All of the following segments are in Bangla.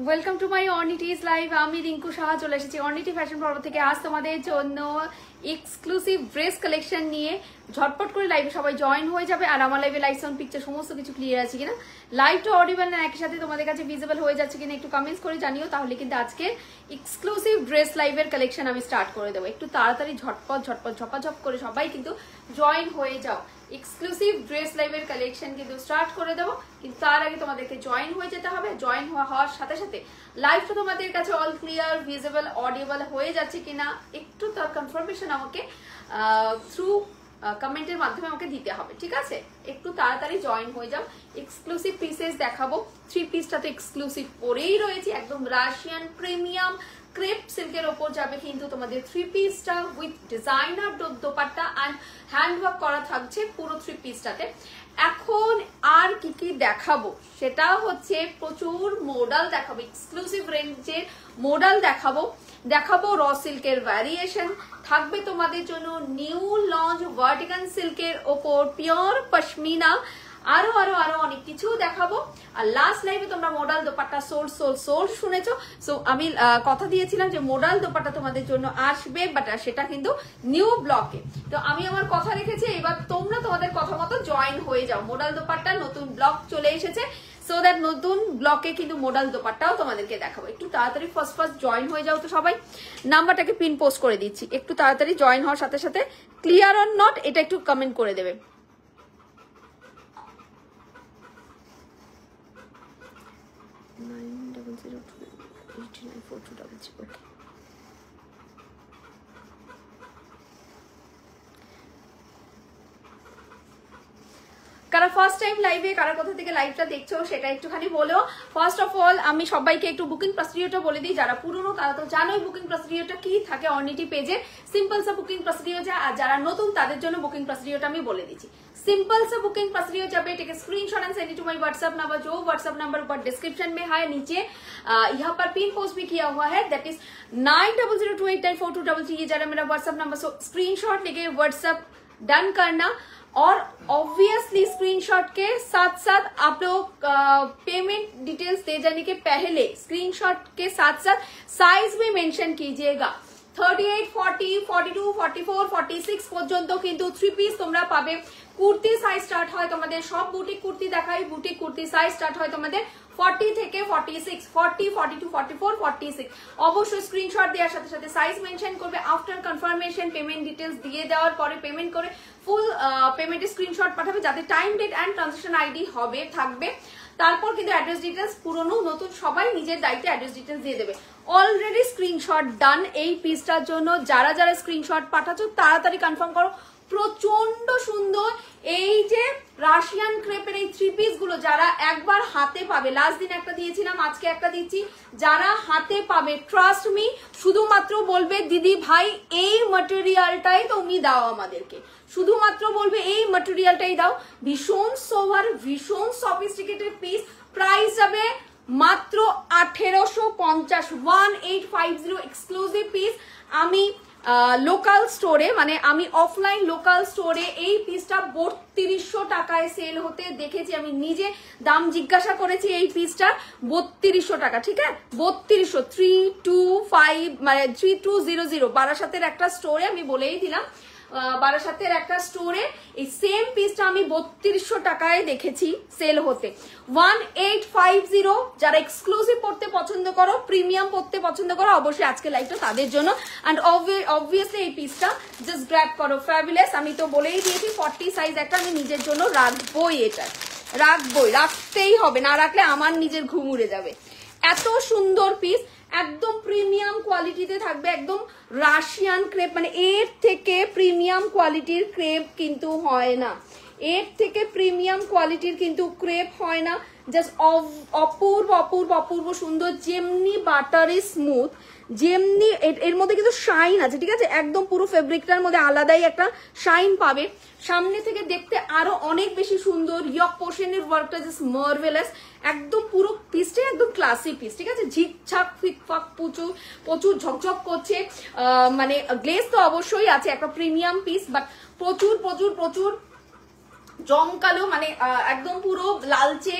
ওয়েলকাম টু মাই অর্নিটিজ লাইভ। আমি রিঙ্কু সাহা চলে এসেছি অর্নিটি ফ্যাশন পর্ব থেকে। আজ তোমাদের জন্য এক্সক্লুসিভ ড্রেস কালেকশন নিয়ে ঝটপট করে লাইভে সবাই জয়েন হয়ে যাবে। আর আমার লাইভে লাইভ সাউন্ড পিকচার সমস্ত কিছু ক্লিয়ার আছে কিনা, লাইভটা অডিবল না একই সাথে তোমাদের কাছে ভিজিবল হয়ে যাচ্ছে কিনা একটু কমেন্টস করে জানিও, তাহলে কিন্তু আজকে এক্সক্লুসিভ ড্রেস লাইভের কালেকশন আমি স্টার্ট করে দেবো। একটু তাড়াতাড়ি ঝটপট ঝপাঝপ করে সবাই কিন্তু জয়েন হয়ে যাও। এক্সক্লুসিভ ড্রেস লাইভের কালেকশন কিন্তু স্টার্ট করে দেবো, কিন্তু তার আগে তোমাদেরকে জয়েন হয়ে যেতে হবে। জয়েন হওয়ার সাথে সাথে লাইভটা তোমাদের কাছে অল ক্লিয়ার ভিজিবল অডিবল হয়ে যাচ্ছে কিনা একটু তার কনফার্মেশন আমাকে থ্রু কমেন্টের মাধ্যমে আমাকে দিতে হবে, ঠিক আছে? একটু তাড়াতাড়ি জয়েন হয়ে যাও। এক্সক্লুসিভ পিসেস দেখাবো। 3 পিসটা তো এক্সক্লুসিভ পরেই রয়েছে, একদম রাশিয়ান প্রিমিয়াম ক্রেপ সিল্কের ওপর যাবে কিন্তু তোমাদের 3 পিসটা with designer dupatta and handwork করা থাকছে পুরো 3 পিসটাতে। এখন আর কি কি দেখাবো সেটা হচ্ছে প্রচুর মডেল দেখাবো, এক্সক্লুসিভ রেঞ্জের মডেল দেখাবো র সিল্কের ভ্যারিয়েশন থাকবে তোমাদের জন্য, নিউ লঞ্চ ভার্টিকান সিল্কের ওপর পিওর পশমিনা, আরো আরো আরো অনেক কিছু দেখাবো। আর লাস্ট লাইভে তোমরা মডেল দোপাট্টা সোল শুনেছো। সো আমি কথা দিয়েছিলাম যে মডেল দোপাট্টা তোমাদের জন্য আসবে, বাট সেটা কিন্তু নিউ ব্লকে। তো আমি আমার কথা রেখেছি, এবার তোমরা তোমাদের কথা মতো জয়েন হয়ে যাও। মডেল দোপাট্টা নতুন ব্লক চলে এসেছে, সো দ্যাট নতুন ব্লকে কিন্তু মডেল দোপাট্টাও তোমাদেরকে দেখাবো। একটু তাড়াতাড়ি ফার্স্ট জয়েন হয়ে যাও তো সবাই। নাম্বারটাকে পিন পোস্ট করে দিচ্ছি, একটু তাড়াতাড়ি জয়েন হওয়ার সাথে সাথে ক্লিয়ার অর নট এটা একটু কমেন্ট করে দেবে। কারা ফার্স্ট টাইম লাইভে কারা কোথা থেকে লাইভটা দেখছো সেটা একটুখানি বলো। ফার্স্ট অফ অল আমি সবাইকে একটু বুকিং প্রসিডিওরটা বলে দিই। যারা পুরনো তারা তো জানোই বুকিং প্রসিডিওরটা কি থাকে অর্নিটি পেজে। সিম্পল সা বুকিং প্রসিডিওর যায়, আর যারা নতুন তাদের জন্য বুকিং প্রসিডিওরটা আমি বলে দিচ্ছি। सिंपल सा बुकिंग प्रोसीजर जब take a screenshot and send it to my WhatsApp number, जो व्हाट्सएप नंबर ऊपर डिस्क्रिप्शन में है, नीचे यहाँ पर पिन पोस्ट भी किया हुआ है, दैट इज 9002894233। ये जरा मेरा व्हाट्सएप नंबर, सो स्क्रीनशॉट लेके व्हाट्सएप डन करना। और ऑब्वियसली स्क्रीनशॉट के साथ साथ आप लोग पेमेंट डिटेल्स दे जाने के पहले स्क्रीनशॉट के साथ साथ साइज भी मेंशन कीजिएगा। 38, 40, 42, 44, 46 পর্যন্ত কিন্তু 3 পিস তোমরা পাবে। কুর্তি সাইজ স্টার্ট হয় তোমাদের, সব বুটিক কুর্তি দেখাই, বুটিক কুর্তি সাইজ স্টার্ট হয় তোমাদের 40 থেকে 46, 40, 42, 44, 46। অবশ্যই স্ক্রিনশট দেওয়ার সাথে সাথে সাইজ মেনশন করবে। আফটার কনফার্মেশন পেমেন্ট ডিটেলস দিয়ে দেওয়ার পরে পেমেন্ট করে ফুল পেমেন্টের স্ক্রিনশট পাঠাবে, যাতে time date and transaction ID থাকবে। তারপর কিন্তু অ্যাড্রেস ডিটেলস পুরনো নতুন সবাই নিজের দায়িত্বে অ্যাড্রেস ডিটেলস দিয়ে দেবে। অলরেডি স্ক্রিনশট ডান এই পিসটার জন্য। যারা যারা স্ক্রিনশট পাঠাচ্ছ তাড়াতাড়ি কনফার্ম করো। প্রচন্ড সুন্দর এই যে রাশিয়ান ক্রেপের এই 3 পিস গুলো যারা একবার হাতে পাবে, লাস্ট দিন একটা দিয়েছিলাম, আজকে একটা দিচ্ছি, যারা হাতে পাবে ট্রাস্ট মি শুধুমাত্র বলবে দিদি ভাই এই ম্যাটেরিয়ালটাই তুমি দাও আমাদেরকে, শুধুমাত্র বলবে এই ম্যাটেরিয়ালটাই দাও। ভীষণ সোভার, ভীষণ সফিস্টিকেটেড পিস। প্রাইস যাবে মাত্র 1850, 1850 এক্সক্লুসিভ পিস। আমি লোকাল স্টোরে মানে আমি অফলাইন লোকাল স্টোরে এই পিসটা 3200 টাকায় সেল হতে দেখেছি। আমি নিজে দাম জিজ্ঞাসা করেছি এই পিসটা 3200 টাকা, ঠিক আছে? 3200, 325 মানে 3200 বারাসাতের একটা স্টোরে আমি বলেই দিলাম। বারাসাতের একটা স্টোরে এই সেম পিসটা আমি 3200 টাকায় দেখেছি সেল হতে। 1850 যারা এক্সক্লুসিভ পড়তে পছন্দ করো, প্রিমিয়াম পড়তে পছন্দ করো, অবশ্যই আজকে লাইভটা তাদের জন্য। অ্যান্ড অবভিয়াসলি এই পিসটা জাস্ট গ্র্যাব করো, ফ্যাবুলাস। আমি তো বলেই দিয়েছি 40 সাইজ একটা আমি নিজের জন্য রাখবোই, এটা রাখতেই হবে, না রাখলে আমার নিজের ঘুম উড়ে যাবে। এত সুন্দর পিস, একদম প্রিমিয়াম কোয়ালিটিতে থাকবে, একদম রাশিয়ান ক্রেপ, মানে এর থেকে প্রিমিয়াম কোয়ালিটির ক্রেপ কিন্তু হয় না, এর থেকে প্রিমিয়াম কোয়ালিটির কিন্তু ক্রেপ হয় না। জাস্ট অপূর্ব অপূর্ব অপূর্ব সুন্দর, যেমনি বাটারি স্মুথ, যেমনি এর মধ্যে কিন্তু শাইন আছে, ঠিক আছে? একদম পুরো ফেব্রিকটার মধ্যে আলাদাই একটা শাইন পাবে। সামনে থেকে দেখতে আরো অনেক বেশি সুন্দর। ইয়ক পোর্শনের ওয়ার্কটা জাস্ট মার্ভেলাস, একদম পুরো পিসটাই একদম ক্লাসি পিস, ঠিক আছে? ঝিকঝাক ফিকফাক প্রচুর ঝকঝক করছে, মানে গ্লেজ তো অবশ্যই আছে, একটা প্রিমিয়াম পিস, বাট প্রচুর প্রচুর প্রচুর জমকালো, মানে একদম পুরো লালচে,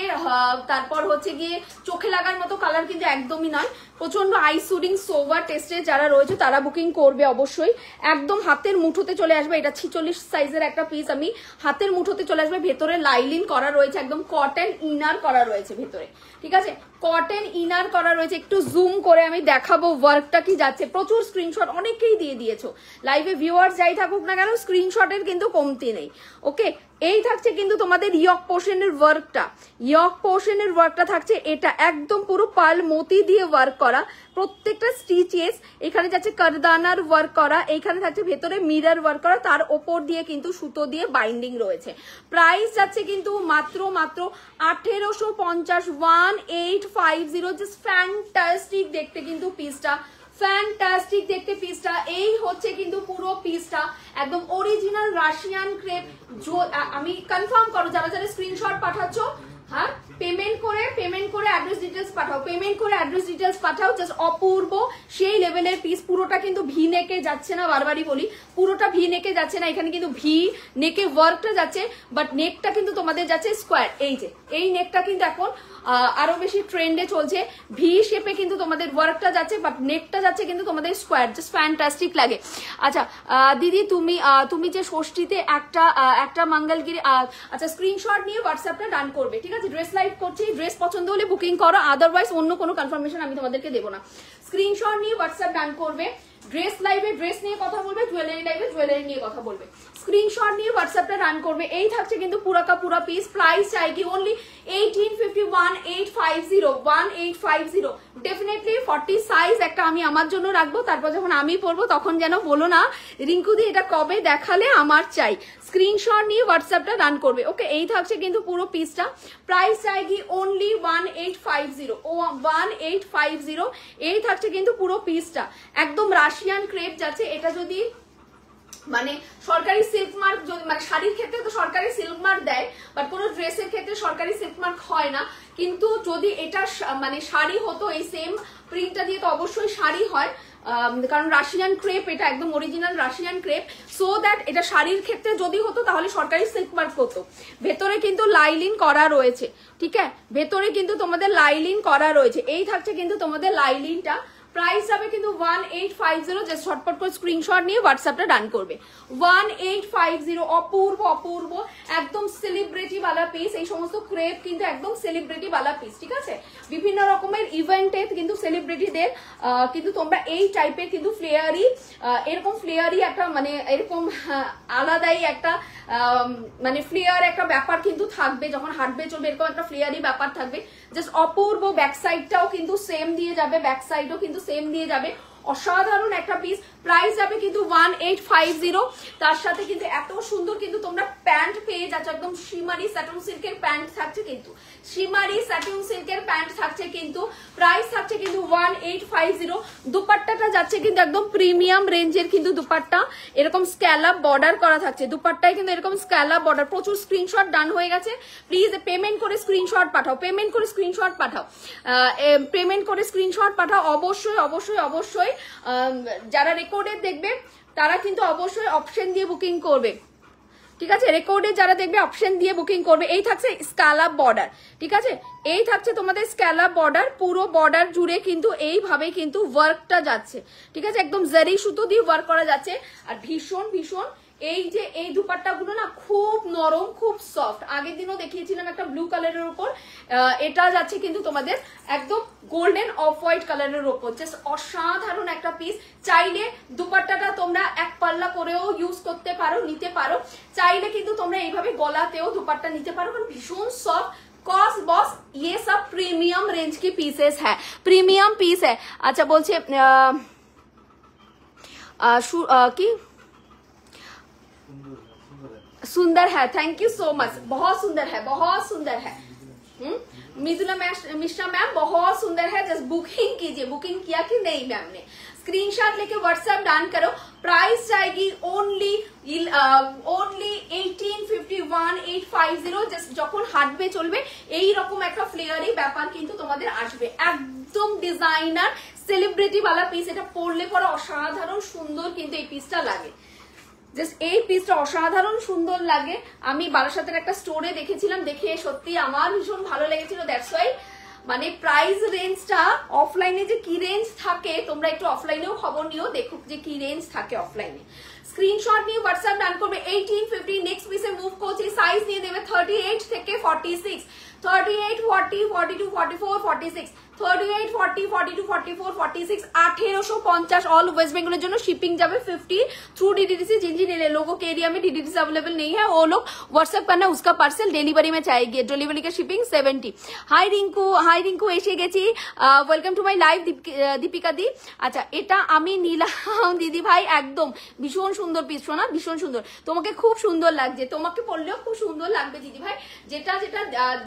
তারপর হচ্ছে গিয়ে চোখে লাগার মতো কালার কিন্তু একদমই নয়, প্রচন্ড আই সুডিং সোভার টেস্টে যারা রয়েছে তারা বুকিং করবে অবশ্যই। একদম হাতের মুঠোতে চলে আসবে, এটা 46 সাইজের একটা পিস, আমি হাতের মুঠোতে চলে আসবে। ভেতরে লাইলিন করা রয়েছে, একদম কটন ইনার করা রয়েছে ভেতরে, ঠিক আছে, কটন ইনার করা রয়েছে। একটু জুম করে আমি দেখাবো ওয়ার্কটা কি যাচ্ছে। প্রচুর স্ক্রিনশট অনেকেই দিয়ে দিয়েছো, লাইভে ভিউয়ার্স যাই থাকুক না কেন স্ক্রিনশটের কিন্তু কমতি নেই। ওকে, এই থাকছে কিন্তু তোমাদের ইয়ক পোর্শনের ওয়ার্কটা, ইয়ক পোর্শনের ওয়ার্কটা থাকছে এটা একদম পুরো পাল মোতি দিয়ে ওয়ার্ক করা, প্রত্যেকটা স্টিচেস এখানে যাচ্ছে কারদানার ওয়ার্ক করা, এইখানে থাকছে ভেতরে মিরর ওয়ার্ক করা, তার ওপর দিয়ে কিন্তু সুতো দিয়ে বাইন্ডিং রয়েছে। প্রাইস যাচ্ছে কিন্তু মাত্র 1850, 1850। জাস্ট ফ্যান্টাস্টিক দেখতে কিন্তু পিসটা, ফ্যান্টাস্টিক দেখতে পিসটা। এই হচ্ছে কিন্তু পুরো পিসটা একদম অরিজিনাল রাশিয়ান ক্রেপ। আমি কনফার্ম করো যারা যারা স্ক্রিনশট পাঠাচ্ছ, হ্যাঁ পেমেন্ট করে অ্যাড্রেস ডিটেলস পাঠাও, পেমেন্ট করে অ্যাড্রেস ডিটেলস পাঠাও। জাস্ট অপূর্ব সেই লেভেলের পিস। পুরোটা কিন্তু ভি নেকে যাচ্ছে না, বারবারই বলি পুরোটা ভি নেকে যাচ্ছে না, এখানে কিন্তু ভি নেকে ওয়ার্কটা যাচ্ছে, বাট নেকটা কিন্তু তোমাদের যাচ্ছে স্কোয়ার। এই যে এই নেকটা কিন্তু এখন আরো বেশি ট্রেন্ডে চলছে, ভি শেপে কিন্তু তোমাদের ওয়ার্কটা যাচ্ছে, বাট নেকটা যাচ্ছে কিন্তু তোমাদের স্কোয়ার। জাস্ট ফ্যান্টাস্টিক লাগে। আচ্ছা দিদি তুমি যে ষষ্ঠীতে একটা মঙ্গলগিরি, আচ্ছা স্ক্রিনশট নিয়ে হোয়াটসঅ্যাপটা ডান করবে, ঠিক আছে। ড্রেস লাইভ করছি, ড্রেস পছন্দ হলে বুকিং করো, আদারওয়াইজ অন্য কোনো কনফার্মেশন আমি তোমাদেরকে দেবো না। স্ক্রিনশট নিয়ে হোয়াটসঅ্যাপ ডান করবে, ড্রেস লাইভে ড্রেস নিয়ে কথা বলবে, জুয়েলারি লাইভে জুয়েলারি নিয়ে কথা বলবে, স্ক্রিনশট নিয়ে হোয়াটসঅ্যাপটা রান করবে। এই থাকছে কিন্তু পুরা কা পুরা পিস। প্রাইস চাইকি অনলি 1851, 1850। ডেফিনেটলি 40 সাইজ একটা আমি আমার জন্য রাখবো, তারপর যখন আমি পরবো তখন যেন বলো না রিঙ্কুদি এটা কবে দেখালে, আমার চাই। স্ক্রিনশট নিয়ে হোয়াটসঅ্যাপটা রান করবে। ওকে, এই থাকছে কিন্তু পুরো পিসটা। প্রাইস চাইকি অনলি 1850, 1850। এই থাকছে কিন্তু পুরো পিসটা, একদম রাশিয়ান ক্রেপ যাচ্ছে। এটা যদি মানে সরকারি সিল্ক মার্ক, মানে শাড়ির ক্ষেত্রে তো সরকারি সিল্ক মার্ক দেয়, বাট কোনো ড্রেসের ক্ষেত্রে সরকারি সিল্ক মার্ক হয় না। কিন্তু যদি এটা মানে শাড়ি হতো এই সেম প্রিন্টটা দিয়ে, তো অবশ্যই শাড়ি হয়, কারণ রাশিয়ান ক্রেপ, এটা একদম original Russian crepe. So that এটা শাড়ির ক্ষেত্রে যদি হতো তাহলে সরকারি সিল্ক মার্ক হতো। ভেতরে কিন্তু লাইলিন করা রয়েছে, ঠিক আছে, ভেতরে কিন্তু তোমাদের লাইলিন করা রয়েছে। এই থাকছে কিন্তু তোমাদের লাইলিনটা। প্রাইস যাবে কিন্তু 1850। জাস্ট ঝটপট করে স্ক্রিনশট নিয়ে হোয়াটসঅ্যাপটা ডান করবে। 1850, অপূর্ব অপূর্ব, একদম সেলিব্রিটি বালা পিস। এই সমস্ত ক্রেপ কিন্তু একদম সেলিব্রিটি বালা পিস, ঠিক আছে। বিভিন্ন রকমের ইভেন্টে কিন্তু সেলিব্রিটিদের কিন্তু তোমরা এই টাইপের কিন্তু ফ্লেয়ারি, এরকম ফ্লেয়ারি একটা মানে এরকম আলাদাই একটা মানে ফ্লেয়ার একটা ব্যাপার কিন্তু থাকবে, যখন হাঁটবে চলবে এরকম একটা ফ্লেয়ারি ব্যাপার থাকবে। জাস্ট অপূর্ব। ব্যাক সাইডটাও কিন্তু সেম দিয়ে যাবে, ব্যাক সাইডও কিন্তু সেম দিয়ে যাবে, অসাধারণ একটা পিস। প্রাইস যাবে কিন্তু 1850। তার সাথে কিন্তু এত সুন্দর কিন্তু তোমরা প্যান্ট পেয়ে যাচ্ছ, একদম শিমারি স্যাটিন সিল্কের প্যান্ট থাকছে কিন্তু, শিমারি স্যাটিন সিল্কের প্যান্ট থাকছে কিন্তু। প্রাইস থাকছে কিন্তু 1850। দুপাট্টাটা যাচ্ছে কিন্তু একদম প্রিমিয়াম রেঞ্জের কিন্তু দুপাট্টা, এরকম স্ক্যালাপ বর্ডার করা থাকছে দুপাট্টায় কিন্তু, এরকম স্ক্যালাপ বর্ডার। প্রচুর স্ক্রিনশট ডান হয়ে গেছে, প্লিজ পেমেন্ট করে স্ক্রিনশট পাঠাও, পেমেন্ট করে স্ক্রিনশট পাঠাও, পেমেন্ট করে স্ক্রিনশট পাঠাও। অবশ্যই অবশ্যই অবশ্যই যারা রেকর্ডে দেখবে তারা কিন্তু অবশ্যই অপশন দিয়ে বুকিং করবে, ঠিক আছে। রেকর্ডে যারা দেখবে অপশন দিয়ে বুকিং করবে। এই থাকছে স্ক্যালাপ বর্ডার, ঠিক আছে, এই থাকছে তোমাদের স্ক্যালাপ বর্ডার। পুরো বর্ডার জুড়ে কিন্তু এইভাবে কিন্তু ওয়ার্কটা যাচ্ছে, ঠিক আছে, একদম জারি সুতো দিয়ে ওয়ার্ক করা যাচ্ছে। আর ভীষণ ভীষণ এই যে এই দুপাট্টা গুলো না খুব নরম, খুব সফট। আগের দিনও দেখিয়েছিলাম একটা ব্লু কালারের উপর, এটা যাচ্ছে কিন্তু তোমাদের একদম গোল্ডেন অফ হোয়াইট কালারের উপর। জাস্ট অসাধারণ একটা পিস। চাইলে দুপাট্টাটা তোমরা এক পাল্লা করেও ইউজ করতে পারো, নিতে পারো। চাইলে কিন্তু তোমরা এইভাবে গলাতেও দুপাট্টা নিতে পারো, কারণ ভীষণ সফট। कॉस्ट बॉस ये सब प्रीमियम रेंज की पीसेस है, प्रीमियम पीस है। अच्छा बोलছে की सुंदर है, थैंक यू सो मच, बहुत सुंदर है, बहुत सुंदर है। मिथुला मिश्रा मैम बहुत सुंदर है। जस्ट बुकिंग कीजिए, बुकिंग किया कि नहीं मैम ने, स्क्रीनशॉट लेके व्हाट्सएप डान करो। प्राइस जाएगी ओनली 1851, 850। জাস্ট যখন হাঁটবে চলবে এই রকম একটা ফ্লেয়ারি ব্যাপার কিন্তু তোমাদের আসবে, একদম ডিজাইনার সেলিব্রিটি वाला পিস। এটা পরলে পরে অসাধারণ সুন্দর কিন্তু এই পিসটা লাগে। জাস্ট এই পিসটা অসাধারণ সুন্দর লাগে। আমি বারাসাতের একটা স্টোরে দেখেছিলাম, দেখে সত্যি আমার ভীষণ ভালো লেগেছিল। দ্যাটস ওয়াই মানে প্রাইস রেঞ্জটা অফলাইনে যে কি রেঞ্জ থাকে তোমরা একটু অফলাইনেও খবর নিও, দেখো যে কি রেঞ্জ থাকে অফলাইনে। স্ক্রিনশট নিয়ে হোয়াটসঅ্যাপ ডান করবে 18 15। নেক্সট পিসে মুভ করছি, সাইজ নিয়ে দেবে 38 থেকে 46, 38 40 42 44 46, 38 40 42 44 46, 1850 ऑल वेस्ट बेंगल जो शिपिंग जाए 50 थ्रू डीडीसी। जिन जिन लोगों के एरिया में डीडीसी अवेलेबल नहीं है वो लोग व्हाट्सएप करना, उसका पार्सल डिलीवरी में चाहिए। डिलीवरी का शिपिंग 70। हाई रिंकू एसे गेছি, welcome to my live Deepika দি। আচ্ছা এটা আমি নিলাম দিদি ভাই, একদম ভীষণ সুন্দর পিস, শোনা ভীষণ সুন্দর, তোমাকে খুব সুন্দর লাগছে, তোমাকে পরলেও খুব সুন্দর লাগবে দিদি ভাই। যেটা যেটা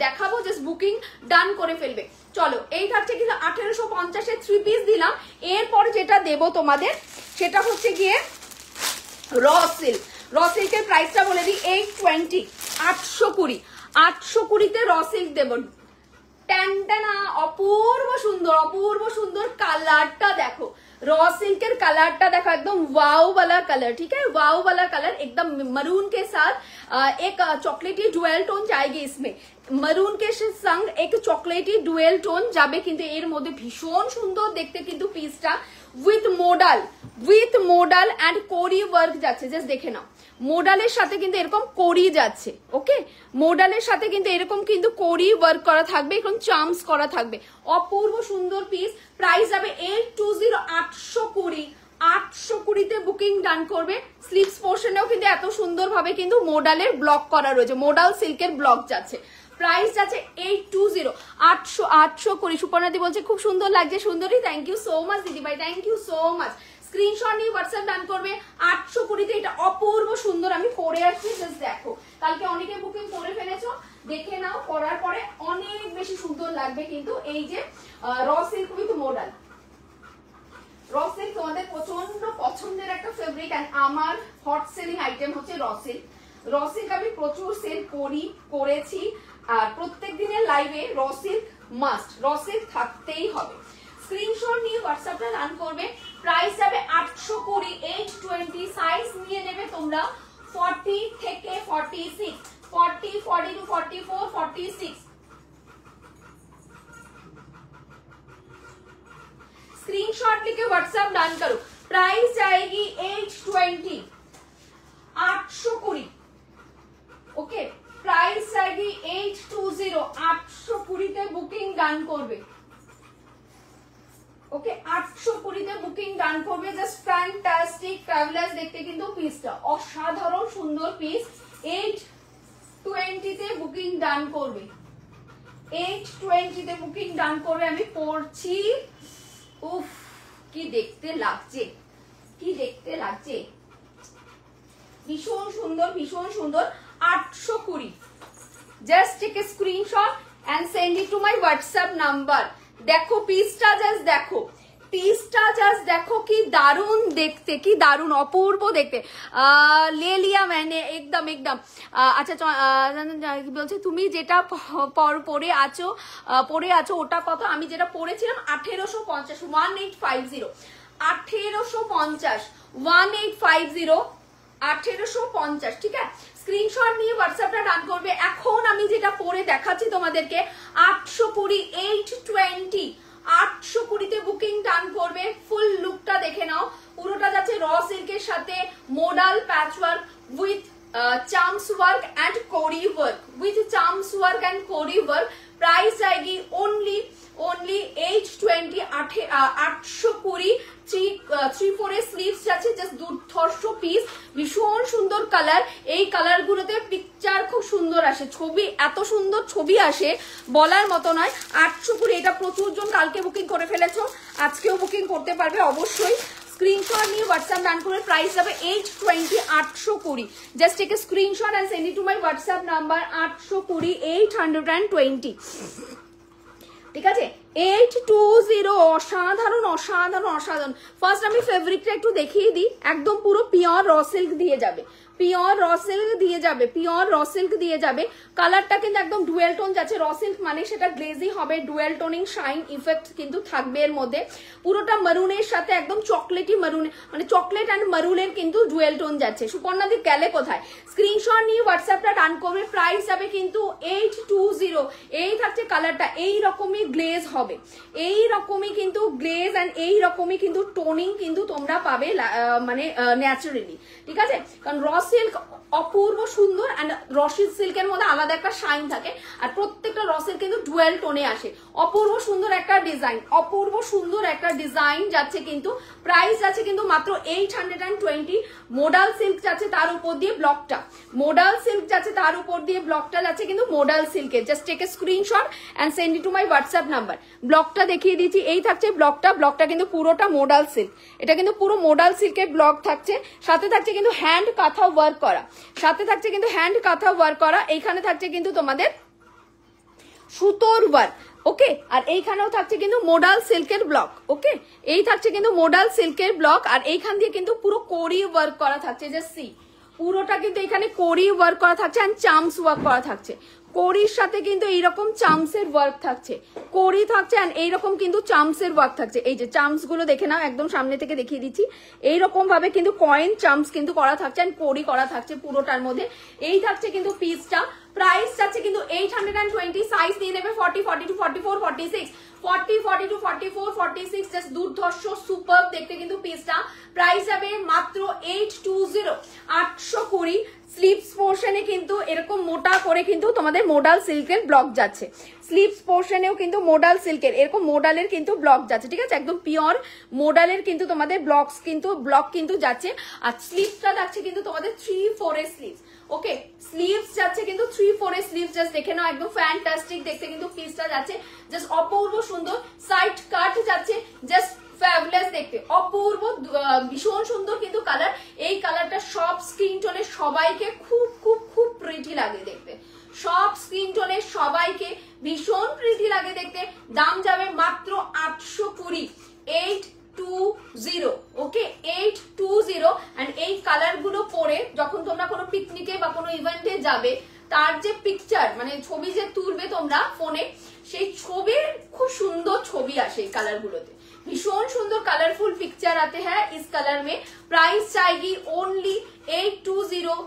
দেখাবো জাস্ট বুকিং ডান করে ফেলবে। চলো এই থাকছে কিন্তু 1850 এর 3 পিস দিলাম। এরপর যেটা দেব তোমাদের সেটা হচ্ছে গিয়ে র সিল্ক। র সিল্কের প্রাইসটা বলে দিই 820, 820। 820তে র সিল্ক দেব। ট্যান্টানা, অপূর্ব সুন্দর, অপূর্ব সুন্দর কালারটা দেখো, র सिल्कर कलर देखो, एकदम वाव वाला कलर, ठीक है, वाव वाला कलर एकदम मरून के साथ एक चॉकलेटी डुएल टोन जाएगी इसमें, मरून के संग एक चॉकलेटी डुएल टोन जाबे किन्तु एर मध्य भीषण सुंदर देखते किन्तु पिसटा विथ मोडाल एंड कोरी वर्क जाच्छे, जस्ट देखे नाओ मोडालेर साथे किन्तु एरकम कोरी जाच्छे, ओके मोडालेर साथे किन्तु एरकम किन्तु कोरी वर्क करा थाकबे, एरकम चार्म्स करा थाकबे, अपूर्व सुंदर पिस। प्राइस जाबे 820, 820 820 बुकिंग डान करबे। स्लीव्स पोर्शनेও কিন্তু এত সুন্দরভাবে কিন্তু মোডালের ব্লক করা রয়েছে, মোডাল সিল্কের ব্লক যাচ্ছে। প্রাইস যাচ্ছে 820, 820। সুপর্ণাদি বলছে খুব সুন্দর লাগছে সুন্দরী, থ্যাংক ইউ সো মাচ দিদি ভাই, thank you so much. Screenshot নিয়ে হোয়াটসঅ্যাপ ডান করবে 820 এটা অপূর্ব সুন্দর আমি পরে আসছি, জাস্ট দেখো কালকে অনেকে বুকিং করে ফেলেছো, দেখে নাও, পরার পরে অনেক বেশি সুন্দর লাগবে কিন্তু এই যে raw silk with modal. Raw silk তোমাদের প্রচন্ড পছন্দের একটা ফেভারিট, এন্ড আমার হট সেলিং আইটেম হচ্ছে র সিল্ক। র সিল্ক আমি প্রচুর সেল করেছি, আর প্রত্যেক দিনের লাইভে raw silk must, raw silk থাকতেই হবে। স্ক্রিনশট নিয়ে হোয়াটসঅ্যাপে রান করবে। প্রাইস যাবে 820, 820। সাইজ নিয়ে নেবে তোমরা 40 থেকে 46, 40 42 44 46। स्क्रीनशॉट लेके व्हाट्सएप डान करो। प्राइस जाएगी 820, 820, ओके प्राइस जाएगी 820, 820 তে বুকিং ডান করবে, ওকে 820 তে বুকিং ডান করবে। জাস্ট ফ্যান্টাস্টিক ট্রাভেলার্স দেখতে কিন্তু পিসটা অসাধারণ সুন্দর পিস। 820 তে বুকিং ডান করবে, 820 তে বুকিং ডান করবে। আমি পড়ছি, উফ কি দেখতে লাগছে, কি দেখতে লাগছে, ভীষণ সুন্দর, ভীষণ সুন্দর। 820। Just take a screenshot and send it to my WhatsApp number. দেখো পিসটা জাস্ট দেখো, পিসটা জাস্ট দেখো কি দারুণ দেখতে, কি দারুণ অপূর্ব দেখতে। ले लिया मैंने एकदम एकदम। আচ্ছা কি বলছে তুমি যেটা পরে আছো ওটা কত? আমি যেটা পড়েছিলাম 1850, 1850, 1850, 1850, 1850, ঠিক আছে। স্ক্রিনশট নিয়ে হোয়াটসঅ্যাপটা ডান করবে। এখন আমি যেটা পরে দেখাচ্ছি তোমাদেরকে 820, 820, 820 তে বুকিং ডান করবে। ফুল লুকটা দেখে নাও, পুরোটা যাচ্ছে র সিল্কের সাথে modal patch work with charms work and cowrie work, with charms work and cowrie work. Price जाएगी ओनली 820, 820। 3/4 স্লিভস যাচ্ছে, জাস্ট দুর্ধর্ষ পিস, ভীষণ সুন্দর কালার। এই কালার গুলোতে পিকচার খুব সুন্দর আসে, ছবি এত সুন্দর ছবি আসে বলার মতো নয়। 820 এটা প্রচুর জন কালকে বুকিং করে ফেলেছো, আজকেও বুকিং করতে পারবে অবশ্যই। স্ক্রিনশট নিয়ে হোয়াটসঅ্যাপ ডান করে। প্রাইস যাবে 820, 820। Just take a screenshot and send it to my WhatsApp number 820, 820, ঠিক আছে। 820 অসাধারণ অসাধারণ অসাধারণ। ফার্স্ট আমি ফেব্রিকটা একটু দেখিয়ে দিই, একদম পুরো পিওর র সিল্ক দিয়ে যাবে, পিওর র সিল্ক দিয়ে যাবে, পিওর র সিল্ক দিয়ে যাবে। কালারটা কিন্তু একদম ডুয়েল টোন যাচ্ছে, র সিল্ক মানে সেটা গ্লেজি হবে, ডুয়েল টোনিং শাইন ইফেক্ট কিন্তু থাকবে এর মধ্যে। পুরোটা মারুনের সাথে একদম চকলেটি মারুন, মানে চকলেট অ্যান্ড মারুনের কিন্তু ডুয়েল টোন যাচ্ছে। সুপর্ণাদি গেলে কোথায়? স্ক্রিনশট নিয়ে হোয়াটসঅ্যাপটা রান করবে। প্রাইস যাবে কিন্তু 820। এই থাকছে কালারটা, এই রকমই গ্লেজ হবে, এই রকমই কিন্তু গ্লেজ অ্যান্ড এই রকমই কিন্তু টোনিং কিন্তু তোমরা পাবে মানে ন্যাচারালি, ঠিক আছে? কারণ র সিল্ক অপূর্ব সুন্দর অ্যান্ড রশি সিল্কের মধ্যে আলাদা একটা শাইন থাকে, আর প্রত্যেকটা র সিল্ক কিন্তু ডুয়েল টোনে আসে। অপূর্ব সুন্দর একটা ডিজাইন, অপূর্ব সুন্দর একটা ডিজাইন যাচ্ছে কিন্তু। প্রাইস যাচ্ছে কিন্তু মাত্র 820। মোডাল সিল্ক যাচ্ছে তার উপর দিয়ে ব্লকটা, মোডাল সিল্ক যাচ্ছে তার উপর দিয়ে ব্লকটা যাচ্ছে কিন্তু মোডাল সিল্কের। Just take a screenshot and send it to my WhatsApp number. ব্লকটা দেখিয়ে দিচ্ছি, এই থাকছে ব্লকটা, ব্লকটা কিন্তু পুরোটা মোডাল সিল্ক, এটা কিন্তু পুরো মোডাল সিল্কের ব্লক থাকছে। সাথে থাকছে কিন্তু হ্যান্ড কাঁথা ওয়ার্ক করা, সাথে থাকছে কিন্তু হ্যান্ড কাঁথা ওয়ার্ক করা। এইখানে থাকছে কিন্তু তোমাদের সুতোর ওয়ার্ক, ওকে। আর এইখানেও থাকছে কিন্তু মোডাল সিল্কের ব্লক, ওকে। এই থাকছে কিন্তু মোডাল সিল্কের ব্লক, আর এইখান দিয়ে কিন্তু পুরো কোরি ওয়ার্ক করা থাকছে। যে সি পুরোটা কিন্তু এখানে কোরি ওয়ার্ক করা থাকছে অ্যান্ড চাম্পস ওয়ার্ক করা থাকছে। কোরির সাথে কিন্তু এইরকম চাম্পসের ওয়ার্ক থাকছে, কোরি থাকছে অ্যান্ড এইরকম কিন্তু চাম্পসের ওয়ার্ক থাকছে। এই যে চাম্পস গুলো দেখে নাও, একদম সামনে থেকে দেখিয়ে দিচ্ছি। এইরকম ভাবে কিন্তু কয়েন চাম্পস কিন্তু করা থাকছে অ্যান্ড কোরি করা থাকছে পুরোটার মধ্যে। এই থাকছে কিন্তু পিসটা। প্রাইস যাচ্ছে কিন্তু 820। সাইজ নিয়ে নেবে 40, 42, 44, 46, 40, 42, 44, 46। জাস্ট দুর্ধর্ষ সুপার দেখতে কিন্তু পিসটা। প্রাইস যাবে মাত্র 820, 820। স্লিভস পোর্শনে কিন্তু এরকম মোটা করে কিন্তু তোমাদের মোডাল সিল্কের ব্লক যাচ্ছে, স্লিভস পোর্শনেও কিন্তু মোডাল সিল্কের এরকম মোডালের কিন্তু ব্লক যাচ্ছে, ঠিক আছে? একদম পিওর মোডালের কিন্তু তোমাদের ব্লক কিন্তু যাচ্ছে। আর স্লিভসটা যাচ্ছে কিন্তু তোমাদের 3/4 এর স্লিভস, ওকে। স্লিভস যাচ্ছে কিন্তু 3/4 এর স্লিভস। জাস্ট দেখে নাও, একদম ফ্যান্টাস্টিক দেখতে কিন্তু পিসটা যাচ্ছে, জাস্ট অপূর্ব সুন্দর। সাইড কাট যাচ্ছে, জাস্ট ফ্যাবুলাস দেখতে, অপূর্ব ভীষণ সুন্দর কিন্তু কালার। এই কালারটা সব স্কিন টোনে সবাইকে খুব খুব খুব প্রিটি লাগে দেখতে, সব স্কিন টোনে সবাইকে ভীষণ প্রিটি লাগে দেখতে। দাম যাবে মাত্র 820, 820, ওকে, 820। এন্ড এই কালার গুলো পরে যখন তোমরা কোনো পিকনিকে বা কোনো ইভেন্টে যাবে, তার যে পিকচার মানে ছবি যে তুলবে তোমরা ফোনে, সেই ছবির খুব সুন্দর ছবি আসে এই কালার গুলোতে, भीषण सुंदर कलरफुल पिक्चर आते हैं इस कलर में। प्राइस चाहिए ओनली 820।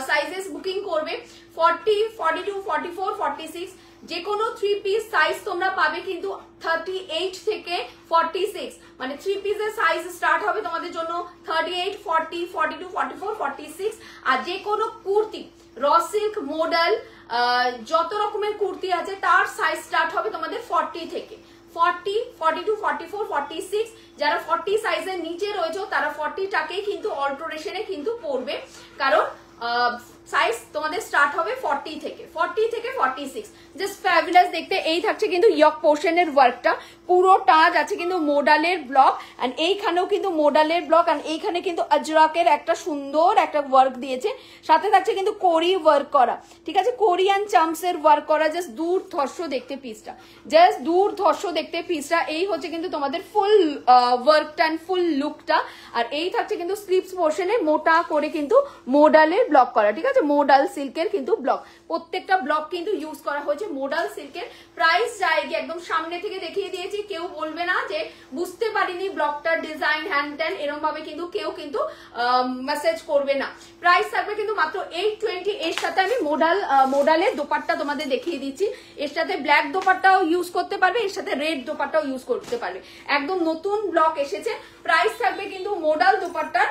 साइजेस बुकिंग করবে 40, 42, 44, 46। যে কোনো 3 পিস সাইজ তোমরা পাবে কিন্তু 38 থেকে 46, মানে 3 পিসের সাইজ স্টার্ট হবে তোমাদের জন্য 38, 40, 42, 44, 46। আর যে কোনো কুর্তি র সিল্ক মডেল যত রকমের কুর্তি আছে তার সাইজ স্টার্ট হবে তোমাদের 40 থেকে 40, 42, 44, 46। যারা 40 সাইজের নিচে রয়েছে তারা 40 টাকেই কিন্তু অল্টারেশনে কিন্তু পড়বে, কারণ সাইজ তোমাদের স্টার্ট হবে 40 থেকে 46। জাস্ট ফ্যাবুলাস দেখতে। এই থাকছে কিন্তু ইয়ক পোর্শনের ওয়ার্কটা, পুরোটা যাচ্ছে কিন্তু মোডালের ব্লক, এন্ড এইখানেও কিন্তু মোডালের ব্লক, এন্ড এইখানে কিন্তু আজরাকের একটা সুন্দর একটা ওয়ার্ক দিয়েছে, সাথে থাকছে কিন্তু কোরি ওয়ার্ক করা, ঠিক আছে, কোরিয়ান চাম্পসের ওয়ার্ক করা। জাস্ট দুর্ধর্ষ দেখতে পিসটা, জাস্ট দুর্ধর্ষ দেখতে পিসটা। এই হচ্ছে কিন্তু তোমাদের ফুল ওয়ার্কটা এন্ড ফুল লুকটা। আর এই থাকছে কিন্তু স্লিভস পোর্শনে মোটা করে কিন্তু মোডালের ব্লক করা, ঠিক আছে, মোডাল সিল্কের কিন্তু ব্লক, প্রত্যেকটা ব্লক কিন্তু ইউজ করা হয়েছে মোডাল সিল্কের। প্রাইস যায়গি একদম সামনে থেকে দেখিয়ে দিয়েছি, কেউ বলবে না যে বুঝতে পারিনি ব্লকটার ডিজাইন হ্যান্ড ট্যান, এরকম ভাবে কিন্তু কেউ কিন্তু মেসেজ করবে না। প্রাইস থাকবে কিন্তু মাত্র 820। এর সাথে আমি মোডালের দোপাট্টা তোমাদের দেখিয়ে দিচ্ছি, এর সাথে ব্ল্যাক দোপাট্টাও ইউজ করতে পারবে, এর সাথে রেড দোপাট্টাও ইউজ করতে পারবে। একদম নতুন ব্লক এসেছে। প্রাইস থাকবে কিন্তু মোডাল দোপাট্টার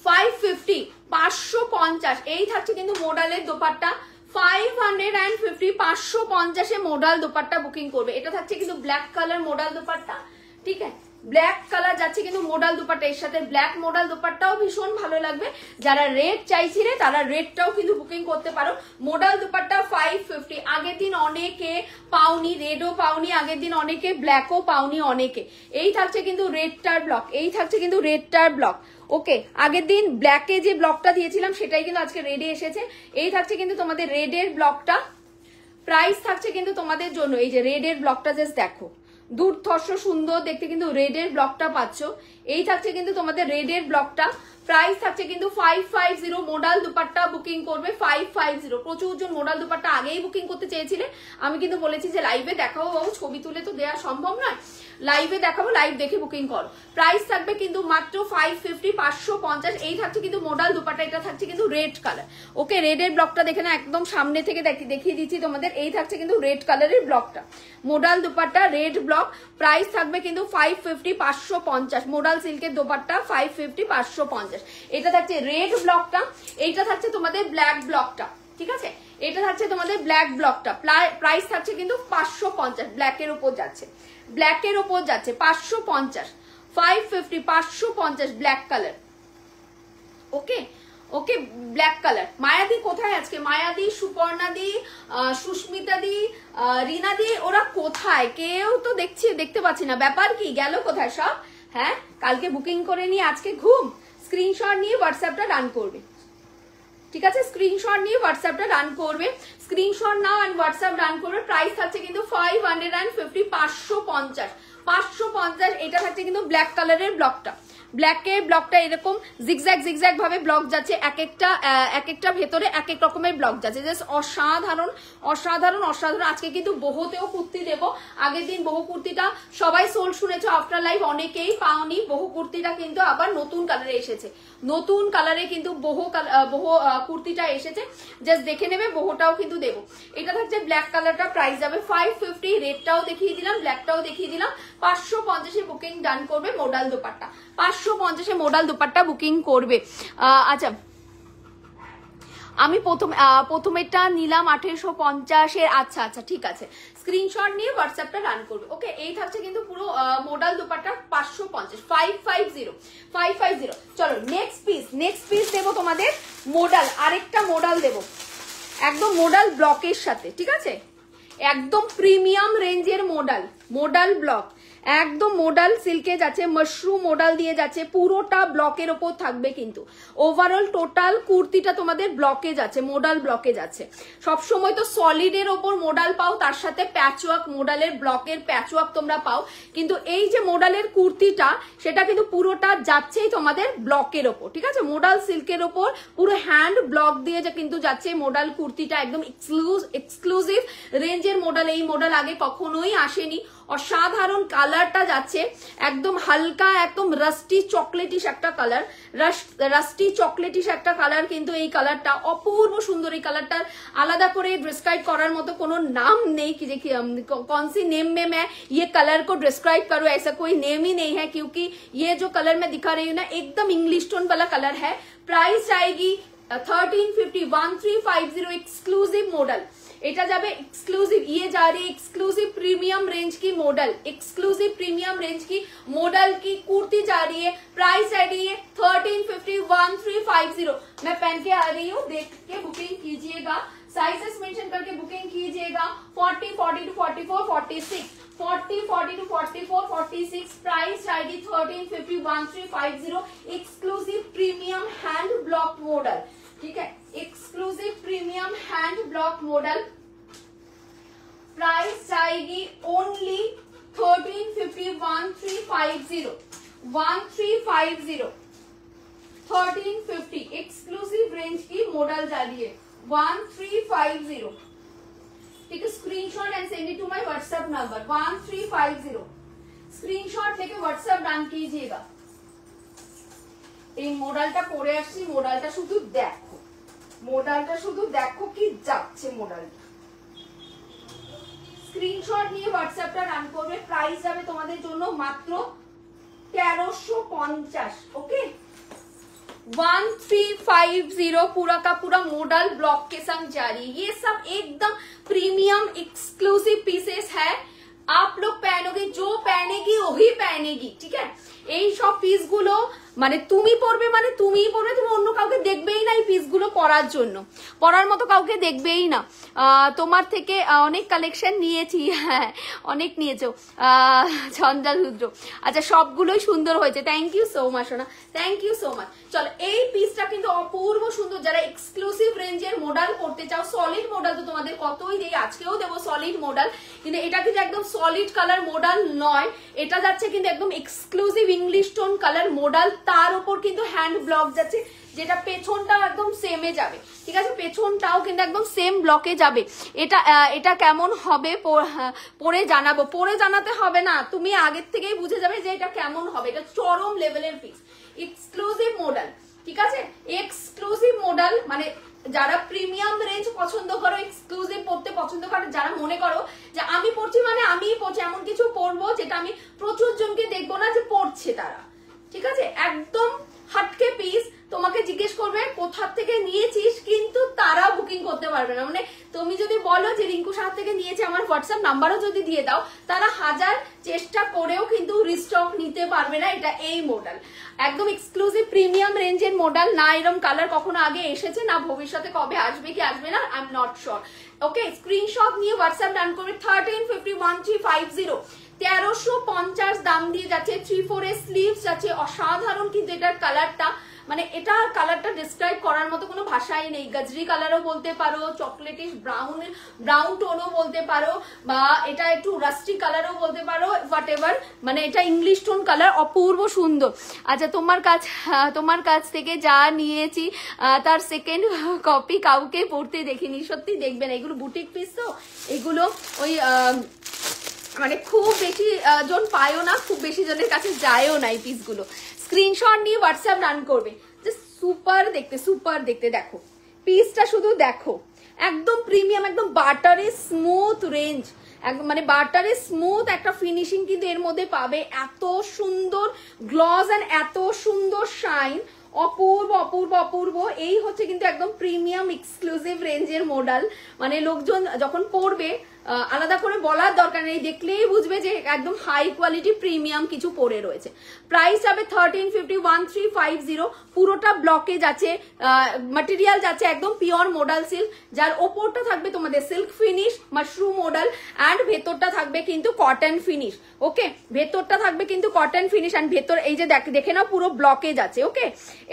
550, 550। এই থাকছে কিন্তু মোডালের দোপাট্টা 550, 550 মোডাল দোপাট্টা বুকিং করবে। এটা থাকছে কিন্তু ব্ল্যাক কালার মোডাল দোপাট্টা, ঠিক আছে, ব্ল্যাক কালার যাচ্ছে কিন্তু মোডাল দোপাট্টা, এর সাথে ব্ল্যাক মোডাল দোপাট্টাও ভীষণ ভালো লাগবে। যারা রেড চাইছিলে তারা রেডটাও কিন্তু বুকিং করতে পারো। মোডাল দোপাট্টা 550। আগের দিন অনেকে পাওনি, রেডও পাওনি, আগের দিন অনেকে ব্ল্যাকও পাওনি অনেকে। এই থাকছে কিন্তু রেডটার ব্লক, এই থাকছে কিন্তু রেডটার ব্লক, ওকে। আগের দিন ব্ল্যাকে যে ব্লকটা দিয়েছিলাম সেটাই কিন্তু আজকে রেডে এসেছে। এই থাকছে কিন্তু তোমাদের রেডের ব্লকটা প্রাইস থাকছে কিন্তু তোমাদের জন্য এই যে রেডের ব্লকটা জাস্ট দেখো, দুর্ধর্ষ সুন্দর দেখতে কিন্তু রেডের ব্লকটা পাচ্ছ। এই থাকছে কিন্তু তোমাদের রেডের ব্লকটা। প্রাইস থাকছে কিন্তু 550। মোডাল দুপাট্টা বুকিং করবে 550। প্রচুর জন মোডাল দুপাট্টা আগেই বুকিং করতে চেয়েছিলে, আমি কিন্তু বলেছি যে লাইভে দেখাবো বাবু, ছবি তুলে তো দেওয়া সম্ভব নয়, লাইভে দেখাবো, লাইভ দেখে বুকিং করো। প্রাইস থাকবে কিন্তু মাত্র 550, 550। এই থাকছে কিন্তু মোডাল দুপাট্টা, এটা থাকছে কিন্তু রেড কালার। ওকে, রেডের ব্লকটা দেখে না একদম সামনে থেকে দেখিয়ে দিচ্ছি তোমাদের। এই থাকছে কিন্তু রেড কালারের ব্লকটা, modal dupatta red block. Price থাকবে কিন্তু 550, 550। মোডাল সিল্কের দোপাট্টা 550, 550। এটা থাকছে রেড ব্লকটা, এইটা থাকছে তোমাদের ব্ল্যাক ব্লকটা, ঠিক আছে, এটা থাকছে তোমাদের ব্ল্যাক ব্লকটা। প্রাইস থাকছে কিন্তু 550। ব্ল্যাকের উপর যাচ্ছে, ব্ল্যাকের উপর যাচ্ছে 550, 550, 550 ব্ল্যাক কালার। ওকে ওকে, ব্ল্যাক কালার। মায়াদি কোথায় আজকে? মায়াদি, সুপর্ণাদি, সুস্মিতাদি, রিনাদি, ওরা কোথায়? কেউ তো দেখতে পাচ্ছি না, ব্যাপার কি, গেল কোথায় সব? হ্যাঁ, কালকে বুকিং করে নিয়ে আজকে ঘুম। স্ক্রিনশট নিয়ে হোয়াটসঅ্যাপটা রান করবে, ঠিক আছে, স্ক্রিনশট নিয়ে হোয়াটসঅ্যাপটা রান করবে, স্ক্রিনশট নাও এন্ড হোয়াটসঅ্যাপ রান করবে। প্রাইস থাকছে কিন্তু 550, 550, 550। এটা থাকছে কিন্তু ব্ল্যাক কালারের ব্লকটা, ব্ল্যাকের ব্লকটা এরকম জিগজ্যাগ ভাবে ব্লক যাচ্ছে, এক একটা ভেতরে এক এক রকমের ব্লক যাচ্ছে, জাস্ট অসাধারণ অসাধারণ অসাধারণ। আজকে কিন্তু বহুতেও কুর্তি দেবো। আগের দিন বহু কুর্তিটা সবাই সোল্ড শুনেছো, আফটার লাইভ অনেকেই পাওনি। বহু কুর্তিটা কিন্তু আবার নতুন কালারে এসেছে, নতুন কালারে কিন্তু বহু কুর্তিটা এসেছে, জাস্ট দেখে নেবে। বহুটাও কিন্তু দেবো। এটা থাকছে ব্ল্যাক কালারটা, প্রাইস যাবে 550। রেডটাও দেখিয়ে দিলাম, ব্ল্যাকটাও দেখিয়ে দিলাম। 550 বুকিং ডান করবে modal dupatta, 550 modal dupatta booking করবে। আচ্ছা, আমি প্রথমেরটা নিলাম 1850। আচ্ছা আচ্ছা, ঠিক আছে, স্ক্রিনশট নিয়ে হোয়াটসঅ্যাপটা রান করবে। ওকে, এই থাকছে কিন্তু পুরো মোডাল দুপাট্টা 550, 550। চলো নেক্সট পিস দেবো তোমাদের মোডাল, আরেকটা মোডাল দেবো একদম মোডাল ব্লকের সাথে, ঠিক আছে, একদম প্রিমিয়াম রেঞ্জের মোডাল ব্লক, একদম মোডাল সিল্কে যাচ্ছে, মাশরুম মোডাল দিয়ে যাচ্ছে, পুরোটা ব্লকের ওপর থাকবে কিন্তু। ওভারঅল টোটাল কুর্তিটা তোমাদের ব্লকে যাচ্ছে, মোডাল ব্লকে যাচ্ছে। সবসময় তো সলিডের ওপর মোডাল পাও, তার সাথে প্যাচওয়ার্ক, মোডালের ব্লকের প্যাচওয়ার্ক তোমরা পাও, কিন্তু এই যে মোডালের কুর্তিটা সেটা কিন্তু পুরোটা যাচ্ছেই তোমাদের ব্লকের ওপর, ঠিক আছে, মোডাল সিল্কের ওপর পুরো হ্যান্ড ব্লক দিয়ে কিন্তু যাচ্ছে মোডাল কুর্তিটা, একদম এক্সক্লুসিভ রেঞ্জের মোডাল। এই মোডাল আগে কখনোই আসেনি। অসাধারণ কালারটা যাচ্ছে, একদম হালকা, একদম রাস্টি চকলেটিশ একটা কালার, রাস্টি চকলেটিশ একটা কালার কিন্তু এই কালারটা অপূর্ব সুন্দর। এই কালারটার আলাদা করে ডিসক্রাইব করার মতো কোনো নাম নেই कि कौन सी नेम में मैं ये कलर को डिस्क्राइब करूं, ऐसा कोई नेम ही नहीं है, क्योंकि ये जो कलर मैं दिखा रही हूँ ना एकदम इंग्लिश टोन वाला कलर है। प्राइस आएगी 1350, 1350 एक्सक्लूसिव मॉडल। এটা যাবে एक्सक्लूसिव, ये जा रही है एक्सक्लूसिव प्रीमियम रेंज की मॉडल, एक्सक्लूसिव प्रीमियम रेंज की मॉडल की कुर्ती जा रही है। प्राइस आ रही है 1350, 1350। मैं पहन के आ रही हूँ, देख के बुकिंग कीजिएगा, साइजेस मेंशन करके बुकिंग कीजिएगा। 40, 40 to 44, 46, 40, 40 to 44, 46। प्राइस आएगी 1350, 1350 exclusive premium hand block model, ठीक है, exclusive premium hand block model. Price आएगी ओनली 1350, 1350, 1350, 1350 एक्सक्लूसिव रेंज की मॉडल जा रही है 1350, ठीक है। Screenshot and send it to my WhatsApp number 1350। स्क्रीनशॉट लेके व्हाट्सएप डाउन कीजिएगा। এই মডেলটা পরে আসছি, মডেলটা শুধু দেখো, মডেলটা শুধু দেখো কি যাচ্ছে মডেলটা। স্ক্রিনশট নিয়ে হোয়াটসঅ্যাপটা রান করবে। প্রাইস যাবে তোমাদের জন্য মাত্র 1350। ओके, 1350 पूरा का पूरा मॉडल ब्लॉक के संग जारी। ये सब एकदम प्रीमियम एक्सक्लूसिव पीसेस है। आप लोग पहनोगे, जो पहनेगी वही पहनेगी, ठीक है। এই সব পিস গুলো মানে তুমি পরবে, মানে তুমিই পরবে, তুমি অন্য কাউকে দেখবেই না এই পিসগুলো পরার জন্য, পরার মতো কাউকে দেখবেই না। তোমার থেকে অনেক কালেকশন নিয়েছি, হ্যাঁ অনেক নিয়েছো চন্দ্রা রুদ্র। আচ্ছা সবগুলোই সুন্দর হয়েছে, থ্যাংক ইউ সো মাচ সোনা, থ্যাংক ইউ সো মাচ। চলো এই পিসটা কিন্তু অপূর্ব সুন্দর, যারা এক্সক্লুসিভ রেঞ্জের মডেল পড়তে চাও, সলিড মডেল তো তোমাদের কতই দেই, আজকেও দেবো সলিড মডেল, কিন্তু এটা কিন্তু একদম সলিড কালার মডেল নয়, এটা যাচ্ছে কিন্তু একদম exclusive English tone colour model, তার উপর কিন্তু হ্যান্ড ব্লক যাচ্ছে, যেটা পেছনটাও একদম সেমে যাবে, ঠিক আছে, পেছনটাও কিন্তু একদম সেম ব্লকে যাবে। এটা কেমন হবে পরে জানাবো, পরে জানাতে হবে না, তুমি আগের থেকেই বুঝে যাবে যে এটা কেমন হবে, এটা চরম লেভেলের পিস, এক্সক্লুসিভ মডেল, ঠিক আছে, এক্সক্লুসিভ মডেল, মানে যারা প্রিমিয়াম রেঞ্জ পছন্দ করো, এক্সক্লুসিভ পড়তে পছন্দ করো, যারা মনে করো যে আমি পড়ছি মানে আমিই পড়ছি, এমন কিছু পড়বো যেটা আমি প্রচুর জনকে দেখবো না যে পড়ছে তারা, ঠিক আছে, একদম হাটকে পিস, তোমাকে জিজ্ঞেস করবে কোথা থেকে নিয়েছিস, কিন্তু তারা বুকিং করতে পারবে না, মানে তুমি যদি বলো যে রিঙ্কু সাহা থেকে নিয়েছে, আমার হোয়াটসঅ্যাপ নাম্বারও যদি দিয়ে দাও, তারা হাজার চেষ্টা করেও কিন্তু রিস্টক নিতে পারবে না। এটা এই মডেল একদম এক্সক্লুসিভ প্রিমিয়াম রেঞ্জের মডেল, না এরকম কালার কখনো আগে এসেছে, না ভবিষ্যতে কবে আসবে কি আসবে না, I am not sure. Okay, screenshot নিয়ে হোয়াটসঅ্যাপ ডান করবে 13501350, 1350 দাম দিয়ে যাচ্ছে, 3/4 এর স্লিভস যাচ্ছে, অসাধারণ কিন্তু এটার কালারটা, মানে এটা কালারটা ডিসক্রাইব করার মতো কোনো ভাষাই নেই, গজরি কালারও বলতে পারো, চকলেটিশ ব্রাউন টোনও বলতে পারো, বা এটা একটু রাস্টি কালারও বলতে পারো, হোয়াট এভার, মানে এটা ইংলিশ টোন কালার, অপূর্ব সুন্দর। আচ্ছা তোমার কাছ থেকে যা নিয়েছি তার সেকেন্ড কপি কাউকে পড়তে দেখিনি, সত্যি দেখবেন, এগুলো বুটিক পিস তো, এগুলো ওই মানে খুব বেশি জন পায়ও না, খুব বেশি জনের কাছে যায়ও না এই পিসগুলো। স্ক্রিনশট নিয়ে হোয়াটসঅ্যাপ রান করবে, জাস্ট সুপার দেখতে, দেখো পিসটা শুধু দেখো, একদম প্রিমিয়াম, একদম বাটারে স্মুথ রেঞ্জ, একদম মানে বাটারে স্মুথ একটা ফিনিশিং কিন্তু এর মধ্যে পাবে, এত সুন্দর গ্লস এন্ড এত সুন্দর শাইন, অপূর্ব। এই হচ্ছে কিন্তু একদম প্রিমিয়াম এক্সক্লুসিভ রেঞ্জের মডেল, মানে লোকজন যখন পড়বে আলাদা করে বলার দরকার নেই, দেখলেই বুঝবে যে একদম হাই কোয়ালিটি প্রিমিয়াম কিছু পরে রয়েছে। প্রাইস যাবে 1350, পুরোটা ব্লকে যাচ্ছে, ম্যাটেরিয়াল যাচ্ছে একদম পিওর মডেল সিল্ক, যার ওপরটা থাকবে তোমাদের silk finish mushroom model, and ভেতরটা থাকবে কিন্তু কটন ফিনিশ। ওকে, ভেতরটা থাকবে কিন্তু কটন ফিনিশ, অ্যান্ড ভেতর এই যে দেখে নাও পুরো ব্লকে যাচ্ছে, ওকে,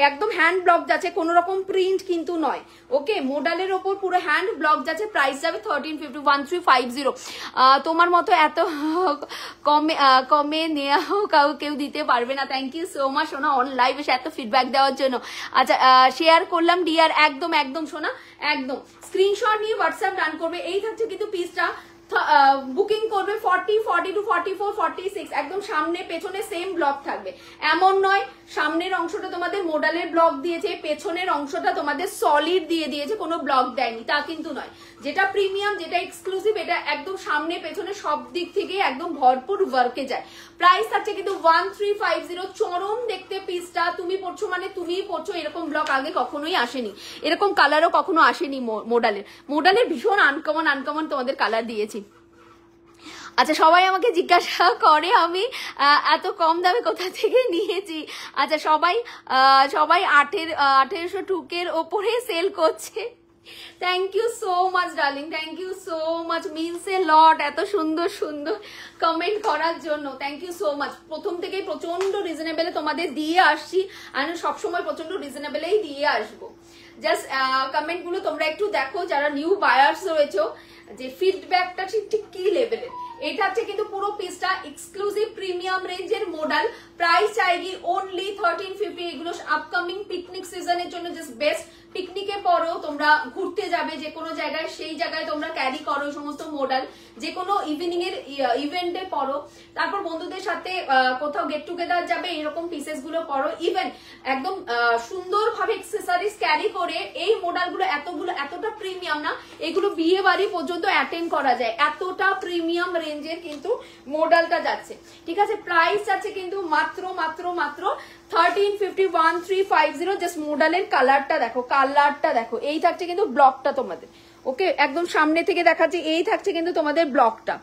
একদম হ্যান্ড ব্লক যাচ্ছে, কোনো রকম প্রিন্ট কিন্তু নয়। ওকে, মডেলের ওপর পুরো হ্যান্ড ব্লক যাচ্ছে, প্রাইস যাবে 1350, তোমার মতো এত কমে নেওয়াও কেউ দিতে পারবে না। থ্যাংক ইউ সো মাচ সোনা, অন লাইভ এসে এত ফিডব্যাক দেওয়ার জন্য। আচ্ছা শেয়ার করলাম ডিয়ার, একদম সোনা, একদম স্ক্রিনশট নিয়ে হোয়াটসঅ্যাপ রান করবে। এই থাকছে কিন্তু পিসটা, বুকিং করবে 40, 42, 44, 46, একদম সামনে পেছনে সেম ব্লক থাকবে, এমন নয় সামনের অংশটা তোমাদের মডেলের ব্লক দিয়েছে, পেছনের অংশটা তোমাদের সলিড দিয়ে দিয়েছে, কোনো ব্লক দেয়নি, তা কিন্তু নয়। যেটা প্রিমিয়াম, যেটা এক্সক্লুসিভ, এটা একদম সামনে পেছনে সব দিক থেকে একদম ভরপুর ওয়ার্কে যায়। প্রাইস থাকছে কিন্তু 1350, চরম দেখতে পিসটা, তুমি পড়ছো মানে তুমিই পড়ছো, এরকম ব্লক আগে কখনোই আসেনি, এরকম কালারও কখনো আসেনি মডেলের ভীষণ আনকমন তোমাদের কালার দিয়েছি। আচ্ছা সবাই আমাকে জিজ্ঞাসা করে আমি এত কম দামে কোথা থেকে নিয়েছি। আচ্ছা সবাই 1800 টুকের ওপরে সেল করছে। Thank you so much darling, thank you so much, means a lot, এত সুন্দর কমেন্ট করার জন্য থ্যাংক ইউ সো মাচ। প্রথম থেকেই প্রচন্ড রিজনেবলে তোমাদের দিয়ে আসছি, আমি সবসময় প্রচন্ড রিজনেবলেই দিয়ে আসবো। জাস্ট কমেন্ট গুলো তোমরা একটু দেখো, যারা নিউ বায়ার্স রয়েছে, যে ফিডব্যাকটা ঠিক কি লেভেলের। এটা হচ্ছে কিন্তু পুরো পিসটা এক্সক্লুসিভ প্রিমিয়াম রেঞ্জের মডেল, প্রাইস চাইগি অনলি 1350। এগুলো আপকামিং পিকনিক সিজনের জন্য জাস্ট বেস্ট। পিকনিকে পরও তোমরা ঘুরতে যাবে যে কোনো জায়গায়, সেই জায়গায় তোমরা ক্যারি করো এই সমস্ত মডেল, যে কোনো ইভিনিং এর ইভেন্টে পরো, তারপর বন্ধুদের সাথে কোথাও গেট টুগেদার যাবে, এরকম পিসেস গুলো পরো, ইভেন একদম সুন্দরভাবে অ্যাক্সেসরিজ ক্যারি করে। এই মডেলগুলো এতটা প্রিমিয়াম না, এগুলো বিয়ে বাড়ি পর্যন্ত অ্যাটেন্ড করা যায়, এতটা প্রিমিয়াম রেঞ্জের কিন্তু মডেলটা যাচ্ছে, ঠিক আছে। প্রাইস যাচ্ছে কিন্তু মাত্র 1350, 1350। জাস্ট মডেলের কালারটা দেখো, এই থাকছে কিন্তু ব্লকটা তোমাদের। ওকে, একদম সামনে থেকে দেখাচ্ছি, এই থাকছে কিন্তু তোমাদের ব্লকটা,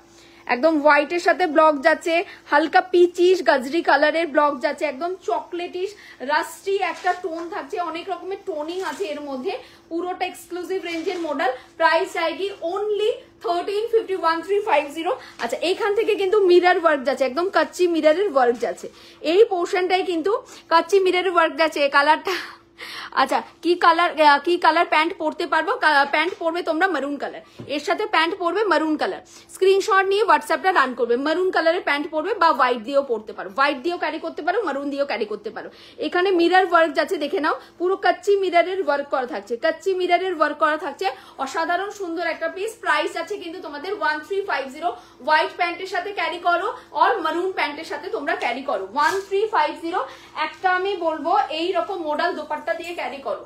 একদম হোয়াইটের সাথে ব্লক যাচ্ছে, হালকা পিচিশ গাজরি কালারের ব্লক যাচ্ছে, একদম চকলেটিশ রাস্টি একটা টোন থাকছে, অনেক রকমের টোনিং আছে এর মধ্যে, পুরোটা এক্সক্লুসিভ রেঞ্জের মডেল। প্রাইস আইগি অনলি 1350 আচ্ছা এইখান থেকে কিন্তু মিরর ওয়ার্ক যাচ্ছে, একদম কাচ্চি মিররের ওয়ার্ক যাচ্ছে, এই পোর্শনটাই কিন্তু কাচ্চি মিররের ওয়ার্ক যাচ্ছে। কালারটা আচ্ছা কি কালার প্যান্ট পরতে পারবো? প্যান্ট পরবে তোমরা মারুন কালার, এর সাথে প্যান্ট পরবে মারুন কালার। স্ক্রিনশট নিয়ে হোয়াটসঅ্যাপটা রান করবে, মারুন কালারের প্যান্ট পরবে বা হোয়াইট দিয়েও পরতে পারো, হোয়াইট দিয়েও ক্যারি করতে পারো, মারুন দিয়েও ক্যারি করতে পারো। এখানে মিরর ওয়ার্ক যাচ্ছে, দেখে নাও পুরো কাচ্চি মিররের ওয়ার্ক করা থাকছে, কাচ্চি মিররের ওয়ার্ক করা থাকছে, অসাধারণ সুন্দর একটা পিস। প্রাইস আছে কিন্তু তোমাদের 1350, হোয়াইট প্যান্টের সাথে ক্যারি করো আর মারুন প্যান্টের সাথে তোমরা ক্যারি করো 1350। একটা আমি বলবো এইরকম মডেল দোপাট্টা দিয়ে ক্যারি করো,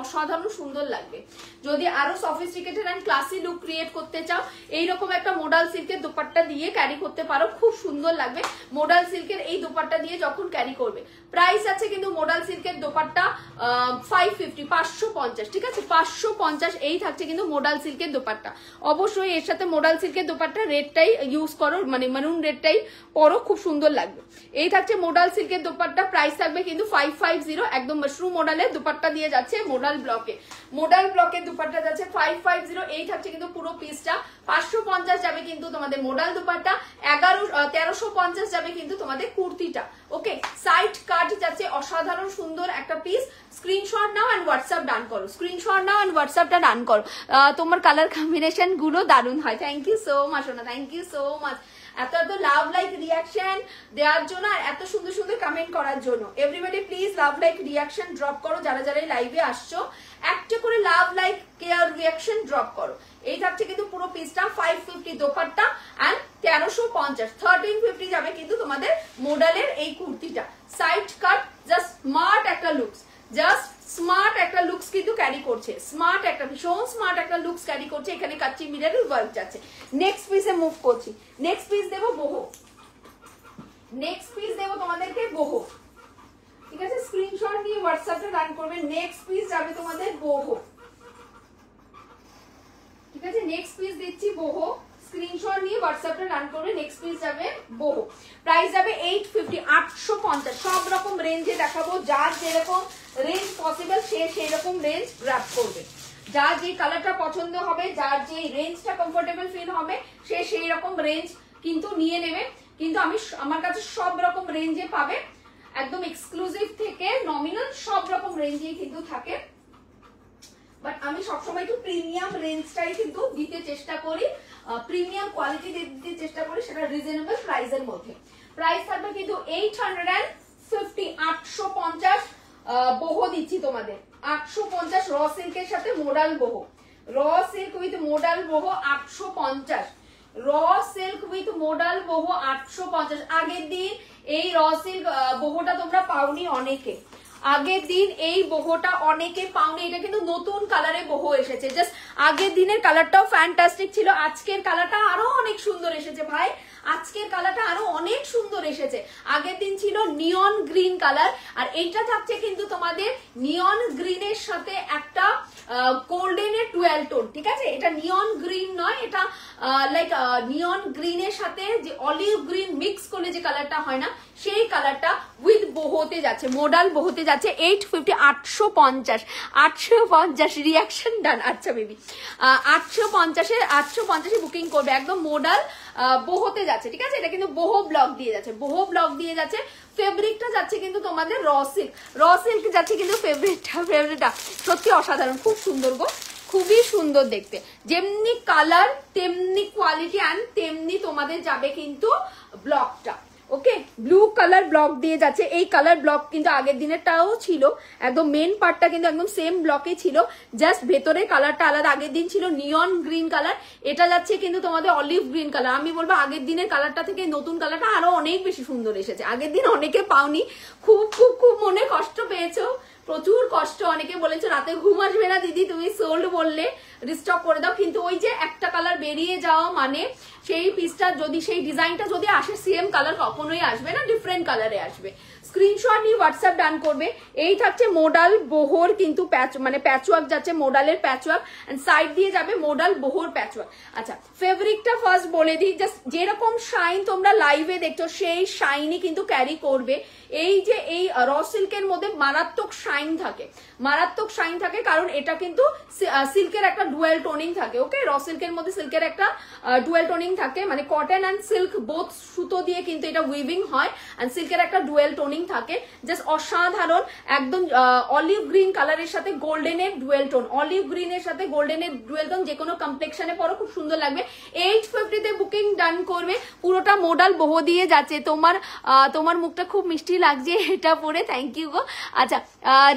অসাধারণ সুন্দর লাগবে। যদি আরো sophisticated and classy look create করতে চাও, এইরকম একটা মোডাল সিল্কের দোপাট্টা দিয়ে ক্যারি করতে পারো, খুব সুন্দর লাগবে মোডাল সিল্কের এই দোপাট্টা দিয়ে যখন ক্যারি করবে। প্রাইস আছে কিন্তু মোডাল সিল্কের দোপাট্টা 550, ঠিক আছে 550 এই থাকছে কিন্তু মোডাল সিল্কের দোপাট্টা। অবশ্যই এর সাথে মোডাল সিল্কের দোপাট্টা রেডটাই ইউজ করো, মানে মারুন রেডটাই পরো, খুব সুন্দর লাগবে। এই থাকছে মোডাল সিল্কের দোপাট্টা, প্রাইস থাকবে কিন্তু 550, একদম মাশরুম মডেলের দোপাট্টা দিয়ে যাচ্ছে মোডাল ব্লকের দোপাট্টা যাচ্ছে 550। এই থাকছে কিন্তু পুরো পিসটা 550 যাবে কিন্তু তোমাদের মোডাল দোপাট্টা, 1350 যাবে কিন্তু তোমাদের কুর্তিটা। ওকে, সাইড কাট যাচ্ছে, অসাধারণ সুন্দর একটা পিস। স্ক্রিনশট নাও এন্ড হোয়াটসঅ্যাপ ডান করো, স্ক্রিনশট নাও এন্ড হোয়াটসঅ্যাপটা ডান করো। তোমার কালার কম্বিনেশন গুলো দারুণ হয়। থ্যাংক ইউ সো মাচ সোনা, থ্যাংক ইউ সো মাচ এত লাভ লাইক রিয়াকশন দেওয়ার জন্য আর এত সুন্দর সুন্দর কমেন্ট করার জন্য। Everybody please love like reaction drop করো, যারা যারা লাইভে আসছো একটা করে love like care reaction drop করো। এই থাকছে কিন্তু পুরো পিসটা 550 দোপাট্টা এন্ড 1350, 1350 যাবে কিন্তু তোমাদের মডেলের এই কুর্তিটা। সাইড কাট, জাস্ট স্মার্ট একটা লুকস, জাস্ট স্মার্ট একটা লুকস কিন্তু ক্যারি করছে, স্মার্ট একটা ভীষণ স্মার্ট একটা লুকস ক্যারি করছে। এখানে কাচ্চি মিররের ওয়ার্ক যাচ্ছে। নেক্সট পিসে মুভ করছি, নেক্সট পিস দেবো boho, নেক্সট পিস দেবো তোমাদেরকে boho, ঠিক আছে স্ক্রিনশট নিয়ে হোয়াটসঅ্যাপে রান করবে। নেক্সট পিস যাবে তোমাদের boho, ঠিক আছে নেক্সট পিস দিচ্ছি boho, স্ক্রিনশট নিয়ে হোয়াটসঅ্যাপে রান করবে। নেক্সট পিস যাবে boho, প্রাইস যাবে 850, 850। সব রকম রেঞ্জে দেখাবো, যার যেরকম রেঞ্জ পসিবল সে সেই রকম রেঞ্জ গ্র্যাব করবে, যার যে কালারটা পছন্দ হবে, যার যে রেঞ্জটা কমফোর্টেবল ফিল হবে সে সেই রকম রেঞ্জ কিন্তু নিয়ে নেবে। কিন্তু আমার কাছে সব রকম রেঞ্জে পাবে, একদম এক্সক্লুসিভ থেকে নমিনাল সব রকম রেঞ্জেই কিন্তু থাকে, বাট আমি সবসময় একটু প্রিমিয়াম রেঞ্জটাই কিন্তু দিতে চেষ্টা করি, প্রিমিয়াম কোয়ালিটি দিতে চেষ্টা করি, সেটা রিজনেবল প্রাইসের মধ্যে। প্রাইস থাকবে কিন্তু 850, 850 boho দিচ্ছি তোমাদের, 850 র সিল্কের সাথে modal boho, raw silk with modal boho 850, raw silk with modal boho 850। আগের দিন এই র সিল্ক bohoটা তোমরা পাওনি অনেকে, আগের দিন এই bohoটা অনেকে পাওনি, এটা কিন্তু নতুন কালারে boho এসেছে। জাস্ট আগের দিনের কালারটাও ফ্যান্টাস্টিক ছিল, আজকের কালারটা আরো অনেক সুন্দর এসেছে ভাই, আজকের কালারটা আরো অনেক সুন্দর এসেছে। আগের দিন ছিল নিয়ন গ্রিন কালার, আর এইটা থাকছে কিন্তু তোমাদের নিয়ন গ্রিনের সাথে একটা গোল্ডেনের 12 টোন, ঠিক আছে এটা নিয়ন গ্রিন নয়, এটা লাইক নিয়ন গ্রিনের সাথে যে অলিভ গ্রিন মিক্স করলে যে কালারটা হয় না, সেই কালারটা উইথ bohoতে যাচ্ছে, মোডাল bohoতে যাচ্ছে 850, 850 রিয়াকশন ডান। আচ্ছা বেবি 850 বুকিং করবে, একদম মোডাল bohoতে যাচ্ছে, ঠিক আছে এটা কিন্তু boho ব্লক দিয়ে যাচ্ছে, boho ব্লক দিয়ে যাচ্ছে। ফেব্রিকটা যাচ্ছে কিন্তু তোমাদের র সিল্ক যাচ্ছে কিন্তু ফেব্রিকটা সত্যি অসাধারণ, খুব সুন্দর গো, খুবই সুন্দর দেখতে, যেমনি কালার তেমনি কোয়ালিটি অ্যান্ড তেমনি তোমাদের যাবে কিন্তু ব্লকটা। ওকে, ব্লু কালার ব্লক দিয়ে যাচ্ছে, এই কালার ব্লক কিন্তু আগের দিনেরটাও ছিল, একদম মেন পার্টটা কিন্তু একদম সেম ব্লকে ছিল, জাস্ট ভেতরের কালারটা আলাদা। আগের দিন ছিল নিয়ন গ্রিন কালার, এটা যাচ্ছে কিন্তু তোমাদের অলিভ গ্রিন কালার। আমি বলবো আগের দিনের কালারটা থেকে নতুন কালারটা আরো অনেক বেশি সুন্দর এসেছে, আগের দিন অনেকে পাওনি, খুব খুব খুব মনে কষ্ট পেয়েছো, প্রচুর কষ্ট, অনেকে বলেছো রাতে ঘুম আসবে না দিদি তুমি সোল্ড বললে রিস্টক করে দাও, কিন্তু ওই যে একটা কালার বেরিয়ে যাওয়া মানে সেই পিসটা যদি সেই ডিজাইনটা যদি আসে সেম কালার কখনোই আসবে না, ডিফারেন্ট কালারে আসবে। স্ক্রিনশট নিয়ে হোয়াটসঅ্যাপ ডান করবে। এই থাকছে মোডাল বহর কিন্তু মানে প্যাচওয়ার্ক যাচ্ছে, মোডালের প্যাচওয়ার্ক এন্ড সাইড দিয়ে যাবে মোডাল বহর প্যাচওয়ার্ক। আচ্ছা ফেব্রিকটা ফার্স্ট বলে দিই, জাস্ট যেরকম শাইন তোমরা লাইভে দেখছো সেই শাইনই কিন্তু ক্যারি করবে। এই যে এই র সিল্কের মধ্যে মারাত্মক শাইন থাকে, মারাত্মক শাইন থাকে, কারণ এটা কিন্তু সিল্কের একটা ডুয়েল টোনিং থাকে। ওকে, র সিল্কের মধ্যে সিল্কের একটা ডুয়েল টোনিং থাকে, মানে কটন অ্যান্ড সিল্ক বোথ সুতো দিয়ে কিন্তু এটা উইভিং হয় অ্যান্ড সিল্কের একটা ডুয়েল টোনিং থাকে। জাস্ট অসাধারণ, একদম অলিভ গ্রিন কালারের সাথে গোল্ডেনের ডুয়েল টোন, অলিভ গ্রিনের সাথে গোল্ডেনের ডুয়েল টোন, যে কোনো কমপ্লেক্সনে পরো খুব সুন্দর লাগবে। 850 তে বুকিং ডান করবে। পুরোটা মোডাল বহ দিয়ে যাচ্ছে। তোমার মুখটা খুব মিষ্টি লাগছে এটা পরে, থ্যাংক ইউ গো। আচ্ছা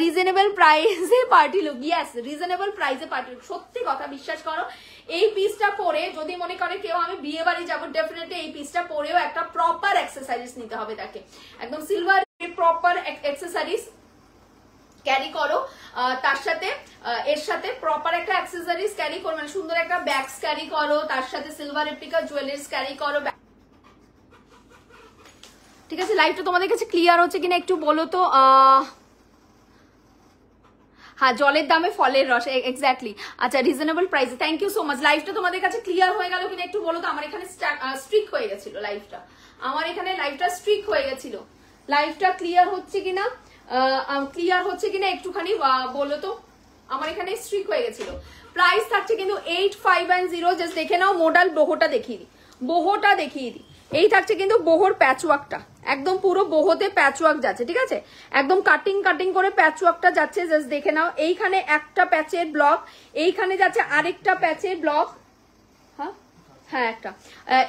রিজনেবল প্রাইসে পার্টি লুক, ইয়েস রিজনেবল প্রাইসে পার্টি লুক, সত্যি কথা বিশ্বাস করো। এই পিসটা পরে যদি মনে করে কেউ আমি বিয়ে বাড়ি যাবো, ডেফিনেটলি এই পিসটা পরেও একটা প্রপার অ্যাক্সেসরিজ নিতে হবে তাকে, একদম সিলভার প্রপার অ্যাক্সেসরিজ ক্যারি করো, তার সাথে এর সাথে প্রপার একটা অ্যাক্সেসরিজ ক্যারি করো, মানে সুন্দর একটা ব্যাগস ক্যারি করো, তার সাথে সিলভার রেপ্লিকা জুয়েলারিজ ক্যারি করো। ঠিক আছে, লাইভটা তোমাদের কাছে ক্লিয়ার হচ্ছে কিনা একটু বলো তো। হ্যাঁ, জলের দামে ফলের রস, এক্স্যাক্টলি। আচ্ছা রিজনেবল প্রাইসে, থ্যাংক ইউ সো মাচ। লাইভটা তোমাদের কাছে ক্লিয়ার হয়ে গেল কিনা একটু বলো তো। আমার এখানে স্ট্রিক হয়ে গেছিল লাইভটা, আমার এখানে লাইভটা স্ট্রিক হয়ে গেছিল। লাইভটা ক্লিয়ার হচ্ছে কিনা, ক্লিয়ার হচ্ছে কিনা একটুখানি বলো তো। আমার এখানে স্ট্রিক হয়ে গেছিল। প্রাইস থাকছে কিন্তু 8510। জাস্ট দেখে নাও, মোডাল বহটা দেখিয়ে দিই, বহটা দেখিয়ে দিই। এই থাকছে কিন্তু বহর প্যাচওয়ার্কটা, একদম পুরো বহতে প্যাচওয়ার্ক যাচ্ছে। ঠিক আছে, একদম কাটিং কাটিং করে প্যাচওয়ার্কটা যাচ্ছে। জাস্ট দেখে নাও, এইখানে একটা প্যাচের ব্লক, এইখানে যাচ্ছে আরেকটা প্যাচের ব্লক, হ্যাঁ একটা,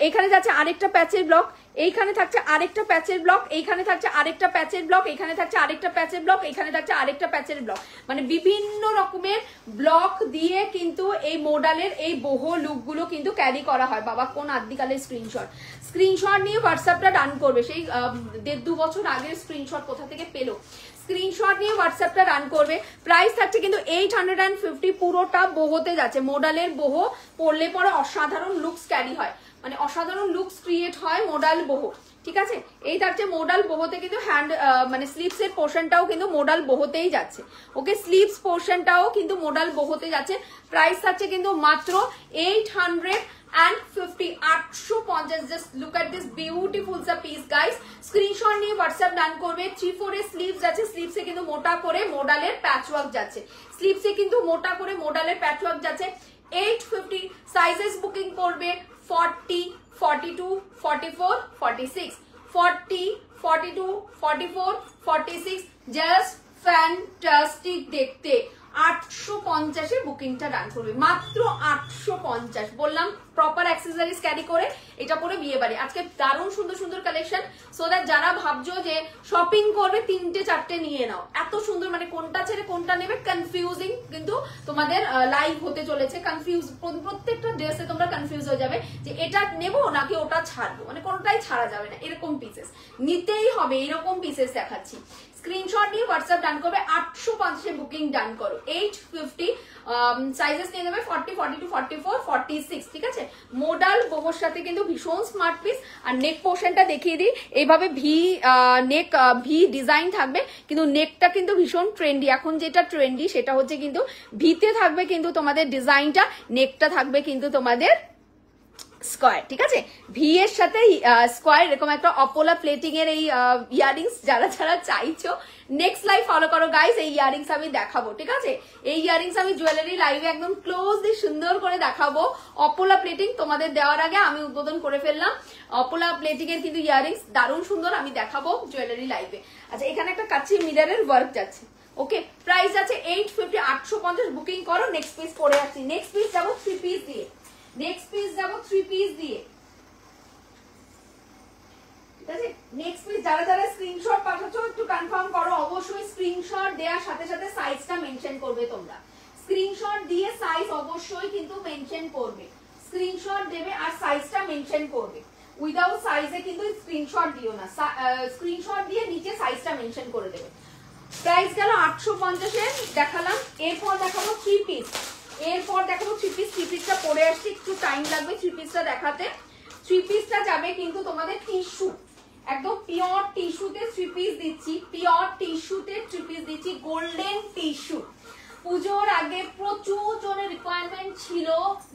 এখানে যাচ্ছে আরেকটা প্যাচের ব্লক, এইখানে থাকছে আরেকটা প্যাচের ব্লক, এইখানে থাকছে আরেকটা প্যাচের ব্লক, এখানে থাকছে আরেকটা প্যাচের ব্লক, এখানে থাকছে আরেকটা প্যাচের ব্লক, মানে বিভিন্ন রকমের ব্লক দিয়ে কিন্তু এই মোডালের এই বহ লুকগুলো কিন্তু ক্যারি করা হয়। বাবা কোন আদিকালের স্ক্রিনশট নিয়ে হোয়াটসঅ্যাপটা ডান করবে। সেই 1.5-2 বছর আগের স্ক্রিনশট কোথা থেকে পেলো, স্ক্রিনশট নিয়ে হোয়াটসঅ্যাপটা রান করবে। প্রাইস থাকছে কিন্তু 850, পুরোটা বহতে যাচ্ছে। মোডালের বহ পরলে পরে অসাধারণ লুকস ক্যারি হয়, মানে অসাধারণ লুকস ক্রিয়েট হয় মোডাল বহ। ঠিক আছে, এই থাকছে মোডাল বহতে কিন্তু হ্যান্ড মানে স্লিভস এর পোর্শনটাও কিন্তু মোডাল বহতেই যাচ্ছে। ওকে, স্লিভস পোর্শনটাও কিন্তু মোডাল বহতে যাচ্ছে। প্রাইস থাকছে কিন্তু মাত্র 850, 850। Just look at this beautiful সা পিস গাইস। স্ক্রিনশট নিয়ে হোয়াটসঅ্যাপ ডান করবে। 3/4 এর স্লিভস আছে, স্লিভসে কিন্তু মোটা করে মোডালের প্যাচওয়ার্ক যাচ্ছে, স্লিভসে কিন্তু মোটা করে মোডালের প্যাচওয়ার্ক যাচ্ছে। 850 সাইজেস বুকিং করবে 40, 42, 44, 46, 40, 42, 44, 46। জাস্ট ফ্যান্টাস্টিক দেখতে। 850 এ বুকিংটা ডান করবে, মাত্র 850। বললাম প্রপার অ্যাক্সেসরিজ ক্যারি করে এটা পরে বিয়ে বাড়ি। আজকে দারুণ সুন্দর সুন্দর কালেকশন, সো দ্যাট যারা ভাবছো যে শপিং করবে 3-4টে নিয়ে নাও, এত সুন্দর, মানে কোনটা ছেড়ে কোনটা নেবে কনফিউজিং কিন্তু তোমাদের লাইভ হতে চলেছে। কনফিউজ, প্রত্যেকটা ড্রেসে তোমরা কনফিউজ হয়ে যাবে যে এটা নেবো নাকি ওটা ছাড়বো, মানে কোনটাই ছাড়া যাবে না, এরকম পিসেস নিতেই হবে, এরকম পিসেস দেখাচ্ছি। স্ক্রিনশট নিয়ে হোয়াটসঅ্যাপ ডান করবে। 850 বুকিং ডান করো। 850 সাইজেস নিয়ে নেবে 40, 42, 44, 46। ঠিক আছে, মোডাল বহর সাথে কিন্তু ভীষণ স্মার্ট পিস। আর নেক পোর্শনটা দেখিয়ে দিই, এইভাবে ভি ডিজাইন থাকবে, কিন্তু নেকটা কিন্তু ভীষণ ট্রেন্ডি। এখন যেটা ট্রেন্ডি সেটা হচ্ছে কিন্তু ভিতে থাকবে কিন্তু তোমাদের ডিজাইনটা, নেকটা থাকবে কিন্তু তোমাদের স্কোয়ার। ঠিক আছে, ভি এর সাথে স্কোয়ার, এরকম একটা অপোলা প্লেটিং এর এই ইয়ারিংস যারা যারা চাইছো নেক্সট লাইভ ফলো করো গাইস। এই ইয়ারিংস আমি দেখাবো। ঠিক আছে, এই ইয়ারিংস আমি জুয়েলারি লাইভে একদম ক্লোজলি সুন্দর করে দেখাবো। অপোলা প্লেটিং তোমাদের দেওয়ার আগে আমি উদ্বোধন করে ফেললাম। অপোলা প্লেটিং এর কিন্তু ইয়ারিংস দারুণ সুন্দর, আমি দেখাবো জুয়েলারি লাইভে। আচ্ছা, এখানে একটা কাচি মিররের ওয়ার্ক যাচ্ছে। ওকে, প্রাইস আছে 850, 850 বুকিং করো। নেক্সট পিস পরে আসছি। নেক্সট পিস যাবো 3 পিস দিয়ে, নেক্সট পিস যাবো 3 পিস দিয়ে। ঠিক আছে, নেক্সট পিস যারা যারা স্ক্রিনশট পাঠাচ্ছো একটু কনফার্ম করো। অবশ্যই স্ক্রিনশট দেওয়ার সাথে সাথে সাইজটা মেনশন করবে তোমরা। স্ক্রিনশট দিয়ে সাইজ অবশ্যই কিন্তু মেনশন করবে, স্ক্রিনশট দেবে আর সাইজটা মেনশন করবে। উইদাউট সাইজে কিন্তু স্ক্রিনশট দিও না, স্ক্রিনশট দিয়ে নিচে সাইজটা মেনশন করে দেবে। প্রাইস গেল 850 এর দেখালাম। এরপর দেখাবো 3 পিস, এরপর দেখাবো 3 পিস। 3 পিসটা পরে আসছি, একটু টাইম লাগবে 3 পিসটা দেখাতে। 3 পিসটা যাবে কিন্তু তোমাদের টিস্যু, একদম পিওর টিস্যুতে 3 পিস দিচ্ছি, পিওর টিস্যুতে 3 পিস দিচ্ছি, গোল্ডেন টিস্যু। পুজোর আগে প্রচুর জনের রিকোয়ারমেন্ট ছিল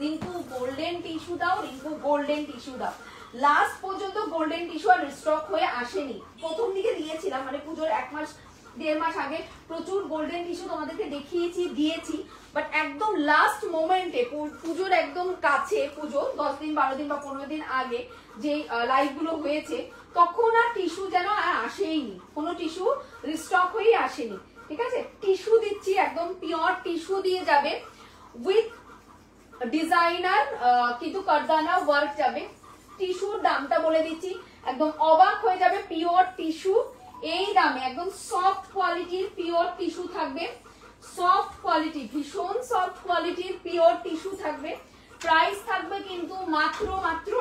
রিঙ্কু গোল্ডেন টিস্যু দাও, রিঙ্কু গোল্ডেন টিস্যু দাও। লাস্ট পর্যন্ত গোল্ডেন টিস্যু আর স্টক হয়ে আসেনি। প্রথম দিকে দিয়েছিলাম, মানে পুজোর 1 মাস 1.5 মাস আগে প্রচুর গোল্ডেন টিস্যু তোমাদেরকে দেখিয়েছি, দিয়েছি, বাট একদম লাস্ট মোমেন্টে পুজোর একদম কাছে, পুজো 10 দিন 12 দিন বা 15 দিন আগে যে লাইভ গুলো হয়েছে, তখন আর টিস্যু যেন আর আসেইনি, কোনো টিস্যু রিস্টক হয়ে আসেনি। ঠিক আছে, টিস্যু দিচ্ছি, একদম পিওর টিস্যু দিয়ে যাবে উইথ ডিজাইনার কিন্তু কারদানা ওয়ার্ক যাবে। টিস্যুর দামটা বলে দিচ্ছি, একদম অবাক হয়ে যাবে। পিওর টিস্যু এই দামে, একদম সফট কোয়ালিটির পিওর টিস্যু থাকবে, সফট কোয়ালিটি, ভীষণ সফট কোয়ালিটির পিওর টিস্যু থাকবে। প্রাইস থাকবে কিন্তু মাত্র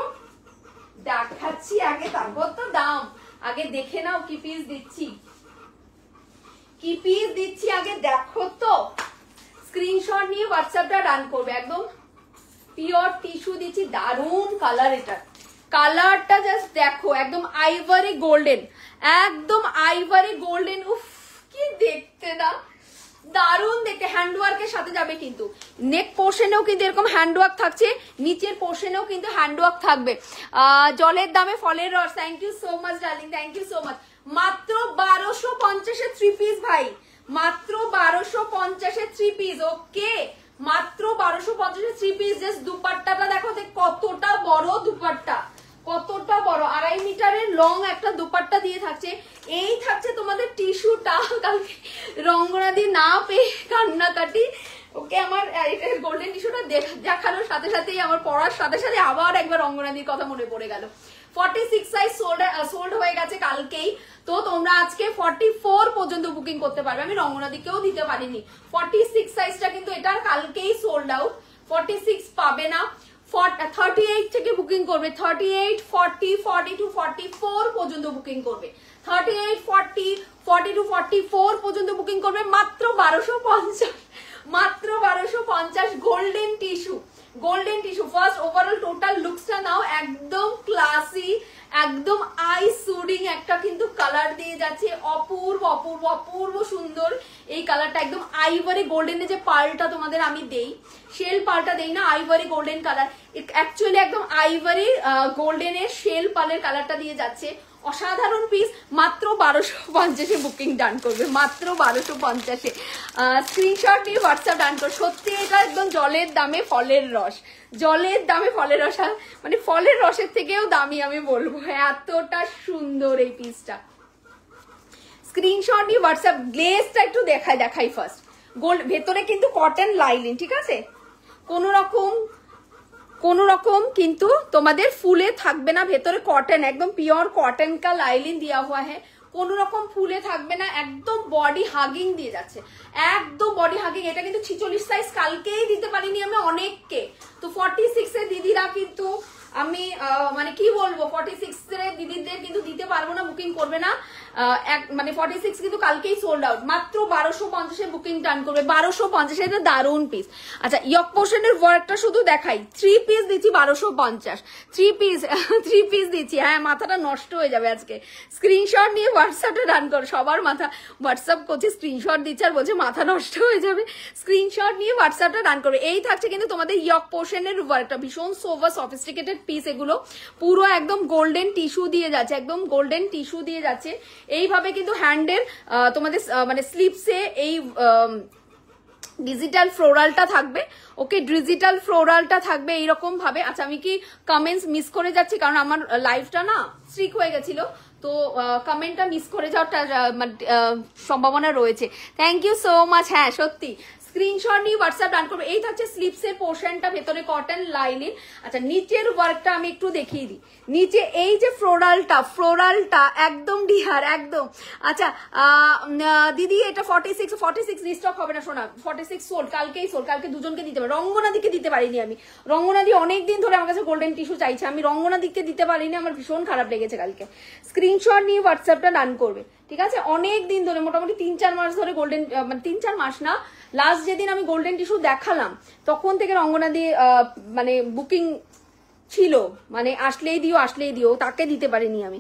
দেখাচ্ছি আগে, তারপর তো দাম। আগে দেখে নাও কি পিস দিচ্ছি, কি পিস দিচ্ছি আগে দেখো তো। স্ক্রিনশট নিয়ে হোয়াটসঅ্যাপটা রান করবে। একদম পিওর টিস্যু দিচ্ছি, দারুন কালার, এটা কালারটা জাস্ট দেখো, একদম আইভারি গোল্ডেন, একদম আইভারি গোল্ডেন। উফ কি দেখতে না, দারুন দেখতে। হ্যান্ডওয়ার্কের সাথে যাবে কিন্তু, নেক পোর্শনেও কিন্তু এরকম হ্যান্ডওয়ার্ক থাকছে, নিচের পোর্শনেও কিন্তু হ্যান্ডওয়ার্ক থাকবে। জলের দামে ফলের রস, thank you so much darling, thank you so much. মাত্র 1250-এ 3 পিস ভাই, মাত্র 1250-এ 3 পিস। ওকে, মাত্র 1250-এ 3 পিস। জাস্ট দুপাট্টাটা দেখো কতটা বড় দুপাট্টা, কতটা বড়, 2.5 মিটারের লং একটা দুপাট্টা দিয়ে থাকছে। এই থাকছে তোমাদের টিস্যুটা। কালকে রঙ্গনাদি না পেয়ে কান্নাকাটি। ওকে, আমার গোল্ডেন টিস্যুটা দেখানোর সাথে সাথেই, আমার পড়ার সাথে সাথে আবার একবার রঙ্গনাদির কথা মনে পড়ে গেল। 46 সাইজ সোল্ড হয়ে গেছে কালকেই, তো তোমরা আজকে 44 পর্যন্ত বুকিং করতে পারবে। আমি রঙ্গনাদিকেও দিতে পারিনি, 46 সাইজটা কিন্তু এটা কালকেই সোল্ড আউট। 46 পাবে না, 38 থেকে বুকিং করবে, 38, 40, 42, 44 পর্যন্ত বুকিং করবে, 38, 40, 42, 44 পর্যন্ত বুকিং করবে। মাত্র 1250, মাত্র 1250। Golden tissue, golden tissue. First overall total লুকসটা নাও, একদম ক্লাসি, একদম আই সুডিং একটা কিন্তু কালার দিয়ে যাচ্ছে, অপূর্ব অপূর্ব অপূর্ব সুন্দর এই কালারটা। একদম আইভারি গোল্ডেনের যে পার্লটা তোমাদের আমি দেই, শেল পার্লটা দেই না, আইভারি গোল্ডেন কালার, অ্যাকচুয়ালি একদম আইভারি গোল্ডেনের শেল পার্লের কালারটা দিয়ে যাচ্ছে। অসাধারণ পিস। মাত্র 1250-এ বুকিং ডান করবে, মাত্র 1250-এ। স্ক্রিনশট নিয়ে হোয়াটসঅ্যাপ ডান করবে। সত্যি এটা একদম জলের দামে ফলের রস, জলের দামে ফলের রস, মানে ফলের রসের থেকেও দামি আমি বলবো, এতটা সুন্দর এই পিসটা। স্ক্রিনশট নিয়ে হোয়াটসঅ্যাপ। গ্লেজটা একটু দেখাই ফার্স্ট। গোল্ড ভেতরে কিন্তু কটন লাইলিন, ঠিক আছে, কোন রকম কিন্তু তোমাদের ফুলে থাকবে না, ভেতরে কটন, একদম পিওর কটন কা লাইলিন দিয়া হুয়া হ্যাঁ, কোন রকম ফুলে থাকবে না, একদম বডি হাগিং দিয়ে যাচ্ছে, একদম বডি হাগিং। এটা কিন্তু 46 সাইজ কালকেই দিতে পারিনি আমি অনেককে, তো 46-এর দিদিরা কিন্তু আমি মানে কি বলবো, 46-এর দিদিদের কিন্তু দিতে পারবো না, বুকিং করবে না। মানে 46 কিন্তু কালকেই সোল্ড আউট। মাত্র 1250-এ বুকিং ডান করবে, 1250। এটা দারুন পিস। আচ্ছা, ইয়ক পোর্শনের ওয়ার্কটা শুধু দেখাই, 3 পিস দিচ্ছি 1250, 3 পিস দিচ্ছি। হ্যাঁ, মাথাটা নষ্ট হয়ে যাবে আজকে। স্ক্রিনশট নিয়ে হোয়াটসঅ্যাপটা ডান করো। সবার মাথা হোয়াটসঅ্যাপ করছে, স্ক্রিনশট দিচ্ছে আর বলছে মাথা নষ্ট হয়ে যাবে। স্ক্রিনশট নিয়ে হোয়াটসঅ্যাপটা ডান করবে। এই থাকছে কিন্তু তোমাদের ইয়ক পোর্শনের ওয়ার্কটা, ভীষণ সোভার সফিস্টিকেটেড পিস এগুলো, পুরো একদম গোল্ডেন টিস্যু দিয়ে যাচ্ছে, একদম গোল্ডেন টিস্যু দিয়ে যাচ্ছে। এইভাবে কিন্তু হ্যান্ডের তোমাদের মানে স্লিপসে এই ডিজিটাল ফ্লোরালটা থাকবে। ওকে, ডিজিটাল ফ্লোরালটা থাকবে এইরকম ভাবে। আচ্ছা, আমি কি কমেন্টস মিস করে যাচ্ছি, কারণ আমার লাইভটা না স্ট্রিক হয়ে গেছিল, তো কমেন্টটা মিস করে যাওয়ার সম্ভাবনা রয়েছে। Thank you so much. হ্যাঁ সত্যি, স্ক্রিনশট নিয়ে হোয়াটসঅ্যাপ ডান করবে। এই থাকছে স্লিপসের পোর্শনটা, ভেতরে কটন লাইনিং। আচ্ছা, নিচের ওয়ার্কটা আমি একটু দেখিয়ে দিই। নিচে এই যে ফ্লোরালটা একদম ডিহার, একদম। আচ্ছা দিদি, এটা 46 রিস্টক হবে না, শোনা, 46 সোল্ড, কালকেই সোল্ড, কালকে দুজনকে দিতে পারি। রঙ্গনাদিকে দিতে পারিনি আমি, রঙ্গনাদি অনেকদিন ধরে আমার কাছে গোল্ডেন টিস্যু চাইছে, আমি রঙ্গনাদিকে দিতে পারিনি, আমার ভীষণ খারাপ লেগেছে কালকে। স্ক্রিনশট নিয়ে হোয়াটসঅ্যাপটা ডান করবে, ঠিক আছে। অনেক দিন ধরে, মোটামুটি 3-4 মাস ধরে গোল্ডেন, মানে 3-4 মাস না, লাস্ট যেদিন আমি গোল্ডেন টিস্যু দেখালাম তখন থেকে রঙ্গনাদি মানে বুকিং ছিল, মানে আসলেই দিও তাকে দিতে পারিনি আমি।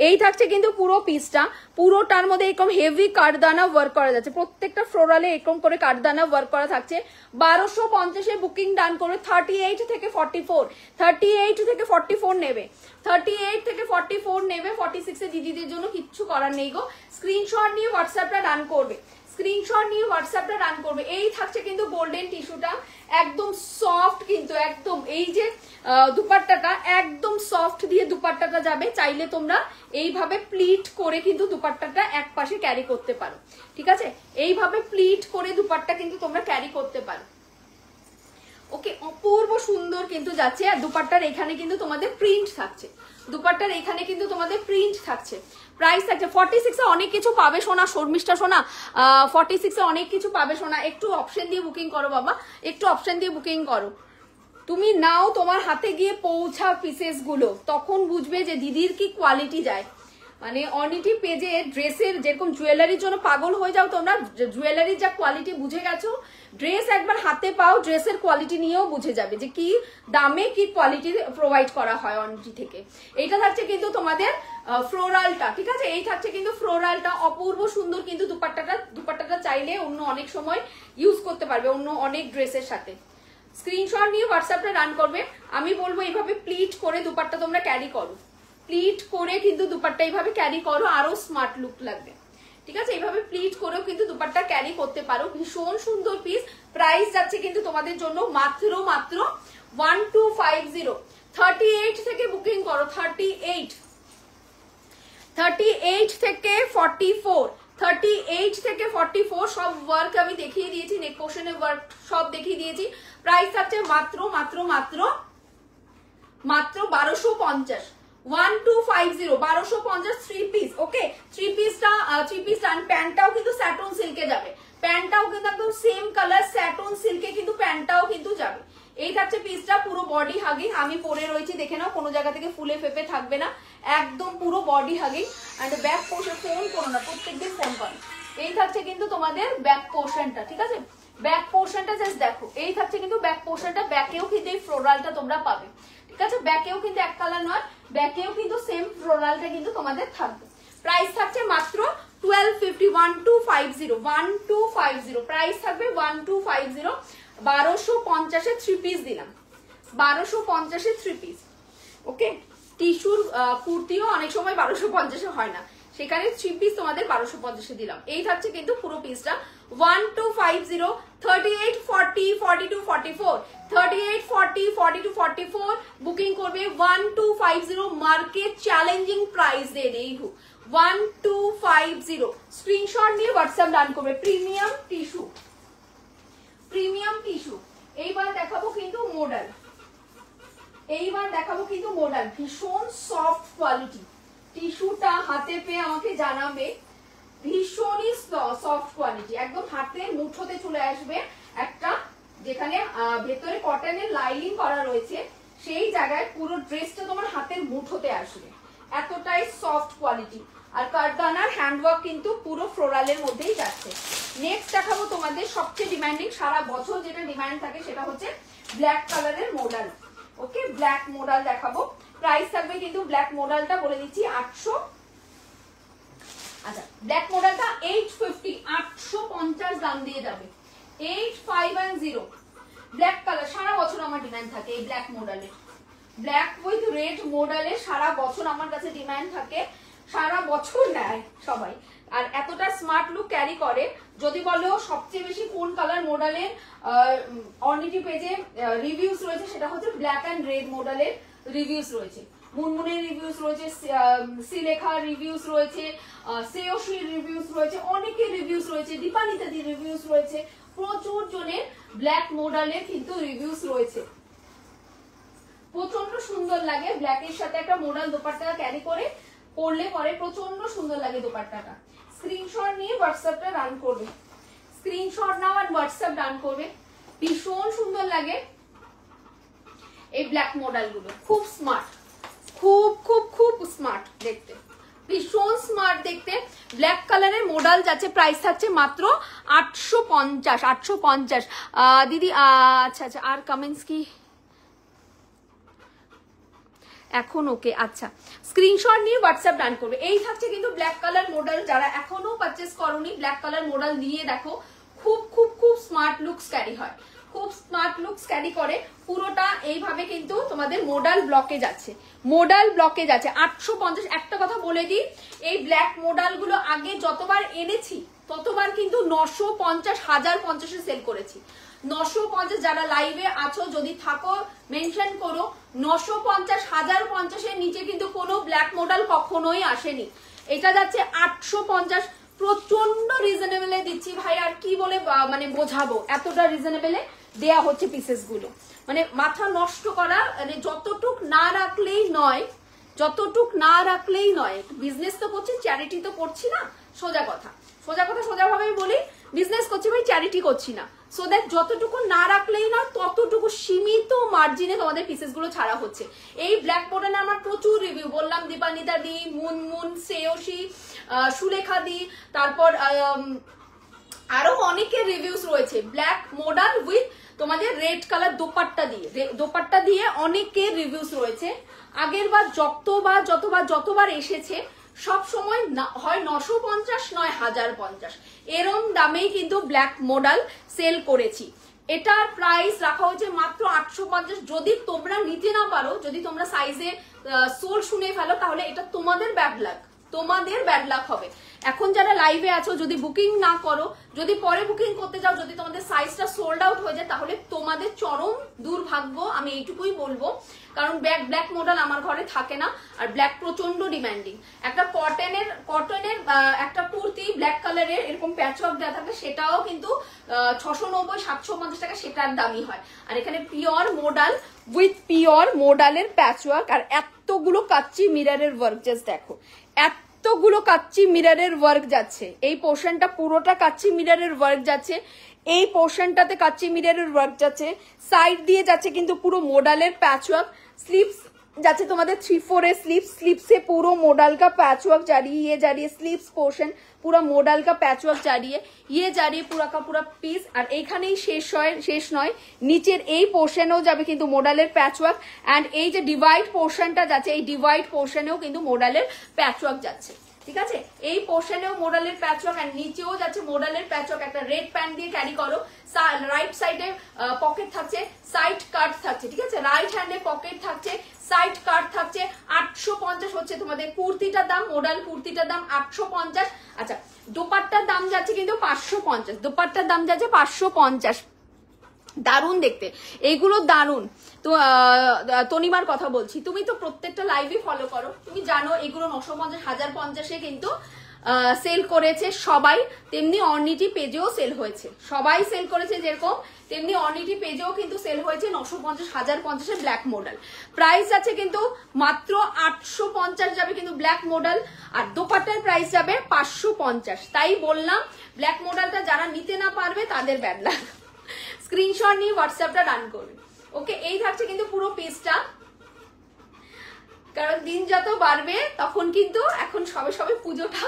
এই থাকছে কিন্তু পুরো পিসটা, পুরোটার মধ্যে এরকম হেভি কাঠদানা ওয়ার্ক করা যাচ্ছে, প্রত্যেকটা ফ্লোরালে এরকম করে কাঠদানা ওয়ার্ক করা থাকছে। 1250 বুকিং ডান করে 38 থেকে 44, 38 থেকে 44 নেবে, 38 থেকে 44 নেবে। 46 এ দিদিদের জন্য কিচ্ছু করার নেই গো। স্ক্রিনশট নিয়ে হোয়াটসঅ্যাপটা রান করবে, স্ক্রিনশট নিয়ে হোয়াটসঅ্যাপটা রান করবে। এই থাকছে কিন্তু গোল্ডেন টিস্যুটা, একদম সফট কিন্তু, একদম এই যে দুপাট্টাটা একদম সফট দিয়ে দুপাট্টাটা যাবে। চাইলে তোমরা এইভাবে প্লিট করে কিন্তু দুপাট্টাটা এক পাশে ক্যারি করতে পারো, ঠিক আছে? এইভাবে প্লিট করে দুপাট্টা কিন্তু তোমরা ক্যারি করতে পারো। ওকে, অপূর্ব সুন্দর কিন্তু যাচ্ছে। আর দুপাট্টার এখানে কিন্তু তোমাদের প্রিন্ট থাকছে, দুপাট্টার এখানে কিন্তু তোমাদের প্রিন্ট থাকছে। প্রাইস থাকছে 46 এ অনেক কিছু পাবে সোনা, শর্মিষ্ঠা সোনা, 46 এ অনেক কিছু পাবে সোনা। একটু অপশন দিয়ে বুকিং করো বাবা, একটু অপশন দিয়ে বুকিং করো। তুমি নাও, তোমার হাতে গিয়ে পৌঁছা পিসেস গুলো, তখন বুঝবে যে দিদির কি কোয়ালিটি যায়। মানে অনিটি পেজে ড্রেসের যেরকম জুয়েলারির জন্য পাগল হয়ে যাও তোমরা, জুয়েলারির যা কোয়ালিটি বুঝে গেছো, ড্রেস একবার হাতে পাও, ড্রেসের কোয়ালিটি নিয়েও বুঝে যাবে যে কি দামে কি কোয়ালিটি প্রোভাইড করা হয় অনিটি থেকে। এইটা থাকছে কিন্তু তোমাদের ফ্লোরালটা, ঠিক আছে? এই থাকছে কিন্তু ফ্লোরালটা, অপূর্ব সুন্দর কিন্তু দুপাট্টাটা চাইলে অন্য অনেক সময় ইউজ করতে পারবে, অন্য অনেক ড্রেসের সাথে। স্ক্রিনশট নিয়ে হোয়াটসঅ্যাপটা রান করবে। আমি বলবো এইভাবে প্লিট করে দুপাট্টা তোমরা ক্যারি করো, প্লিট করে কিন্তু দুপাট্টা এইভাবে ক্যারি করো, আরো স্মার্ট লুক লাগবে, ঠিক আছে? এইভাবে প্লিট করেও কিন্তু দুপাট্টা ক্যারি করতে পারো। ভীষণ সুন্দর পিস। প্রাইস যাচ্ছে কিন্তু তোমাদের জন্য মাত্র 1250। 38 থেকে বুকিং করো, 38 থেকে 44, 38 থেকে 44 সব ওয়ার্ক আমি দেখিয়ে দিয়েছি, নেক পোর্শনের ওয়ার্ক সব দেখিয়ে দিয়েছি। প্রাইস থাকছে মাত্র 1250, 1250, 1250 3 পিস। ওকে, 3 পিস ডান। প্যান্টটাও কিন্তু স্যাটন সিল্কে যাবে, প্যান্টটাও কিন্তু একদম সেম কালার স্যাটন সিল্কে কিন্তু প্যান্টটাও কিন্তু যাবে। এই থাকছে পিসটা, পুরো বডি হাগিং। আমি পরে রয়েছি, দেখে নাও, কোনো জায়গা থেকে ফুলে ফেপে থাকবে না, একদম পুরো body hugging. And back portion, phone করো না, প্রত্যেকদিন ফোন করো। এই থাকছে কিন্তু তোমাদের ব্যাক পোর্শনটা, ঠিক আছে? ব্যাক পোর্শনটা জাস্ট দেখো, এই থাকছে কিন্তু ব্যাক পোর্শনটা। ব্যাকেও কিন্তু এই ফ্লোরালটা তোমরা পাবে, ঠিক আছে? ব্যাকেও কিন্তু এক কালার নয়, ব্যাকেও কিন্তু সেম ফ্লোরালটা কিন্তু তোমাদের থাকবে। প্রাইস থাকছে মাত্র 1250, 1250, প্রাইস থাকবে 1250। 1250 এ 3 পিস দিলাম, 1250 এ 3 পিস। ওকে, টিস্যুর কুর্তিও অনেক সময় 1250 এ হয় না, সেখানে 3 পিস তোমাদের 1250 এ দিলাম। এই থাকছে কিন্তু পুরো পিসটা 1250। 38, 40, 42, 44, 38, 40, 42, 44 বুকিং করবে। 1250 মার্কেট চ্যালেঞ্জিং প্রাইস দে দেই হু, 1250। স্ক্রিনশট নিয়ে হোয়াটসঅ্যাপ ডান করবে। Premium tissue, premium tissue. এইবার দেখাবো কিন্তু মডেল, ভীষণ সফট কোয়ালিটি। টিস্যুটা হাতে পেয়ে আমাকে জানাবে, ভীষণই সফট কোয়ালিটি, একদম হাতের মুঠোতে চলে আসবে একটা, যেখানে ভেতরে কটনের লাইনিং করা রয়েছে, সেই জায়গায় পুরো ড্রেসটা তোমার হাতের মুঠোতে আসবে, এতটাই সফট কোয়ালিটি। আর কারদানার হ্যান্ডওয়ার্ক কিন্তু পুরো ফ্লোরালের মধ্যেই যাচ্ছে। নেক্সট দেখাবো তোমাদের সবচেয়ে ডিমান্ডিং, সারা বছর যেটা ডিমান্ড থাকে, সেটা হচ্ছে ব্ল্যাক কালারের মডেল। ওকে, ব্ল্যাক মডেল দেখাবো। প্রাইস থাকবে কিন্তু ব্ল্যাক মডেলটা বলে দিচ্ছি 800। আচ্ছা, ব্ল্যাক মডেলটা 850, 850 দাম দিয়ে যাবে। 8510 ব্ল্যাক কালার, সারা বছর আমার ডিমান্ড থাকে এই ব্ল্যাক মডেলের, ব্ল্যাক উইথ রেড মডেলের সারা বছর আমার কাছে ডিমান্ড থাকে, সারা বছর নেয় সবাই। আর এতটা স্মার্ট লুক ক্যারি করে। যদি বলো সবচেয়ে বেশি কোন কালার মডেলের অর্নিটি পেজে রিভিউস রয়েছে, সেটা হচ্ছে ব্ল্যাক অ্যান্ড রেড মডেলের রিভিউস রয়েছে। মুনমুনের রিভিউস রয়েছে, সিলেখার রিভিউস রয়েছে, সেওশির রিভিউস রয়েছে, অনেকের রিভিউস রয়েছে, দীপানিতাদির রিভিউস রয়েছে, প্রচুর জনের ব্ল্যাক মডেলের কিন্তু রিভিউস রয়েছে। প্রচন্ড সুন্দর লাগে, ব্ল্যাকের সাথে একটা মডেল দোপাট্টা ক্যারি করে পরলে পরে প্রচন্ড সুন্দর লাগে দোপাট্টাটা। স্ক্রিনশট নিয়ে হোয়াটসঅ্যাপটা রান করবে, স্ক্রিনশট নাও আর হোয়াটসঅ্যাপ রান করবে। ভীষণ সুন্দর লাগে এই ব্ল্যাক মডেল গুলো, খুব স্মার্ট, খুব খুব খুব স্মার্ট দেখতে, ভীষণ স্মার্ট দেখতে। ব্ল্যাক কালারের মডেল যাচ্ছে, প্রাইস থাকছে মাত্র 850, 850 দিদি। আচ্ছা আচ্ছা, আর কমেন্টস কি? এখন ওকে, আচ্ছা স্ক্রিনশট নিয়ে হোয়াটসঅ্যাপ ডান করবে। এই থাকছে কিন্তু ব্ল্যাক কালার মডেল, যারা এখনো পারচেস করোনি ব্ল্যাক কালার মডেল নিয়ে দেখো, খুব খুব খুব স্মার্ট লুকস ক্যারি হয়, খুব স্মার্ট লুকস ক্যারি করে। পুরোটা এইভাবে কিন্তু তোমাদের মোডাল ব্লকে যাচ্ছে, মোডাল ব্লকে যাচ্ছে 850। একটা কথা বলে দিই, এই ব্ল্যাক মোডাল গুলো আগে যতবার এনেছি ততবার কিন্তু 950, 1050 সেল করেছি। 950, যারা লাইভে আছো যদি থাকো মেনশন করো, 950, 1050 নিচে কিন্তু কোনো ব্ল্যাক মডেল কখনোই আসেনি। এটা যাচ্ছে 850, প্রচন্ড রিজনেবলে দিচ্ছি ভাই, আর কি বলে মানে বোঝাবো, এতটা রিজনেবলে দেয়া হচ্ছে পিসেস গুলো, মানে মাথা নষ্ট করা, মানে যতটুক না রাখলেই নয়, যতটুক না রাখলেই নয়। বিজনেস তো করছি, চ্যারিটি তো করছি না, সোজা কথা সোজাভাবে বলি, বিজনেস করছি ভাই, চ্যারিটি করছি না। সো দ্যাট যতটুকু না রাখলেই না, ততটুকু সীমিত মার্জিনে তোমাদের পিসেস গুলো ছাড়া হচ্ছে। এই ব্ল্যাক মডেলে আমার প্রচুর রিভিউ, বললাম দীপানিতা দি, মুনমুন, শ্রেয়সী, সুলেখা দি, তারপর আরো অনেকের রিভিউস রয়েছে ব্ল্যাক মডেল উইথ তোমাদের রেড কালার দোপাট্টা দিয়ে অনেকের রিভিউস রয়েছে। আগের বার যতবার এসেছে সব সময় হয় 950 নয় 1050, এরম দামেই কিন্তু ব্ল্যাক মডেল সেল করেছি। এটার প্রাইস রাখা হয়েছে মাত্র 850। যদি তোমরা নিতে না পারো, যদি তোমরা সাইজে সোল শুনে ফেলো, তাহলে এটা তোমাদের ব্যাড লাক হবে। এখন যারা লাইভে আছো, যদি বুকিং না করো, যদি পরে বুকিং করতে যাও, যদি তোমাদের সাইজটা সোল্ড আউট হয়ে যায়, তাহলে তোমাদের চরম দুর্ভাগ্য, আমি এইটুকুই বলবো। কারণ ব্ল্যাক মডেল আমার ঘরে থাকে না, আর ব্ল্যাক প্রচন্ড ডিমান্ডিং। একটা কটনের একটা কুর্তি ব্ল্যাক কালারের এরকম প্যাচওয়ার্ক দেওয়া থাকে, সেটাও কিন্তু 690, 750 টাকা, সেটার দামই হয়। আর এখানে পিওর মডেল উইথ পিওর মডেলের প্যাচওয়ার্ক, আর এতগুলো কাচ্চি মিররের ওয়ার্ক, জাস্ট দেখো এতগুলো কাচ্চি মিররের ওয়ার্ক যাচ্ছে। এই পোর্শনটা পুরোটা কাচ্চি মিররের ওয়ার্ক যাচ্ছে, এই পোর্শনটাতে কাচ্চি মিররের ওয়ার্ক যাচ্ছে, সাইড দিয়ে যাচ্ছে কিন্তু পুরো মডেলের প্যাচওয়ার্ক। স্লিপস যাচ্ছে তোমাদের 3/4 स्लीव्स পুরো মডেল কা पैचवर्क जा रही है, ये जा रही है स्लीव्स पोर्शन, पूरा मॉडल का पैचवर्क जा रही है, ये जा रही है पूरा का पूरा পিস। আর এইখানেই শেষ নয়, নিচের এই পোর্শনেও যাবে কিন্তু মডেলের প্যাচওয়ার্ক, এন্ড এই যে ডিভাইড পোর্শনটা যাচ্ছে, এই ডিভাইড পোর্শনেও কিন্তু মডেলের প্যাচওয়ার্ক যাচ্ছে, ঠিক আছে। এই পোর্শনেও মডেলের প্যাচওয়ার্ক, আর নিচেও যাচ্ছে মডেলের প্যাচওয়ার্ক। একটা রেড প্যান্ট দিয়ে ক্যারি করো, রাইট সাইডে পকেট থাকছে, সাইড কাট থাকছে, ঠিক আছে, রাইট হ্যান্ডে পকেট থাকছে, সাইড কাট থাকছে। 850 হচ্ছে তোমাদের কুর্তিটার দাম, মডেল কুর্তিটার দাম 850। আচ্ছা, দোপাট্টার দাম যাচ্ছে কিন্তু 550, দোপাট্টার দাম যাচ্ছে 550। দারুণ দেখতে, এইগুলো দারুণ। তো তনিমার কথা বলছি, তুমি তো প্রত্যেকটা লাইভই ফলো করো, তুমি জানো এগুলো 950, 1050 কিন্তু সেল করেছে সবাই। তেমনি অর্নিটি পেজেও সেল হয়েছে, সবাই সেল করেছে যেরকম, তেমনি অর্নিটি পেজেও কিন্তু সেল হয়েছে 950, 1050 ব্ল্যাক মডেল। প্রাইস আছে কিন্তু মাত্র 850 যাবে কিন্তু ব্ল্যাক মডেল, আর দোপাট্টার প্রাইস যাবে 550। তাই বললাম ব্ল্যাক মডেলটা যারা নিতে না পারবে তাদের ব্যাড লাক। স্ক্রিনশট নিয়ে হোয়াটসঅ্যাপটা রান করবে। ওকে, এই থাকছে কিন্তু পুরো পেজটা, কারণ দিন যত বাড়বে তখন কিন্তু, এখন সবে পুজোটা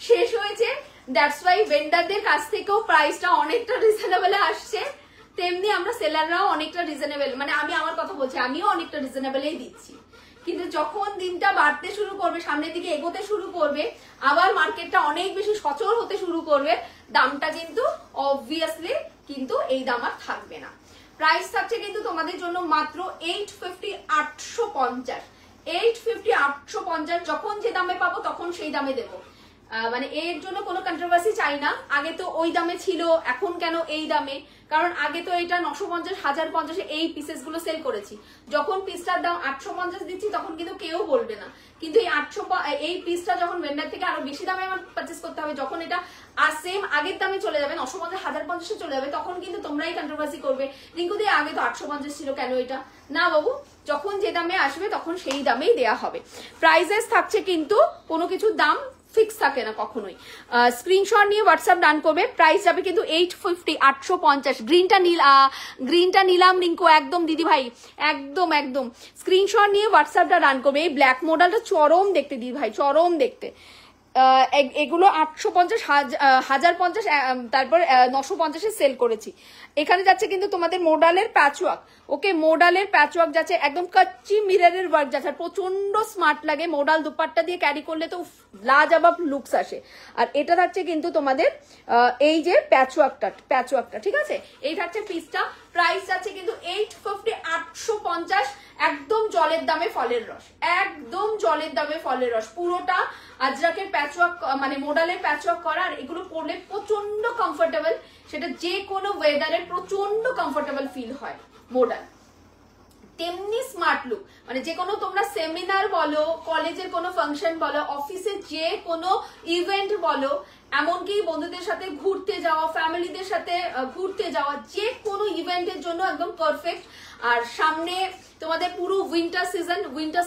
শেষ হয়েছে, দ্যাটস ওয়াই ভেন্ডারদের কাছ থেকেও প্রাইসটা অনেকটা রিজনেবলে আসছে, তেমনি আমরা সেলাররাও অনেকটা রিজনেবল, মানে আমি আমার কথা বলছি, আমিও অনেকটা রিজনেবলেই দিচ্ছি। কিন্তু যখন দিনটা বাড়তে শুরু করবে, সামনের দিকে এগোতে শুরু করবে, আবার মার্কেটটা অনেক বেশি সচল হতে শুরু করবে, দামটা কিন্তু অবভিয়াসলি কিন্তু এই দাম আর থাকবে না। প্রাইস থাকছে কিন্তু তোমাদের জন্য মাত্র 850, 850, 850, 850। যখন যে দামে পাবো তখন সেই দামে দেবো, মানে এর জন্য কোনো কন্ট্রোভার্সি চাই না। আগে তো ওই দামে ছিল, এখন কেন এই দামে? কারণ আগে তো এটা 950, 1050 এই পিসেস গুলো সেল করেছি। যখন পিসটার দাম 850 দিচ্ছি তখন কিন্তু কেউ বলবে না, কিন্তু এই পিসটা যখন ভেন্ডার থেকে আরো বেশি দামে আমার পারচেস করতে হবে, যখন এটা আর সেম আগের দামে চলে যাবে, 950, 1050 চলে যাবে, তখন কিন্তু তোমরাই কন্ট্রোভার্সি করবে, রিঙ্কু দিয়ে আগে তো 850 ছিল, কেন এটা? না বাবু, যখন যে দামে আসবে তখন সেই দামেই দেয়া হবে। প্রাইসেস থাকছে কিন্তু কোনো কিছু দাম ফিক্স থাকে না কখনোই। স্ক্রিনশট নিয়ে হোয়াটসঅ্যাপ ডান করবে। প্রাইস যাবে কিন্তু 850, 850। গ্রিনটা নিলাম রিঙ্কু, একদম দিদি ভাই, একদম স্ক্রিনশট নিয়ে হোয়াটসঅ্যাপটা ডান করবে। এই ব্ল্যাক মডেলটা চরম দেখতে দিদি ভাই, চরম দেখতে, এগুলো 850, 1050, তারপর 950 সেল করেছি। এখানে যাচ্ছে কিন্তু তোমাদের মোডালের প্যাচওয়ার্ক, ওকে, মোডালের প্যাচওয়ার্ক যাচ্ছে, একদম কাচ্চি মিররের ওয়ার্ক যাচ্ছে, প্রচন্ড স্মার্ট লাগে। মোডাল দুপাট্টা দিয়ে ক্যারি করলে তো লাজবাব লুকস আসে। আর এটা থাকছে কিন্তু তোমাদের এই যে প্যাচওয়ার্কটা, ঠিক আছে, এই থাকছে পিসটা। প্রাইস যাচ্ছে কিন্তু 850, 850, একদম জলের দামে ফলের রস, একদম জলের দামে ফলের রস। পুরোটা আজরাকের প্যাচওয়ার্ক, মানে মোডালের প্যাচওয়ার্ক করা। আর এগুলো পরলে প্রচন্ড কমফোর্টেবল, সেটা যে কোনো ওয়েদারে প্রচন্ড কমফোর্টেবল ফিল হয় মোডাল। তেমনি স্মার্ট লুক, মানে যে কোনো তোমরা সেমিনার বলো, কলেজের কোনো ফাংশন বলো, অফিসের যে কোনো ইভেন্ট বলো, এমনকি বন্ধুদের সাথে ঘুরতে যাওয়া, ফ্যামিলিদের সাথে ঘুরতে যাওয়া, যে কোনো ইভেন্টের জন্য একদম পারফেক্ট। আর সামনে তোমাদের পুরো উইন্টার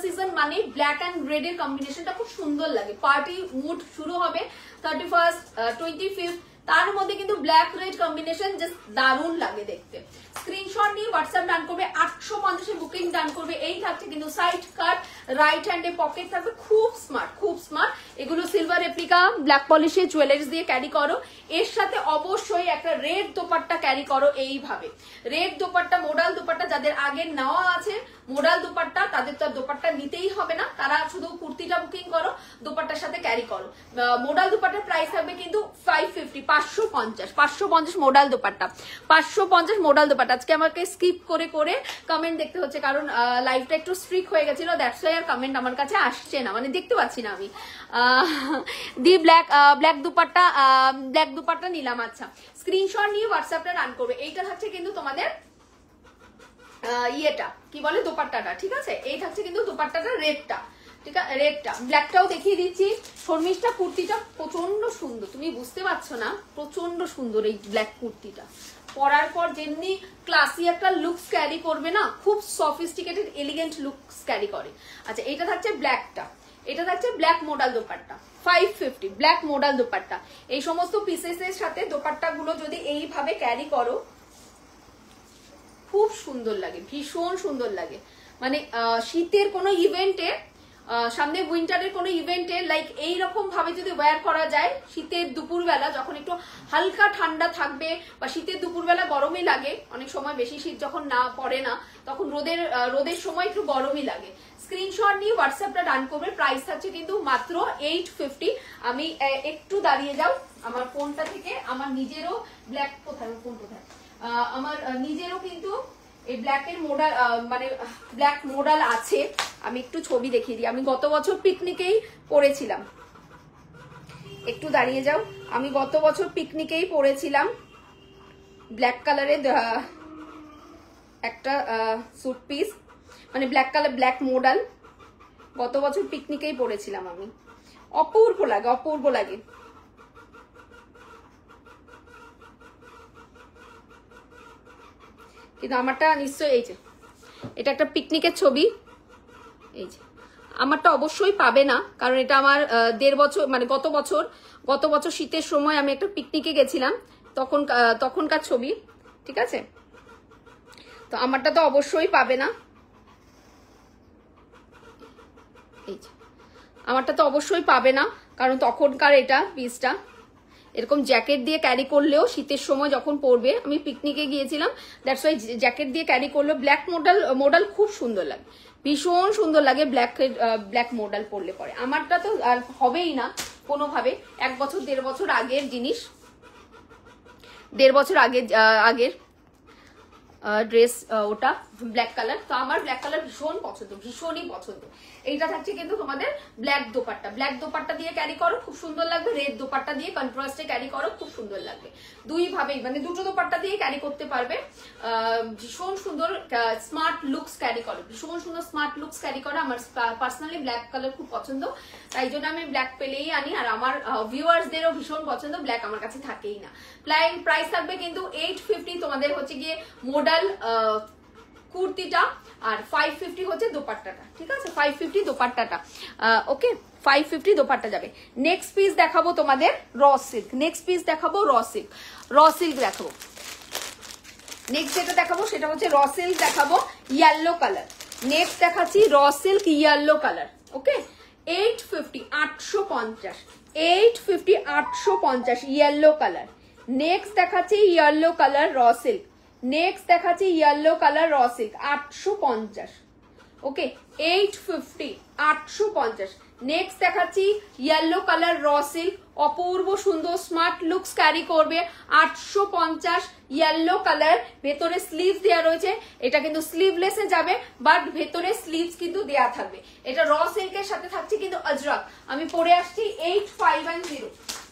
সিজন মানে ব্ল্যাক অ্যান্ড রেড এর কম্বিনেশনটা খুব সুন্দর লাগে। পার্টি মুড শুরু হবে 31st, 25th, তার মধ্যে কিন্তু ব্ল্যাক রেড কম্বিনেশন জাস্ট দারুণ লাগে দেখতে। স্ক্রিনশট নিয়ে হোয়াটসঅ্যাপ ডান করবে, 850 বুকিং ডান করবে। এই থাকছে কিন্তু সাইড কাট, রাইট হ্যান্ডে পকেট থাকবে, খুব স্মার্ট, খুব স্মার্ট। এগুলো সিলভার রেপ্লিকা, ব্ল্যাক পলিশের জুয়েলারিজ দিয়ে ক্যারি করো। এর সাথে অবশ্যই একটা রেড দোপাট্টা ক্যারি করো এইভাবে। রেড দোপাট্টা, মোডাল দোপাট্টা যাদের আগের নেওয়া আছে মোডাল দোপাট্টা, তাদের তো দোপাট্টা নিতেই হবে না, তারা শুধু কুর্তিটা বুকিং করো, দোপাট্টার সাথে ক্যারি করো। মোডাল দোপাট্টার প্রাইস থাকবে কিন্তু 550, 550 মোডাল দোপাট্টা, 550 মোডাল দোপাট্টা। আজকে আমাকে স্কিপ করে করে কমেন্ট দেখতে হচ্ছে, কারণ লাইভটা একটু স্ট্রিক হয়ে গেছিল, দ্যাটস ওয়াই আর কমেন্ট আমার কাছে আসছে না, মানে দেখতে পাচ্ছি না আমি। দি ব্ল্যাক দুপাট্টা নিলাম। আচ্ছা, স্ক্রিনশট নিয়ে হোয়াটসঅ্যাপটা রান করবে। এইটা থাকছে কিন্তু তোমাদের ইয়েটা কি বলে, দোপাট্টাটা, ঠিক আছে। এই থাকছে কিন্তু দোপাট্টাটা রেডটা, ঠিক আছে, রেডটা। ব্ল্যাকটাও দেখিয়ে দিচ্ছি। শর্মিষ্ঠা কুর্তিটা প্রচন্ড সুন্দর, তুমি বুঝতে পারছো না, প্রচন্ড সুন্দর এই ব্ল্যাক কুর্তিটা। পরার পর যেমনি ক্লাসি একটা লুকস ক্যারি করবে না, খুব সফিস্টিকেটেড এলিগেন্ট লুকস ক্যারি করে। আচ্ছা, এটা থাকছে ব্ল্যাকটা, এটা থাকছে black modal dupatta, 550 black modal dupatta. এই সমস্ত পিসেসের সাথে দোপাট্টা গুলো যদি এইভাবে ক্যারি করো, খুব সুন্দর লাগে, ভীষণ সুন্দর লাগে। মানে শীতের কোনো ইভেন্টে, সামনে উইন্টারের কোনো ইভেন্টে লাইক এইরকম ভাবে যদি ওয়্যার করা যায়, শীতের দুপুরবেলা যখন একটু হালকা ঠান্ডা থাকবে, বা শীতের দুপুরবেলা গরমই লাগে অনেক সময়, বেশি শীত যখন না পড়ে না তখন রোদের সময় একটু গরমই লাগে। স্ক্রিনশট নিয়ে হোয়াটসঅ্যাপটা ডান করবে। প্রাইস থাকছে কিন্তু মাত্র 850। আমি একটু দাঁড়িয়ে যাও, আমার ফোনটা থেকে আমার নিজেরও ব্ল্যাক, কোথায় ফোন কোথায়, আমার নিজেরও কিন্তু এই ব্ল্যাকের মোডাল, মানে ব্ল্যাক মোডাল আছে। আমি একটু ছবি দেখিয়ে দিই। আমি গত বছর পিকনিকেই পরেছিলাম, একটু দাঁড়িয়ে যাও, আমি গত বছর পিকনিকেই পরেছিলাম ব্ল্যাক কালারের একটা স্যুট পিস, মানে ব্ল্যাক কালার, ব্ল্যাক মোডাল, গত বছর পিকনিকেই পরেছিলাম আমি। অপূর্ব লাগে, অপূর্ব লাগে। কিন্তু আমারটা নিশ্চয়ই, এই যে এটা একটা পিকনিকের ছবি, এই যে আমারটা অবশ্যই পাবে না, কারণ এটা আমার 1.5 বছর, মানে গত বছর শীতের সময় আমি একটা পিকনিকে গেছিলাম, তখনকার ছবি, ঠিক আছে। তো আমারটা তো অবশ্যই পাবে না, এই যে আমারটা তো অবশ্যই পাবে না, কারণ তখনকার এটা পিসটা এরকম জ্যাকেট দিয়ে ক্যারি করলেও শীতের সময় যখন পরবে, আমি পিকনিকে গিয়েছিলাম, দ্যাটস ওয়াই জ্যাকেট দিয়ে ক্যারি করলেও ব্ল্যাক মোডাল খুব সুন্দর লাগে, ভীষণ সুন্দর লাগে ব্ল্যাক মোডাল পরলে পরে। আমারটা তো আর হবেই না কোনোভাবে, 1 বছর 1.5 বছর আগের জিনিস, 1.5 বছর আগের ড্রেস ওটা, ব্ল্যাক কালার। তো আমার ব্ল্যাক কালার ভীষণ পছন্দ, ভীষণই পছন্দ। এইটা থাকছে কিন্তু তোমাদের ব্ল্যাক দোপাট্টা দিয়ে ক্যারি করো, খুব সুন্দর লাগবে। রেড দোপাট্টা দিয়ে কন্ট্রাস্টে ক্যারি করো, খুব সুন্দর লাগবে। দুই ভাবেই, মানে দুটো দোপাট্টা দিয়ে ক্যারি করতে পারবে। ভীষণ সুন্দর স্মার্ট লুকস ক্যারি করো, ভীষণ সুন্দর স্মার্ট লুকস ক্যারি করো। আমার পার্সোনালি ব্ল্যাক কালার খুব পছন্দ, তাই জন্য আমি ব্ল্যাক পেলেই আনি। আর আমার ভিউয়ার্সদেরও ভীষণ পছন্দ, ব্ল্যাক আমার কাছে থাকেই না। প্রাইস থাকবে কিন্তু 850, তোমাদের হচ্ছে গিয়ে মোডাল কুর্তিটা, আর 550 হচ্ছে দোপাট্টাটা, ঠিক আছে, 550 দোপাট্টাটা, ওকে, 550 দোপাট্টা যাবে। নেক্সট পিস দেখাবো তোমাদের র সিল্ক, নেক্সট পিস দেখাবো র সিল্ক দেখাবো। নেক্সট যেটা দেখাবো সেটা হচ্ছে র সিল্ক দেখাবো, ইয়েলো কালার। নেক্সট দেখাচ্ছি র সিল্ক ইয়েলো কালার, ওকে, 850, 850, 850 850 ইয়েলো কালার। নেক্সট দেখাচ্ছি yellow colour raw silk, next দেখাচ্ছি ইয়েলো কালার র সিল্ক 850। ওকে 850 850। নেক্সট দেখাচ্ছি ইয়েলো কালার র সিল্ক, অপূর্ব সুন্দর স্মার্ট লুকস ক্যারি করবে 850 ইয়েলো কালার। ভেতরে স্লিভস দেওয়া রয়েছে, এটা কিন্তু স্লিভলেসে যাবে বাট ভেতরে স্লিভস কিন্তু দেওয়া থাকবে। এটা র সিল্কের সাথে থাকছে কিন্তু আজরাক। আমি পরে আসছি 8510,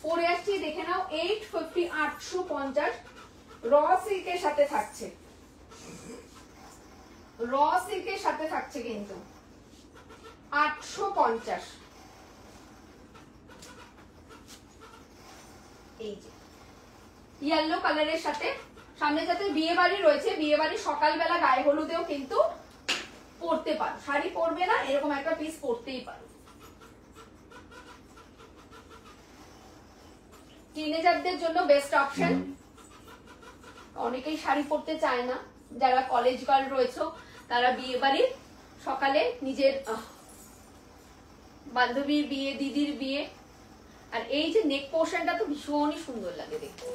পরে আসছি দেখে নাও 850 850 র সিল্কের সাথে থাকছে, র সিল্কের সাথে থাকছে কিন্তু 850। এই যে ইয়েলো কালারের সাথে, সামনে যাতে বিয়ে বাড়ি রয়েছে, বিয়ে বাড়ি সকালবেলা গায়ে হলুদেও কিন্তু পরতে পারো, শাড়ি পরবে না এরকম একটা পিস পরতেই পারো। টিনেজারদের জন্য বেস্ট অপশন। অনেকেই শাড়ি পরতে চায় না, যারা কলেজ গার্ল রয়েছে তারা বিয়ে বাড়ির সকালে নিজের বান্ধবীর বিয়ে, দিদির বিয়ে। আর এই যে নেক পোর্শনটা তো ভীষণই সুন্দর লাগে দেখতে,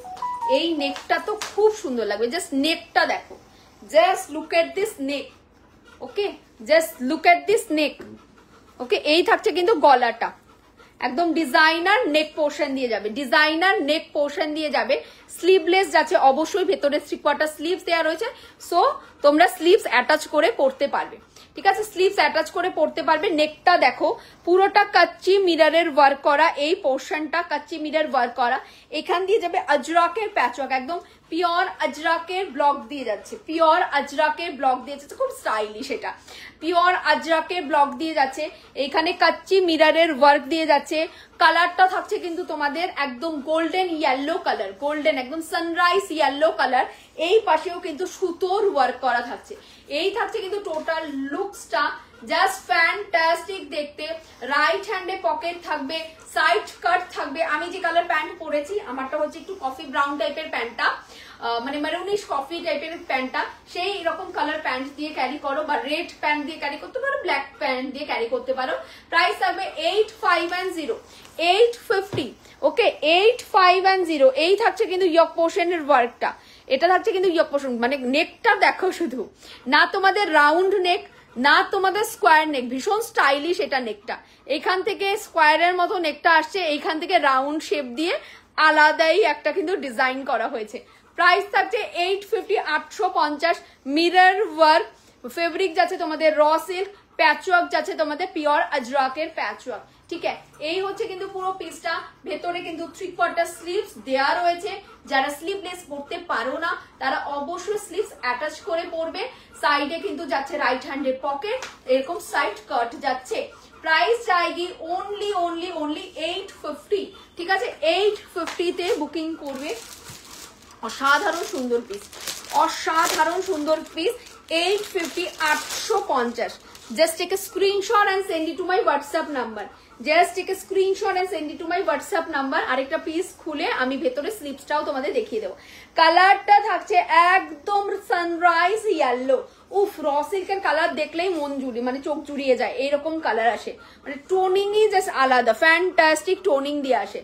এই নেকটা তো খুব সুন্দর লাগবে। জাস্ট নেকটা দেখো, just look at this neck. Okay just look at this neck. Okay এই থাকছে কিন্তু গলাটা, একদম ডিজাইনার নেক পোর্শন দিয়ে যাবে, ডিজাইনার নেক পোর্শন দিয়ে যাবে। স্লিভলেস যাচ্ছে অবশ্যই, ভেতরে 3/4 স্লিভস দেওয়া রয়েছে, সো তোমরা স্লিভস অ্যাটাচ করে পরতে পারবে। ঠিক আছে, স্লিভস অ্যাটাচ করে পরতে পারবে। নেকটা দেখো পুরোটা কাচ্চি মিররের ওয়ার্ক করা, এই পোর্শনটা কাচ্চি মিরর ওয়ার্ক করা। এখান দিয়ে যাবে আজরাকের প্যাচওয়ার্ক, একদম পিওর আজরাকের ব্লক দিয়ে যাচ্ছে, পিওর আজরাকের ব্লক দিয়ে যাচ্ছে, খুব স্টাইলিশ। এটা পিওর আজরাকের ব্লক দিয়ে যাচ্ছে, এখানে কাচ্চি মিররের ওয়ার্ক দিয়ে যাচ্ছে। কালারটা থাকছে কিন্তু তোমাদের একদম গোল্ডেন ইয়েলো কালার, গোল্ডেন একদম সানরাইজ ইয়েলো কালার। এই পাশেও কিন্তু সুতোর ওয়ার্ক করা থাকছে। এই থাকছে কিন্তু টোটাল লুকসটা জাস্ট ফ্যান্টাস্টিক দেখতে। রাইট হ্যান্ডে পকেট থাকবে, সাইড কাট থাকবে। আমি যে কালার প্যান্ট পরেছি আমারটা হচ্ছে একটু কফি ব্রাউন টাইপের প্যান্টটা, মানে মেরুনিশ কফি টাইপের প্যান্টটা, সেই রকম কালার প্যান্ট দিয়ে ক্যারি করো, বা রেড প্যান্ট দিয়ে ক্যারি করতে পারো, ব্ল্যাক প্যান্ট দিয়ে ক্যারি করতে পারো। প্রাইস থাকবে 8510 850। ওকে 8510। এই থাকছে কিন্তু ইয়ক পোর্শনের ওয়ার্কটা, এটা থাকছে কিন্তু ইয়ক পোর্শন, মানে নেকটা দেখো শুধু, না তোমাদের রাউন্ড নেক না তোমাদের স্কোয়ার নেক, ভীষণ স্টাইলিশ এটা নেকটা। এখান থেকে স্কোয়ারের মতো নেকটা আসছে, এইখান থেকে রাউন্ড শেপ দিয়ে আলাদাই একটা কিন্তু ডিজাইন করা হয়েছে। প্রাইস থাকছে 850 850। মিরর ওয়ার্ক, ফেব্রিক যাচ্ছে তোমাদের র সিল্ক, প্যাচওয়ার্ক যাচ্ছে তোমাদের পিওর আজরাকের প্যাচওয়ার্ক। ঠিক আছে, এই হচ্ছে কিন্তু পুরো পিসটা। ভেতরে কিন্তু 3/4 স্লিভস দেয়া রয়েছে। যারা স্লিভলেস পরতে পারো না তারা অবশ্যই স্লিভস অ্যাটাচ করে পরবে। সাইডে কিন্তু যাচ্ছে রাইট হ্যান্ডের পকেট, এরকম সাইড কাট যাচ্ছে। প্রাইস যায়গি অনলি 850। ঠিক আছে, 850 তে বুকিং করবে। অসাধারণ সুন্দর পিস, অসাধারণ সুন্দর piece. 850 850। Just take a screenshot and send it to my WhatsApp number. Just take a screenshot and send it to my WhatsApp number. আরেকটা পিস খুলে আমি ভেতরে স্লিপসটাও তোমাদের দেখিয়ে দেবো। কালারটা থাকছে একদম সানরাইজ ইয়েলো। উফ, র সিল্কের কালার দেখলেই মন জুড়ি, মানে চোখ জুড়িয়ে যায়, এইরকম কালার আসে, মানে টোনিংই জাস্ট আলাদা, ফ্যান্টাস্টিক টোনিং দিয়ে আসে।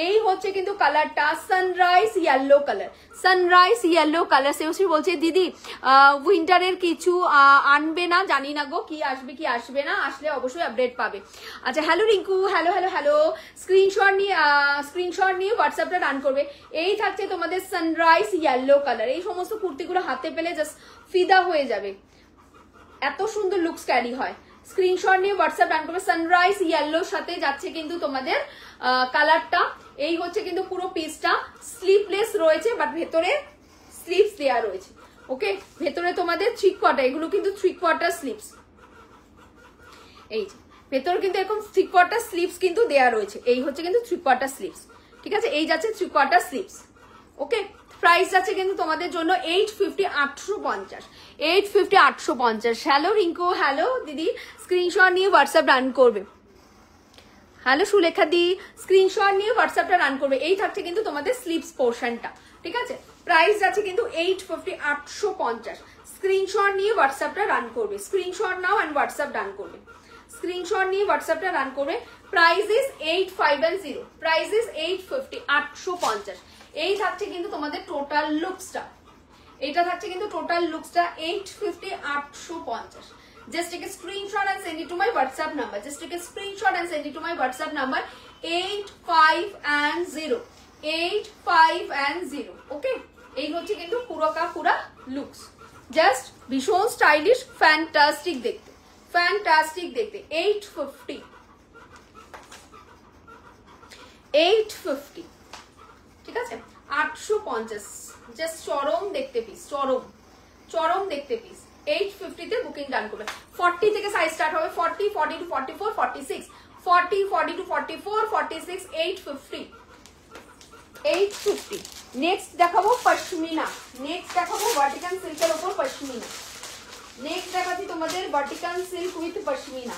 এই হচ্ছে কিন্তু কালারটা sunrise yellow colour, sunrise yellow colour. সেওসি বলছে দিদি উইন্টারের কিছু আনবে না, জানি না গো কি আসবে কি আসবে না, আসলে অবশ্যই আপডেট পাবে। আচ্ছা, hello Rinku, hello hello hello. Screenshot নিয়ে হোয়াটসঅ্যাপটা রান করবে। এই থাকছে তোমাদের সানরাইজ ইয়েলো কালার। এই সমস্ত কুর্তিগুলো হাতে পেলে জাস্ট ফিদা হয়ে যাবে, এত সুন্দর লুকস ক্যারি হয়। স্ক্রিনশট নিয়ে হোয়াটসঅ্যাপ রান করবে। সানরাইজ ইয়েলোর সাথে যাচ্ছে কিন্তু তোমাদের কালারটা। এই হচ্ছে কিন্তু পুরো পিসটা স্লিভলেস রয়েছে, বাট ভেতরে স্লিভস দেয়া রয়েছে। ওকে, ভেতরে তোমাদের 3/4, এগুলো কিন্তু 3/4 স্লিভস। এই যে ভেতরে কিন্তু এরকম 3/4 স্লিভস কিন্তু দেয়া রয়েছে। এই হচ্ছে কিন্তু 3/4 স্লিভস। ঠিক আছে, এই যাচ্ছে 3/4 স্লিভস। ওকে, প্রাইস আছে কিন্তু তোমাদের জন্য 850 850। 850 850। হ্যালো রিঙ্কু, হ্যালো দিদি। স্ক্রিনশট নিয়ে হোয়াটসঅ্যাপ রান করবে। হ্যালো সুলেখা দি, স্ক্রিনশট নিয়ে হোয়াটসঅ্যাপটা রান করবে। এই থাকছে কিন্তু তোমাদের স্লিভস পোর্শনটা। ঠিক আছে, প্রাইস আছে কিন্তু 850 850। স্ক্রিনশট নিয়ে হোয়াটসঅ্যাপটা রান করবে। Screenshot now and WhatsApp run করবে। স্ক্রিনশট নিয়ে হোয়াটসঅ্যাপটা রান করবে। Price is 850, price is 850, 850। এই থাকছে কিন্তু তোমাদের টোটাল লুকসটা, এটা থাকছে কিন্তু total লুকসটা 850, 850। Just take a screenshot and send it to my WhatsApp number. Just take a screenshot and send it to my WhatsApp number 85 and 0 ওকে। এই হচ্ছে কিন্তু পুরোকা পুরা লুকস, জাস্ট ভীষণ স্টাইলিশ, ফ্যান্টাস্টিক দেখতে, ফ্যান্টাস্টিক দেখতে। 850 ঠিক আছে, 850 জাস্ট চরম দেখতে পিস, চরম চরম দেখতে পিস। 850 তে বুকিং ডান করবে। 40 থেকে সাইজ স্টার্ট হবে, 40, 40 to 44, 46, 40, 40 to 44, 46, 850, 850। নেক্সট দেখাবো পশমিনা, নেক্সট দেখাবো ভার্টিকান সিল্কের উপর পশমিনা। নেক্সট দেখাচ্ছি তোমাদের Vatican silk with pashmina.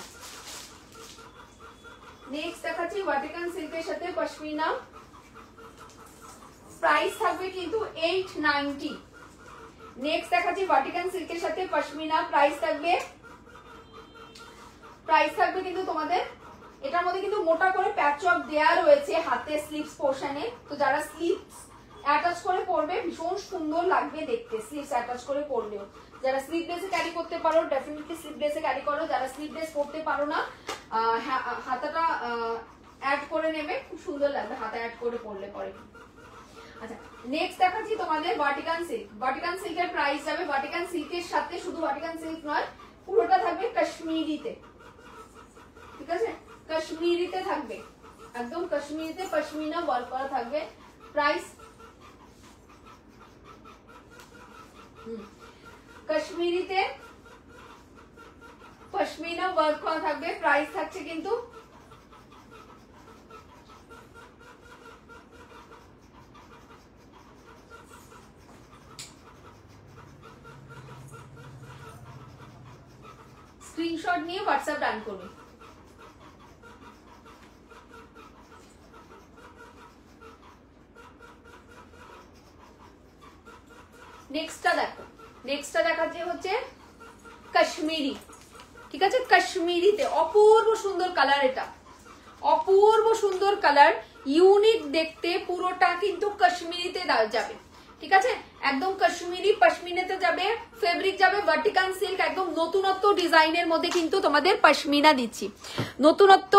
Next দেখাচ্ছি ভার্টিকান সিল্কের সাথে পশমিনা। প্রাইস থাকবে কিন্তু 890। নেক্সট দেখাচ্ছি ভার্টিকান সিল্কের সাথে পশমিনা, প্রাইস থাকবে কিন্তু তোমাদের, এটার মধ্যে কিন্তু মোটা করে প্যাচওয়ার্ক দেয়া রয়েছে হাতে স্লিভস পোর্শনে। তো যারা স্লিভস অ্যাটাচ করে পরবে ভীষণ সুন্দর লাগবে দেখতে, স্লিভস অ্যাটাচ করে পরলেও। যারা স্লিভলেসে ক্যারি করতে পারো ডেফিনেটলি স্লিভলেসে ক্যারি করো, যারা স্লিভলেস পরতে পারো না হাতাটা অ্যাড করে নেবে, খুব সুন্দর লাগবে হাতা অ্যাড করে পরলে পরে। আচ্ছা নেক্সট দেখাচ্ছি তোমাদের ভার্টিকান সিল্ক। ভার্টিকান সিল্কের প্রাইস যাবে, ভার্টিকান সিল্কের সাথে শুধু ভার্টিকান সিল্ক নয়, পুরোটা থাকবে কাশ্মীরিতে, ঠিক আছে, কাশ্মীরিতে থাকবে, একদম কাশ্মীরিতে পশমিনা ওয়ার্ক করা থাকবে। প্রাইস কাশ্মীরিতে পশমিনা ওয়ার্ক করা থাকবে। প্রাইস থাকছে কিন্তু স্ক্রিনশট নিয়ে হোয়াটসঅ্যাপ ডান করবে। নেক্সটটা দেখো, নেক্সটটা দেখাচ্ছে হচ্ছে কাশ্মীরি, ঠিক আছে, কাশ্মীরিতে অপূর্ব সুন্দর কালার, এটা অপূর্ব সুন্দর কালার, ইউনিক দেখতে, পুরোটা কিন্তু কাশ্মীরিতে যাবে, ঠিক আছে, একদম কাশ্মীরি পশমিনাতে যাবে। ফেব্রিক যাবে ভার্টিকান সিল্ক, একদম নতুনত্ব ডিজাইনের মধ্যে কিন্তু তোমাদের পশমিনা দিচ্ছি, নতুনত্ব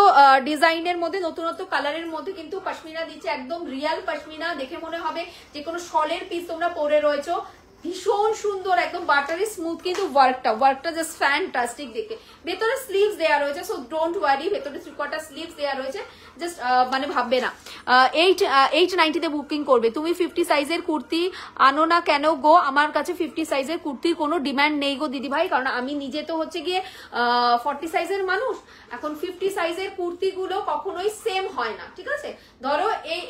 ডিজাইনের মধ্যে, নতুনত্ব কালারের মধ্যে কিন্তু পশমিনা দিচ্ছে, একদম রিয়াল পশমিনা। দেখে মনে হবে যে কোনো শলের পিস তোমরা পরে রয়েছো, ভীষণ সুন্দর, একদম বাটারি স্মুথ কিন্তু ওয়ার্কটা জাস্ট ফ্যান্টাস্টিক দেখতে। ভেতরে স্লিভস দেওয়া রয়েছে, সো ডোন্ট ওয়ারি, ভেতরে 3/4 স্লিভস দেওয়া রয়েছে, জাস্ট মানে ভাববে না। 890 তে বুকিং করবে। তুমি 50 সাইজের কুর্তি আনো না কেন গো? আমার কাছে 50 সাইজের কুর্তির কোনো ডিমান্ড নেই গো দিদি ভাই, কারণ আমি নিজে তো হচ্ছে গিয়ে 40 সাইজের মানুষ। এখন 50 সাইজের কুর্তিগুলো কখনোই সেম হয় না, ঠিক আছে। ধরো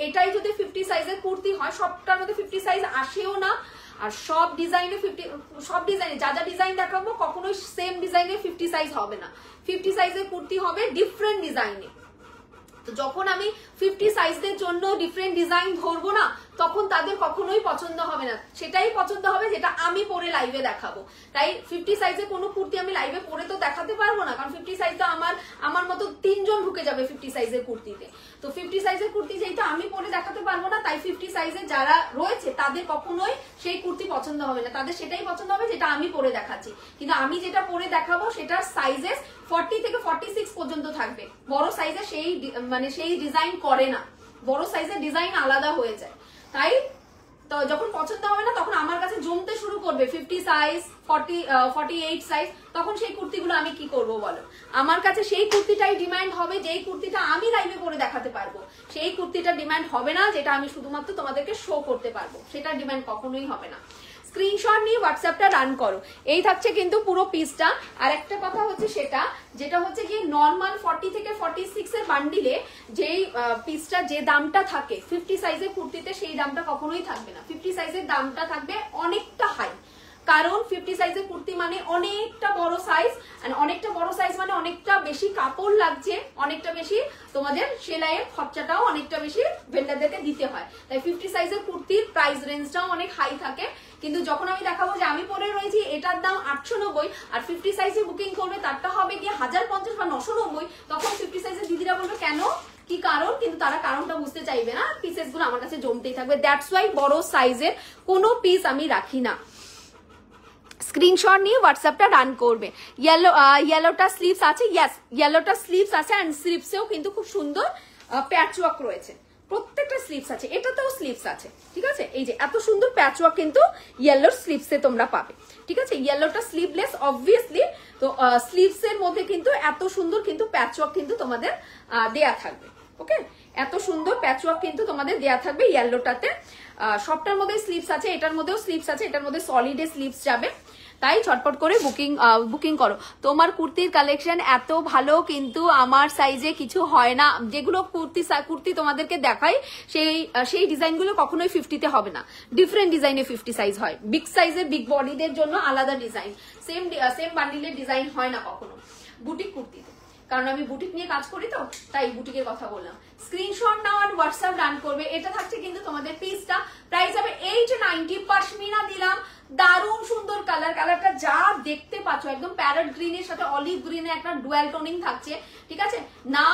এটাই যদি 50 সাইজের কুর্তি হয়, সবটার মধ্যে 50 সাইজ আসেও না, আর সব ডিজাইনে যা যা ডিজাইন দেখাবো কখনোই সেম ডিজাইনে 50 সাইজ হবে না। 50 সাইজের কুর্তি হবে ডিফারেন্ট ডিজাইনে। তো যখন আমি 50 সাইজদের জন্য ডিফারেন্ট ডিজাইন ধরবো না, তখন তাদের কখনোই পছন্দ হবে না, সেটাই পছন্দ হবে যেটা আমি পরে লাইভে দেখাবো। তাই 50 সাইজের কোনো কুর্তি আমি লাইভে পরে তো দেখাতে পারবো না, কারণ 50 সাইজ তো আমার মতো 3 জন ঢুকে যাবে 50 সাইজের কুর্তিতে। তো 50 সাইজের কুর্তি যেটা আমি পরে দেখাতে পারবো না, তাই 50 সাইজের যারা রয়েছে তাদের কখনোই সেই কুর্তি পছন্দ হবে না, তাদের সেটাই পছন্দ হবে যেটা আমি পরে দেখাচ্ছি। কিন্তু আমি যেটা পরে দেখাবো সেটার সাইজেস 40 থেকে 46 পর্যন্ত থাকবে। বড় সাইজে সেই ডিজাইন করে না, বড় সাইজের ডিজাইন আলাদা হয়ে যায়। তাই তো যখন পছন্দ হবে না, তখন আমার কাছে জমতে শুরু করবে 50 সাইজ, 48 সাইজ, তখন সেই কুর্তিগুলো আমি কি করব বলো? আমার কাছে সেই কুর্তিটাই ডিমান্ড হবে যেই কুর্তিটা আমি লাইভে পরে দেখাতে পারবো, সেই কুর্তিটা ডিমান্ড হবে না যেটা আমি শুধুমাত্র তোমাদেরকে শো করতে পারবো, সেটা ডিমান্ড কখনোই হবে না। স্ক্রিনশট নিয়ে হোয়াটসঅ্যাপটা রান করো। এই থাকছে কিন্তু পুরো পিসটা। আর একটা কথা হচ্ছে যেটা হচ্ছে কি নর্মাল 40 থেকে 46 এর বান্ডিলে যেই পিসটা যে দামটা থাকে 50 সাইজের কুর্তিতে সেই দামটা কখনোই থাকবে না। 50 সাইজের দামটা থাকবে অনেকটা হাই, কারণ 50 সাইজের কুর্তি মানে অনেকটা বড় সাইজ, অনেকটা বড় সাইজ মানে অনেকটা বেশি কাপড় লাগছে, অনেকটা বেশি তোমাদের সেলাইয়ের খরচাটাও অনেকটা বেশি ভেন্ডারদেরকে দিতে হয়। তাই 50 সাইজের কুর্তির প্রাইস রেঞ্জটাও অনেক হাই থাকে। কিন্তু যখন আমি দেখাবো যে আমি পরে রয়েছি এটার দাম 890 আর 50 সাইজে বুকিং করবে তারটা হবে গিয়ে 1050 বা 990, তখন 50 সাইজের দিদিরা বলবে কেন কি কারণ, কিন্তু তারা কারণটা বুঝতে চাইবে না, পিসেস গুলো আমার কাছে জমতেই থাকবে। দ্যাটস ওয়াই বড় সাইজের কোনো পিস আমি রাখি না। স্ক্রিনশট নিয়ে হোয়াটসঅ্যাপটা রান করবে। ইয়েলোটা স্লিভস আছে, ইয়েস ইয়েলোটা স্লিভস আছে, অ্যান্ড স্লিভসেও কিন্তু খুব সুন্দর প্যাচওয়ার্ক রয়েছে, প্রত্যেকটা স্লিভস আছে, এটাতেও স্লিভস আছে, ঠিক আছে। এই যে এত সুন্দর প্যাচওয়ার্ক কিন্তু ইয়েলোর স্লিভসে তোমরা পাবে, ঠিক আছে। ইয়েলোটা স্লিভলেস অবভিয়াসলি, তো স্লিভস এর মধ্যে কিন্তু এত সুন্দর কিন্তু প্যাচওয়ার্ক কিন্তু তোমাদের দেয়া থাকবে, ওকে। এত সুন্দর প্যাচওয়ার্ক কিন্তু তোমাদের দেয়া থাকবে ইয়েলোটাতে। সবটার মধ্যে স্লিভস আছে, এটার মধ্যেও স্লিভস আছে, এটার মধ্যে সলিডে স্লিভস যাবে, তাই ঝটপট করে বুকিং করো। তোমার কুর্তির কালেকশন এত ভালো কিন্তু আমার সাইজে কিছু হয় না, যেগুলো কুর্তি তোমাদেরকে দেখাই সেই ডিজাইনগুলো কখনোই 50তে হবে না, ডিফারেন্ট ডিজাইনে 50 সাইজ হয়। বিগ সাইজের বিগ বডিদের জন্য আলাদা ডিজাইন, সেম বান্ডিলের ডিজাইন হয় না কখনো বুটিক কুর্তিতে, কারণ আমি বুটিক নিয়ে কাজ করি তো, তাই বুটিকের কথা বললাম। স্ক্রিনশট নাও আর হোয়াটসঅ্যাপ রান করবে। এটা থাকছে কিন্তু তোমাদের পিসটা, প্রাইস হবে 890। পশমিনা দিলাম, দারুণ সুন্দর কালারটা যা দেখতে পাচ্ছ একদম প্যারট গ্রিনের সাথে অলিভ গ্রিনে একটা ডুয়াল টোনিং থাকছে, ঠিক আছে না,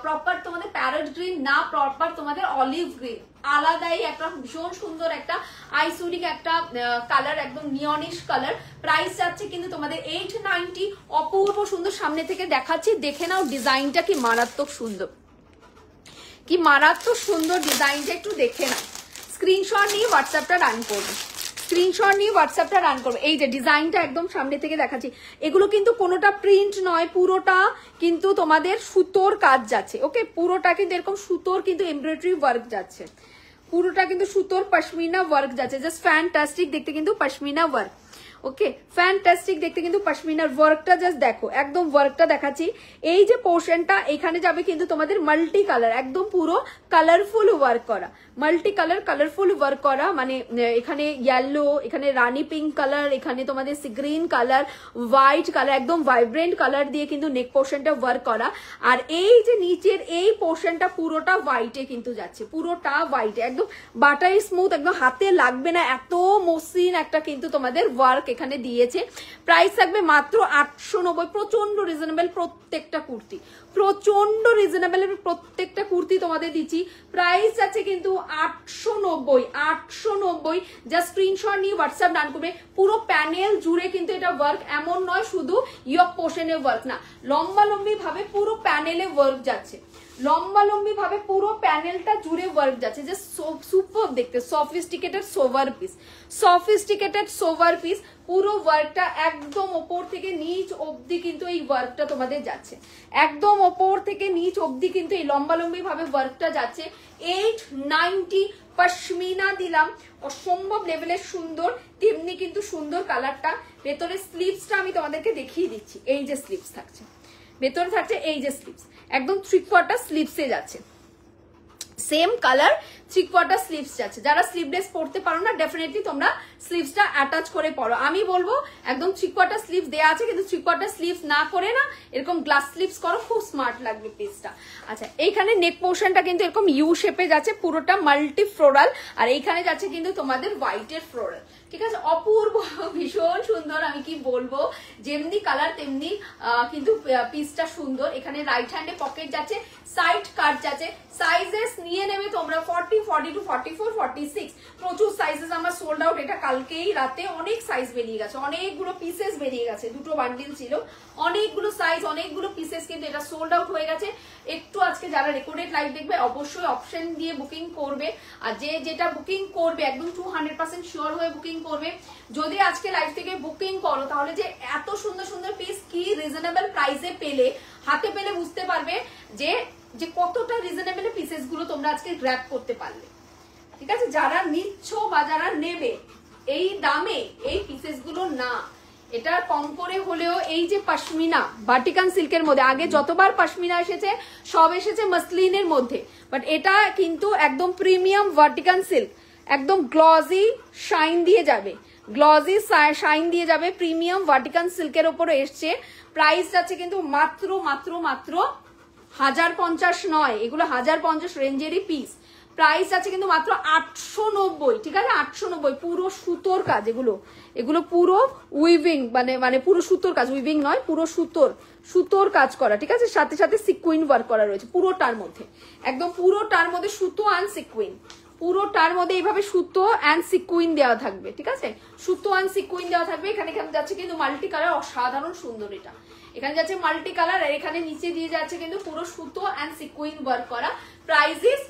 প্রপার তোমাদের প্যারট গ্রিন না প্রপার তোমাদের অলিভ গ্রিন, আলাদাই একটা ভীষণ সুন্দর একটা আইসোনিক একটা কালার, একদম নিয়নিশ কালার। প্রাইস যাচ্ছে কিন্তু তোমাদের 890। অপূর্ব সুন্দর, সামনে থেকে দেখাচ্ছি, দেখে নাও ডিজাইনটা কি মারাত্মক সুন্দর, কি মারাত্মক সুন্দর ডিজাইনটা, একটু দেখে নাও। স্ক্রিনশট নিয়ে হোয়াটসঅ্যাপটা রান করবে, স্ক্রিনশট নিয়ে হোয়াটসঅ্যাপটা রান করবে। এই যে ডিজাইনটা একদম সামনে থেকে দেখাচ্ছি, এগুলো কিন্তু কোনোটা প্রিন্ট নয়, পুরোটা কিন্তু তোমাদের সুতোর কাজ যাচ্ছে, ওকে। পুরোটা কিন্তু এরকম সুতোর কিন্তু এমব্রয়ডারি ওয়ার্ক যাচ্ছে, পুরোটা কিন্তু সুতোর পশমিনা ওয়ার্ক যাচ্ছে, জাস্ট ফ্যান্টাস্টিক দেখতে কিন্তু পশমিনা ওয়ার্ক, ওকে ফ্যান্টাস্টিক দেখতে কিন্তু পশমিনার ওয়ার্কটা জাস্ট দেখো, একদম ওয়ার্কটা দেখাচ্ছি। এই যে পোর্শনটা এখানে যাবে কিন্তু তোমাদের মাল্টি কালার, একদম পুরো কালারফুল ওয়ার্ক করা, মাল্টি কালারফুল ওয়ার্ক করা, মানে এখানে ইয়েলো, এখানে রানী পিঙ্ক কালার, এখানে তোমাদের sea green colour, white colour, একদম ভাইব্রেন্ট কালার দিয়ে কিন্তু নেক পোর্শনটা ওয়ার্ক করা। আর এই যে নিচের এই পোর্শনটা পুরোটা হোয়াইটে কিন্তু যাচ্ছে, পুরোটা হোয়াইটে, একদম বাটারি স্মুথ, একদম হাতে লাগবে না, এত মসৃণ একটা কিন্তু তোমাদের ওয়ার্ক এখানে দিয়েছে। প্রাইস থাকবে মাত্র 890, প্রচন্ড রিজনেবল প্রত্যেকটা কুর্তি, প্রচন্ড রিজনেবল প্রত্যেকটা কুর্তি তোমাদের দিচ্ছি। প্রাইস আছে কিন্তু 890। জাস্ট স্ক্রিনশট নিয়ে হোয়াটসঅ্যাপ ডান করবে। পুরো প্যানেল জুড়ে কিন্তু এটা ওয়ার্ক, এমন নয় শুধু ইয়ক পোর্শনে ওয়ার্ক না, লম্বালম্বি ভাবে পুরো প্যানেলে ওয়ার্ক যাচ্ছে, লম্বালম্বি ভাবে পুরো প্যানেলটা জুড়ে ওয়ার্ক যাচ্ছে, যে সুপার দেখতে, সফিস্টিকেটেড সোভার পিস, পুরো ওয়ার্কটা একদম ওপর থেকে নিচ অবধি কিন্তু এই ওয়ার্কটা তোমাদের যাচ্ছে, একদম ওপর থেকে নিচ অবধি কিন্তু এই লম্বালম্বি ভাবে ওয়ার্কটা যাচ্ছে। 890 পশমিনা দিলাম, অসম্ভব লেভেলের সুন্দর, তেমনি কিন্তু সুন্দর কালারটা। ভেতরে স্লিভসটা আমি তোমাদেরকে দেখিয়ে দিচ্ছি, এই যে স্লিভস থাকছে, ভেতরে থাকছে এই যে স্লিভস, একদম 3/4 স্লিভসে যাচ্ছে, সেম কালার 3/4 স্লিভস যাচ্ছে। যারা স্লিভলেস পরতে পারো না, ডেফিনেটলি তোমরা স্লিভসটা অ্যাটাচ করে পরো। আমি বলবো একদম 3/4 স্লিভস দেয়া আছে, কিন্তু 3/4 স্লিভস না করে না এরকম গ্লাস স্লিভস করো, খুব স্মার্ট লাগবে পিসটা। আচ্ছা, এইখানে নেক পোর্শনটা কিন্তু এরকম ইউ শেপে যাচ্ছে, পুরোটা মাল্টি ফ্লোরাল, আর এইখানে যাচ্ছে কিন্তু তোমাদের হোয়াইটের ফ্লোরাল, ঠিক আছে। অপূর্ব, ভীষণ সুন্দর, আমি কি বলবো, যেমনি কালার তেমনি কিন্তু পিসটা সুন্দর। এখানে রাইট হ্যান্ডে পকেট যাচ্ছে, সাইড কাট যাচ্ছে, সাইজেস নিয়ে নেবে তোমরা 40, 42, 44, 46, প্রচুর সাইজেস আমার সোল্ড আউট। এটা কালকেই রাতে অনেক সাইজ বেরিয়ে গেছে, অনেকগুলো পিসেস বেরিয়ে গেছে, দুটো বান্ডিল ছিল, অনেকগুলো সাইজ, অনেকগুলো পিসেস কিন্তু এটা সোল্ড আউট হয়ে গেছে। একটু আজকে যারা রেকর্ডেড লাইভ দেখবে অবশ্যই অপশন দিয়ে বুকিং করবে, আর যেটা বুকিং করবে একদম 200% শিওর হয়ে বুকিং করবে। যদি আজকে লাইভ থেকে বুকিং করো তাহলে যে এত সুন্দর সুন্দর পিস কি রিজনেবল প্রাইসে পেলে, হাতে পেলে বুঝতে পারবে যে কতটা রিজনেবল পিসেস গুলো তোমরা আজকে গ্র্যাব করতে পারলে, ঠিক আছে। যারা নিচ্ছ বা যারা নেবে এই দামে এই পিসেস গুলো না, এটা কম করে হলেও এই যে পশমিনা বাটিকান সিল্কের মধ্যে, আগে যতবার পশমিনা এসেছে সব এসেছে মসলিনের মধ্যে, বাট এটা কিন্তু একদম প্রিমিয়াম ভার্টিকান সিল্ক, একদম গ্লজি শাইন দিয়ে যাবে, গ্লজি শাইন দিয়ে যাবে, প্রিমিয়াম ভার্টিকান সিল্কের উপরে এসছে। প্রাইস যাচ্ছে কিন্তু মাত্র 1050 নয়, এগুলো 1050 রেঞ্জেরই পিস, প্রাইস আছে কিন্তু মাত্র 890, ঠিক আছে 890। পুরো সুতোর কাজ, এগুলো পুরো উইভিং, মানে পুরো সুতোর কাজ, উইভিং নয়, পুরো সুতোর কাজ করা, ঠিক আছে। সাথে সাথে সিকুইন ওয়ার্ক করা রয়েছে পুরোটার মধ্যে, একদম পুরোটার মধ্যে সুতো অ্যান্ড সিকুইন, পুরোটার মধ্যে এইভাবে সুতো অ্যান্ড সিকুইন দেওয়া থাকবে, ঠিক আছে, সুতো অ্যান্ড সিকুইন দেওয়া থাকবে। এখানে যাচ্ছে কিন্তু মাল্টি কালার, অসাধারণ সুন্দর এটা। এখানে যাচ্ছে মাল্টি কালার, আর এখানে নিচে দিয়ে যাচ্ছে কিন্তু পুরো সুতো অ্যান্ড সিকুইন ওয়ার্ক করা। Price is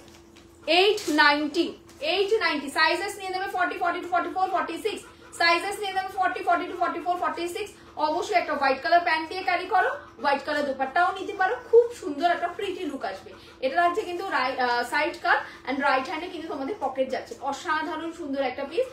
890, 890। সাইজেস নিয়ে নেবে 40, 42, 44, 46, সাইজেস নিয়ে নেবে 40, 42, 44, 46। অবশ্যই একটা হোয়াইট কালার প্যান্ট দিয়ে ক্যারি করো, হোয়াইট কালার দোপাট্টাও নিতে পারো, খুব সুন্দর একটা প্রিটি লুক আসবে। এটা হচ্ছে কিন্তু সাইড কাট এন্ড রাইট হ্যান্ডে কিন্তু তোমাদের পকেট যাচ্ছে, অসাধারণ সুন্দর একটা পিস।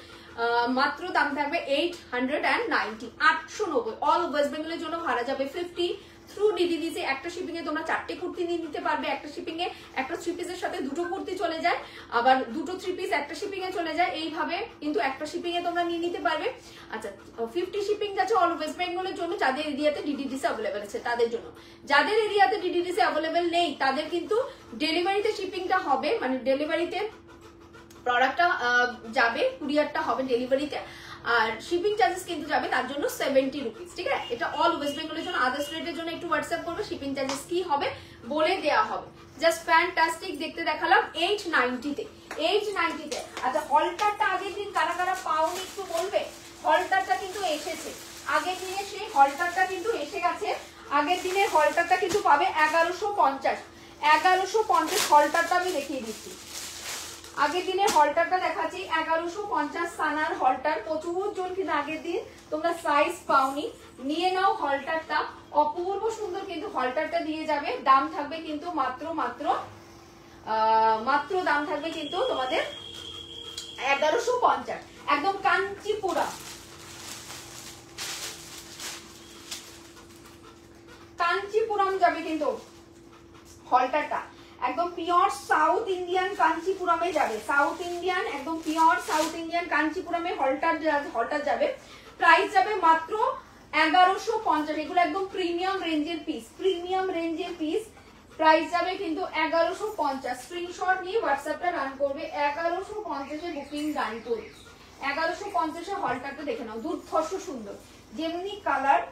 মাত্র দাম থাকবে 890, 890। অল ওয়েস্ট বেঙ্গলের জন্য ভাড়া যাবে 50 থ্রু ডিডিডিসি। একটা শিপিং এ তোমরা 4টে কুর্তি নিয়ে নিতে পারবে, একটা শিপিং এ একটা 3 পিসের সাথে 2টো কুর্তি চলে যায়, আবার 2টো 3 পিস একটা শিপিং এ চলে যায়, এইভাবে কিন্তু একটা শিপিং এ তোমরা নিয়ে নিতে পারবে। আচ্ছা 50 শিপিং যাচ্ছে অল ওয়েস্ট বেঙ্গলের জন্য, যাদের এরিয়াতে ডিডিডিসি अवेलेबल আছে তাদের জন্য। যাদের এরিয়াতে ডিডিডিসি अवेलेबल নেই তাদের কিন্তু ডেলিভারিতে শিপিংটা হবে, মানে ডেলিভারিতে প্রোডাক্টটা যাবে, কুরিয়ারটা হবে ডেলিভারিতে, আর শিপিং চার্জেস কিন্তু যাবে তার জন্য 70 রুপিস, ঠিক আছে। এটা অল ওয়েস্ট বেঙ্গলের জন্য। আদার স্টেটের জন্য একটু হোয়াটসঅ্যাপ করবে, শিপিং চার্জেস কি হবে বলে দেওয়া হবে। জাস্ট ফ্যান্টাস্টিক দেখতে দেখালাম 890 তে, 890 তে। আচ্ছা হলটারটা আগের দিন কারা কারা পাওনি একটু বলবে? হলটারটা কিন্তু এসেছে আগের দিনে, সেই হলটারটা কিন্তু এসে গেছে। আগের দিনের হলটারটা কিন্তু পাবে 1150, 1150 হলটারটা আমি দেখিয়ে দিচ্ছি। আগের দিনের হলটারটা দেখাচ্ছি 1150 সানার হলটার। প্রচুর জন কিন্তু আগের দিন তোমরা সাইজ পাওনি, নিয়ে নাও হলটারটা, অপূর্ব সুন্দর কিন্তু হলটারটা দিয়ে যাবে। দাম থাকবে কিন্তু মাত্র দাম থাকবে কিন্তু তোমাদের 1150, একদম কাঞ্চিপুরম, কাঞ্চিপুরম যাবে কিন্তু হলটারটা, একদম পিওর সাউথ ইন্ডিয়ান কাঞ্চিপুরমে যাবে, সাউথ ইন্ডিয়ান, একদম পিওর সাউথ ইন্ডিয়ান কাঞ্চিপুরমে হলটার যাবে। প্রাইস যাবে মাত্র 1150। এগুলো একদম প্রিমিয়াম রেঞ্জের পিস, প্রিমিয়াম রেঞ্জের পিস। প্রাইস যাবে কিন্তু 1150। স্ক্রিনশট নিয়ে হোয়াটসঅ্যাপটা রান করবে, 1150 বুকিং ডান করবে। 1150 হলটারটা দেখে নাও, দুর্ধর্ষ সুন্দর, যেমনি কালার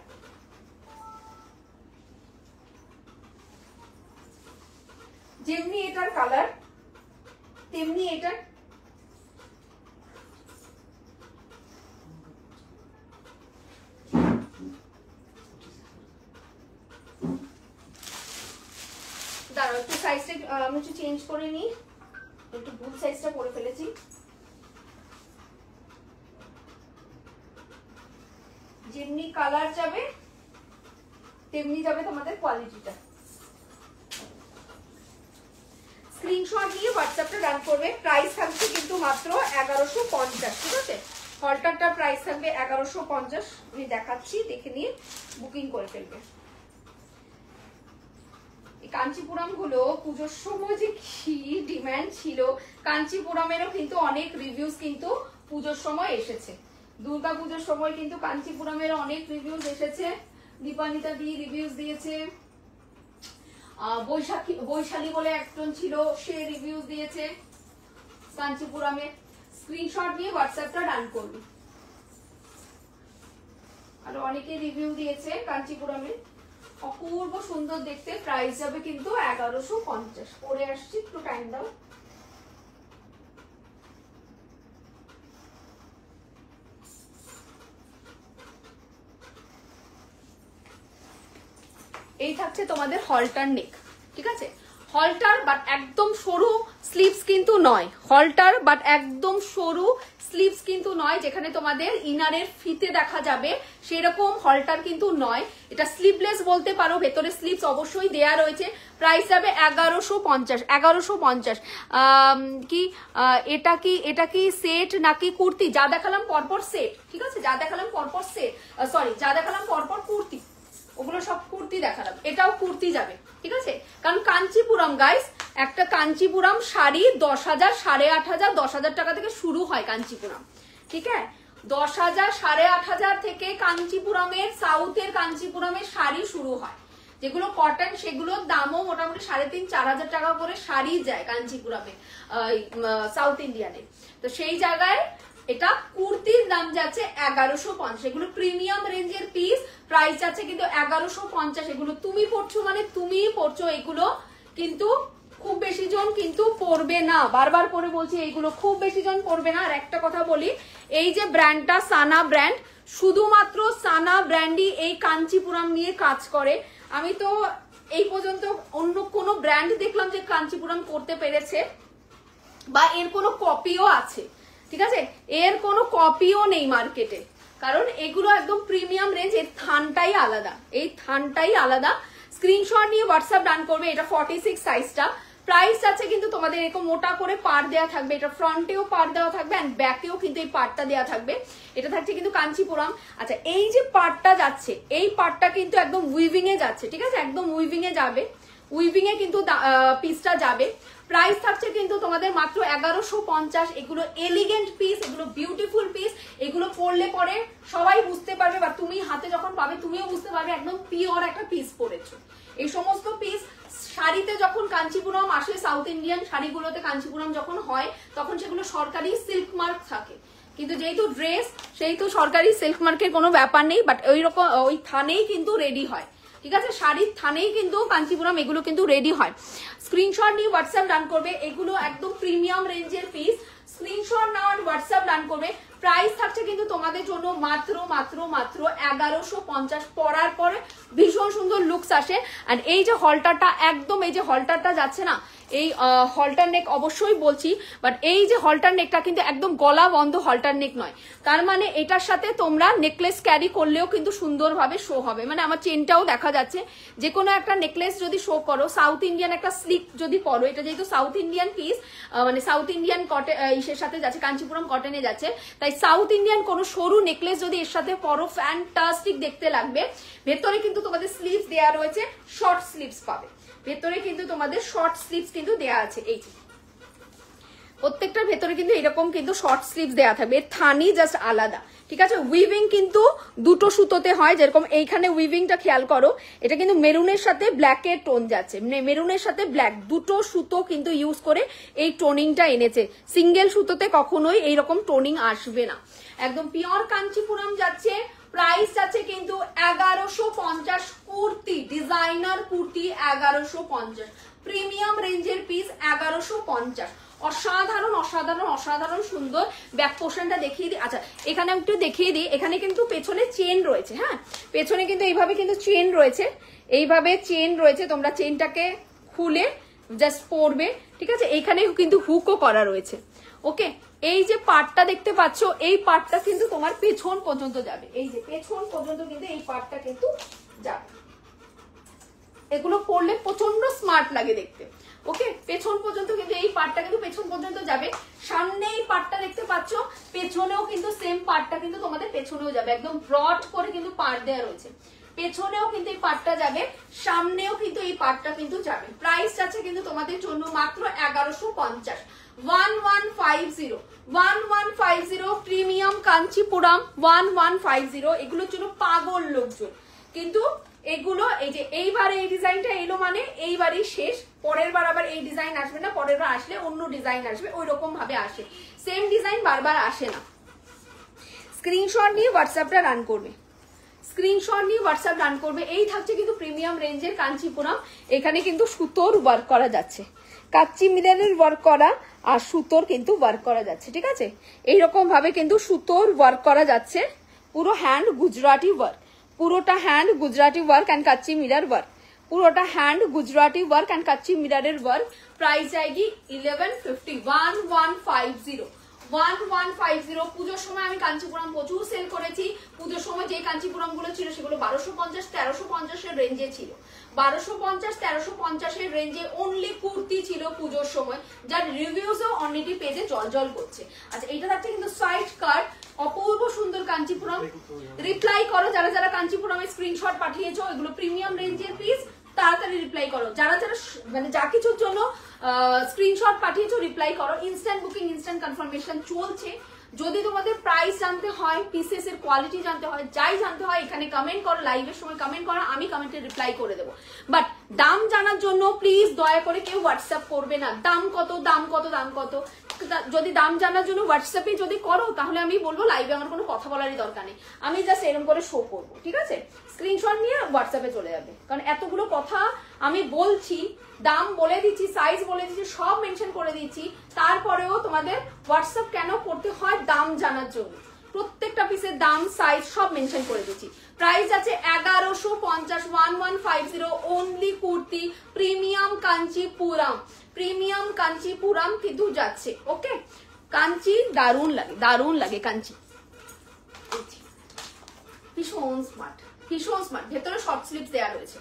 যেমনি এটার কালার তেমনি এটার দাঁড়াও একটু সাইজটা আমি একটু চেঞ্জ করে নিই, একটু ভুল সাইজটা করে ফেলেছি। যেমনি কালার যাবে তেমনি যাবে তোমাদের কোয়ালিটিটা। স্ক্রিনশট নিয়ে হোয়াটসঅ্যাপটা রান করবে। প্রাইস থাকছে কিন্তু মাত্র 1150, ঠিক আছে। হলটারটার প্রাইস থাকবে 1150, আমি দেখাচ্ছি, দেখে নিয়ে বুকিং করে ফেলবে। এই কাঞ্চিপুরম গুলো পুজোর সময় যে কি ডিমান্ড ছিল, কাঞ্চিপুরমেরও কিন্তু অনেক রিভিউজ কিন্তু পুজোর সময় এসেছে, দুর্গা পুজোর সময় কিন্তু কাঞ্চিপুরমের অনেক রিভিউজ এসেছে। দীপানিতা দি রিভিউজ দিয়েছে, বৈশালী বলে একজন ছিল সে রিভিউজ দিয়েছে কাঞ্চিপুরমে। স্ক্রিনশট নিয়ে হোয়াটসঅ্যাপটা ডান করবে। আর অনেকে রিভিউ দিয়েছে কাঞ্চিপুরমে, অপূর্ব সুন্দর দেখতে। প্রাইস যাবে কিন্তু 1150। পরে আসছি, একটু টাইম দাও। এই থাকছে তোমাদের হলটার নেক, ঠিক আছে। হলটার বাট একদম সরু স্লিভস কিন্তু নয়, হলটার বাট একদম সরু স্লিভস কিন্তু নয়, যেখানে তোমাদের ইনারের ফিতে দেখা যাবে সেরকম হলটার কিন্তু নয়। এটা স্লিভলেস বলতে পারো, ভেতরে স্লিভস অবশ্যই দেয়া রয়েছে। প্রাইস যাবে 1150, 1150। কি এটা কি সেট নাকি কুর্তি? যা দেখালাম পরপর সেট, ঠিক আছে, যা দেখালাম পরপর সেট, সরি যা দেখালাম পরপর কুর্তি, ওগুলো সব কুর্তি দেখালাম, এটাও কুর্তি যাবে, ঠিক আছে। কারণ কাঞ্চিপুরম গাইস, একটা কাঞ্চিপুরম শাড়ি 10,000, 8,500, 10,000 টাকা থেকে শুরু হয় কাঞ্চিপুরম, ঠিক আছে। 10,000, 8,500 থেকে কাঞ্চিপুরমের, সাউথের কাঞ্চিপুরমের শাড়ি শুরু হয়। যেগুলো কটন সেগুলোর দামও মোটামুটি 3,500-4,000 টাকা করে শাড়ি যায় কাঞ্চিপুরমে, সাউথ ইন্ডিয়ানে। তো সেই জায়গায় এটা কুর্তির দাম যাচ্ছে 1150, এগুলো প্রিমিয়াম রেঞ্জের পিস, প্রাইস যাচ্ছে কিন্তু 1150। এগুলো তুমি পড়ছো মানে তুমিই পড়ছো, এগুলো কিন্তু খুব বেশি জন কিন্তু পড়বে না, বারবার করে বলছি এইগুলো খুব বেশি জন পড়বে না। আর একটা কথা বলি, এই যে ব্র্যান্ডটা সানা ব্র্যান্ড, শুধুমাত্র সানা ব্র্যান্ডই এই কাঞ্চিপুরম নিয়ে কাজ করে। আমি তো এই পর্যন্ত অন্য কোনো ব্র্যান্ড দেখলাম যে কাঞ্চিপুরম করতে পেরেছে বা এর কোনো কপিও আছে, ঠিক আছে, এর কোনো কপিও নেই মার্কেটে, কারণ এগুলো একদম প্রিমিয়াম রেঞ্জ, এর থানটাই আলাদা, এই থানটাই আলাদা। স্ক্রিনশট নিয়ে হোয়াটসঅ্যাপ ডান করবে। এটা 46 সাইজটা। প্রাইস আছে কিন্তু তোমাদের এরকম মোটা করে পার দেওয়া থাকবে, এটা ফ্রন্টেও পার দেওয়া থাকবে এন্ড ব্যাকেও কিন্তু এই পারটা দেওয়া থাকবে। এটা থাকছে কিন্তু কাঞ্চিপুরম। আচ্ছা, এই যে পারটা যাচ্ছে, এই পারটা কিন্তু একদম উইভিং এ যাচ্ছে, ঠিক আছে, একদম উইভিং এ যাবে, উইভিং এ কিন্তু পিসটা যাবে। প্রাইস থাকছে কিন্তু তোমাদের মাত্র 1150। এগুলো এলিগেন্ট পিস, এগুলো বিউটিফুল পিস, এগুলো পরলে পরে সবাই বুঝতে পারবে বা তুমি হাতে যখন পাবে তুমিও বুঝতে পারবে একদম পিওর একটা পিস পরেছো। এই সমস্ত পিস শাড়িতে যখন কাঞ্চিপুরম আসে, সাউথ ইন্ডিয়ান শাড়িগুলোতে কাঞ্চিপুরম যখন হয় তখন সেগুলো সরকারি সিল্ক মার্ক থাকে, কিন্তু যেহেতু ড্রেস সেহেতু সরকারি সিল্ক মার্কের কোনো ব্যাপার নেই, বাট ওই রকম ওই থানেই কিন্তু রেডি হয়, ঠিক আছে, শাড়ির থানেই কিন্তু কাঞ্চিপুরম এগুলো কিন্তু রেডি হয়। স্ক্রিনশট নিয়ে হোয়াটসঅ্যাপ ডান করবে। এগুলো একদম প্রিমিয়াম রেঞ্জের পিস, স্ক্রিনশট নাও আর হোয়াটসঅ্যাপ ডান করবে। প্রাইস থাকছে কিন্তু তোমাদের জন্য মাত্র মাত্র মাত্র 1150। পরার পরে ভীষণ সুন্দর লুকস আসে। আর এই যে হলটারটা, একদম এই যে হলটারটা যাচ্ছে না, এই হলটার নেক অবশ্যই বলছি, বাট এই যে হলটার নেকটা কিন্তু একদম গলা বন্ধ হলটার নেক নয়, তার মানে এটার সাথে তোমরা নেকলেস ক্যারি করলেও কিন্তু সুন্দরভাবে শো হবে। মানে আমার চেনটাও দেখা যাচ্ছে, যে কোনো একটা নেকলেস যদি শো করো, সাউথ ইন্ডিয়ান একটা স্লিক যদি পরো, এটা যেহেতু সাউথ ইন্ডিয়ান পিস, মানে সাউথ ইন্ডিয়ান কটন ইসের সাথে যাচ্ছে, কাঞ্চিপুরম কটনে যাচ্ছে, তাই সাউথ ইন্ডিয়ান কোনো সরু নেকলেস যদি এর সাথে পরো ফ্যান্টাস্টিক দেখতে লাগবে। ভেতরে কিন্তু তোমাদের স্লিভস দেওয়া রয়েছে, শর্ট স্লিভস পাবে, ভেতরে কিন্তু তোমাদের শর্ট স্লিভস কিন্তু দেয়া আছে, এই যে প্রত্যেকটার ভেতরে কিন্তু এরকম কিন্তু শর্ট স্লিভস দেয়া থাকবে, থানি জাস্ট আলাদা, ঠিক আছে। উইভিং কিন্তু দুটো সুতোতে হয়, যেরকম এইখানে উইভিংটা খেয়াল করো, এটা কিন্তু মেরুনের সাথে ব্ল্যাকের টোন যাচ্ছে, মেরুনের সাথে ব্ল্যাক দুটো সুতো কিন্তু ইউজ করে এই টোনিংটা এনেছে, সিঙ্গেল সুতোতে কখনোই এইরকম টোনিং আসবে না। একদম পিওর কাঞ্চিপুরম যাচ্ছে। প্রাইস আছে কিন্তু 1150। কুর্তি, ডিজাইনার কুর্তি 1150, প্রিমিয়াম রেঞ্জের পিস 1150। অসাধারণ অসাধারণ অসাধারণ সুন্দর। ব্যাক পোর্শনটা দেখিয়ে দিই। আচ্ছা, এখানে একটু দেখিয়ে দিই, এখানে কিন্তু পেছনে চেন রয়েছে, হ্যাঁ, পেছনে কিন্তু এইভাবে কিন্তু চেন রয়েছে, এইভাবে চেন রয়েছে, তোমরা চেনটাকে খুলে জাস্ট পরবে, ঠিক আছে। এইখানে কিন্তু হুকও করা রয়েছে, ওকে। এই যে পার্টটা দেখতে পাচ্ছ, এই পার্টটা কিন্তু তোমার পেছন পর্যন্ত যাবে, এই যে পেছন পর্যন্ত কিন্তু এই পার্টটা কিন্তু যাবে। এগুলো পরলে প্রচন্ড স্মার্ট লাগে দেখতে, ওকে। পেছন পর্যন্ত কিন্তু এই পার্টটা কিন্তু পেছন পর্যন্ত যাবে। সামনে এই পার্টটা দেখতে পাচ্ছ, পেছনেও কিন্তু সেম পার্টটা কিন্তু তোমাদের পেছনেও যাবে, একদম ব্রড করে কিন্তু পার্ট দেওয়া রয়েছে, পেছনেও কিন্তু এই পার্টটা যাবে, সামনেও কিন্তু এই পার্টটা কিন্তু যাবে। প্রাইস আছে কিন্তু তোমাদের জন্য মাত্র 1150। 1150 প্রিমিয়াম কাঞ্চিপুরম 1150। এগুলোর জন্য পাগল লোকজন, কিন্তু এগুলো এই যে এইবার এই ডিজাইনটা এলো মানে এইবারই শেষ, পরের বার আবার এই ডিজাইন আসবে না, পরের বার আসলে অন্য ডিজাইন আসবে, ওই রকম ভাবে আসে, সেম ডিজাইন বারবার আসে না। স্ক্রিনশট নিয়ে হোয়াটসঅ্যাপটা রান করবে, স্ক্রিনশট নিয়ে হোয়াটসঅ্যাপ রান করবে। এই থাকছে কিন্তু প্রিমিয়াম রেঞ্জের কাঞ্চিপুরম। এখানে কিন্তু সুতোর ওয়ার্ক করা যাচ্ছে, কাচ্চি মিলেনের ওয়ার্ক করা আর সুতোর কিন্তু ওয়ার্ক করা যাচ্ছে, ঠিক আছে। এইরকম ভাবে কিন্তু সুতোর ওয়ার্ক করা যাচ্ছে, পুরো হ্যান্ড গুজরাটি ওয়ার্ক, পুরোটা hand Gujarati work and Kutchi mirror work, পুরোটা hand Gujarati work and Kutchi মিরারের ওয়ার্ক। প্রাইস আইগি 1150। 1150। পুজোর সময় আমি কাঞ্চিপুরম প্রচুর সেল করেছি। পুজোর সময় যে কাঞ্চিপুরম গুলো ছিল সেগুলো 1250-1350 রেঞ্জে ছিল, 1250-1350 রেঞ্জে অনলি কুর্তি ছিল পুজোর সময়, যার রিভিউসও অনলি পেজে জল করছে। আচ্ছা, এইটা থাকছে কিন্তু সাইড কাট, অপূর্ব সুন্দর কাঞ্চিপুরম। রিপ্লাই করো যারা যারা কাঞ্চিপুরমের স্ক্রিনশট পাঠিয়েছো, এগুলো প্রিমিয়াম রেঞ্জের পিস, তাড়াতাড়ি রিপ্লাই করো। যারা যারা মানে যা কিছুর জন্য স্ক্রিনশট পাঠিয়েছো রিপ্লাই করো। ইনস্ট্যান্ট বুকিং, ইনস্ট্যান্ট কনফার্মেশন চলছে, যদি তোমাদের প্রাইস জানতে হয়, পিসেস এর কোয়ালিটি জানতে হয়, যাই জানতে হয় এখানে কমেন্ট করো, লাইভের সময় কমেন্ট করো, আমি কমেন্টে রিপ্লাই করে দেবো। বাট দাম জানার জন্য প্লিজ দয়া করে কেউ হোয়াটসঅ্যাপ করবে না, দাম কত দাম কত দাম কত। যদি দাম জানার জন্য হোয়াটসঅ্যাপে যদি করো তাহলে আমি বলবো লাইভে আমার কোনো কথা বলারই দরকার নেই, আমি জাস্ট এরকম করে শো করবো, ঠিক আছে? স্ক্রিনশট নিয়ে হোয়াটসঅ্যাপে চলে যাবে, কারণ এতগুলো কথা আমি বলছি, দাম বলে দিচ্ছি, সাইজ বলে দিচ্ছি, সব মেনশন করে দিচ্ছি, তারপরেও তোমাদের হোয়াটসঅ্যাপ কেন করতে হয়? দাম জানার জন্য। প্রত্যেকটা পিসের দাম সাইজ সব মেনশন করে দিচ্ছি। প্রাইস আছে 1150, 1150 only kurti, premium Kanchipuram, premium Kanchipuram কিন্তু যাচ্ছে। ওকে, কাঞ্চি দারুণ লাগে, দারুণ লাগে কাঞ্চি, ভীষণ স্মার্ট, ভীষণ স্মার্ট। ভেতরে শর্ট স্লিভস দেওয়া রয়েছে,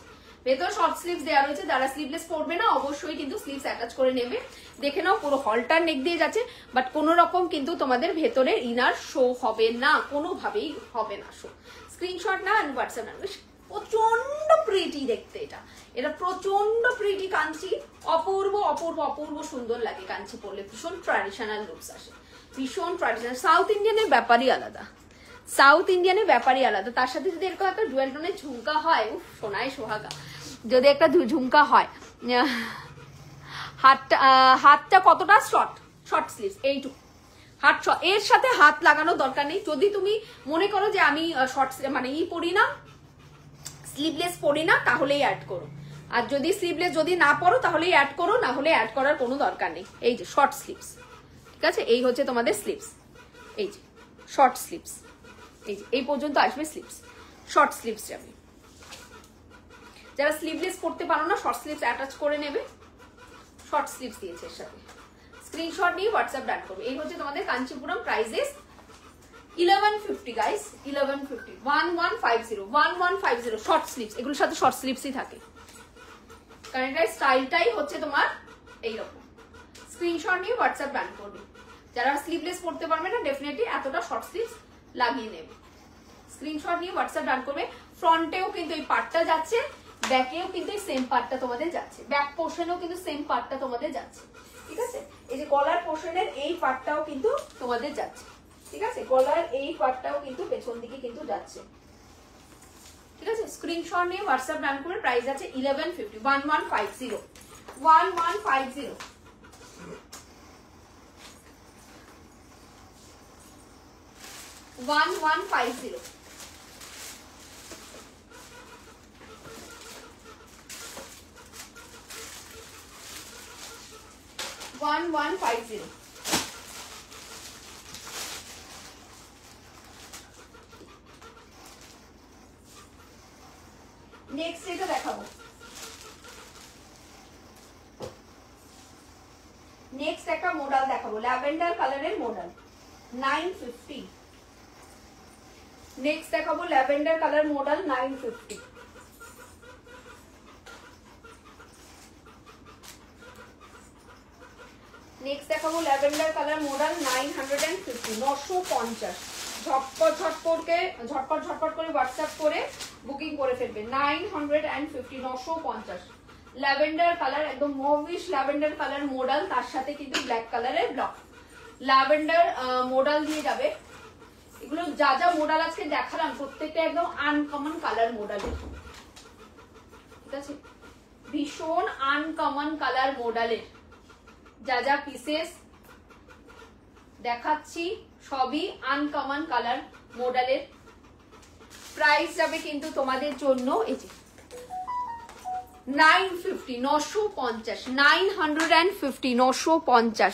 ভেতরে শর্ট স্লিভস দেওয়া রয়েছে। যারা স্লিভলেস পরবে না অবশ্যই কিন্তু স্লিভস অ্যাটাচ করে নেবে। দেখে নাও পুরো হলটার নেক দিয়ে যাচ্ছে, বাট কোনো রকম কিন্তু তোমাদের ভেতরে ইনার শো হবে না, কোনোভাবেই হবে না শো। স্ক্রিনশট না আর হোয়াটসঅ্যাপ না, প্রচন্ড প্রিটি দেখতে, এটা প্রচন্ড প্রিটি কাঞ্চি, অপূর্ব অপূর্ব অপূর্ব সুন্দর লাগে কাঞ্চি পরলে, ভীষণ ট্র্যাডিশনাল লুকস আসে, ভীষণ ট্র্যাডিশনাল। সাউথ ইন্ডিয়ানের ব্যাপারই আলাদা, সাউথ ইন্ডিয়ানের ব্যাপারই আলাদা। তার সাথে যদি এরকম একটা ডুয়েল টোনের ঝুমকা হয়, উফ সোনায় সোহাগা, যদি একটা ঝুমকা হয়, হাতটা কতটা শর্ট, শর্ট স্লিভস এইটুকু হাত, এর সাথে হাত লাগানোর দরকার নেই। যদি তুমি মনে করো যে আমি শর্ট মানে পরি না, স্লিভলেস পরি না, তাহলেই অ্যাড করো। আর যদি স্লিভলেস যদি না পরো তাহলেই অ্যাড করো, না হলে অ্যাড করার কোনো দরকার নেই। এই যে শর্ট স্লিভস, ঠিক আছে? এই হচ্ছে তোমাদের স্লিভস, এই যে শর্ট স্লিভস, এই যে এই পর্যন্ত আসবে স্লিভস, শর্ট স্লিভস যাবে। যারা স্লিভলেস পরতে পারো না শর্ট স্লিভস অ্যাটাচ করে নেবে, শর্ট স্লিভস দিয়েছে এর সাথে। স্ক্রিনশট নিয়ে হোয়াটসঅ্যাপ ডান করবে। এই হচ্ছে তোমাদের Kanchipuram, prices 1150 guys, 1150, 1150, 1150 short sleeves. এগুলোর সাথে শর্ট স্লিভসই থাকে, কারণ এটা স্টাইলটাই হচ্ছে তোমার এইরকম। স্ক্রিনশট নিয়ে হোয়াটসঅ্যাপ ডান করবে। যারা স্লিভলেস পরতে পারবে না ডেফিনেটলি এতটা শর্ট স্লিভস লাগিয়ে নেবে। স্ক্রিনশট নিয়ে হোয়াটসঅ্যাপ ডান করবে। ফ্রন্টেও কিন্তু এই পার্টটা যাচ্ছে, ব্যাকেও কিন্তু এই সেম পার্টটা তোমাদের যাচ্ছে, ব্যাক পোর্শনেও কিন্তু সেম পার্টটা তোমাদের যাচ্ছে, ঠিক আছে? এই যে গলার পোর্শনের এই পার্টটাও কিন্তু তোমাদের যাচ্ছে, ঠিক আছে? গলার এই পার্টটাও কিন্তু পেছন দিকে কিন্তু যাচ্ছে, ঠিক আছে? স্ক্রিনশট নিয়ে হোয়াটসঅ্যাপ ডান করে। প্রাইস আছে 1150, 1150, 1150, 1150, 1150। নেক্সট এটা দেখাবো, নেক্সট একটা মডেল দেখাবো, ল্যাভেন্ডার কালারের মডেল 950। নেক্সট দেখাবো ল্যাভেন্ডার কালার মডেল 950। নেক্সট দেখাবো ল্যাভেন্ডার কালার মডেল 950, 950। ঝটপট ঝটপট করে হোয়াটসঅ্যাপ করে বুকিং করে ফেলবে। 950, 950 ল্যাভেন্ডার কালার, একদম মভিশ ল্যাভেন্ডার কালার মডেল, তার সাথে কিন্তু ব্ল্যাক কালারের ব্লক ল্যাভেন্ডার মডেল দিয়ে যাবে। এগুলো যা যা মডেল আজকে দেখালাম প্রত্যেকটা একদম আনকমন কালার মডেল, ঠিক আছে? ভীষণ আনকমন কালার মডেলের যা যা পিসেস দেখাচ্ছি সবই আনকমন কালার মডেলের। প্রাইস যাবে কিন্তু তোমাদের জন্য এই যে 950, 950, 950, 950,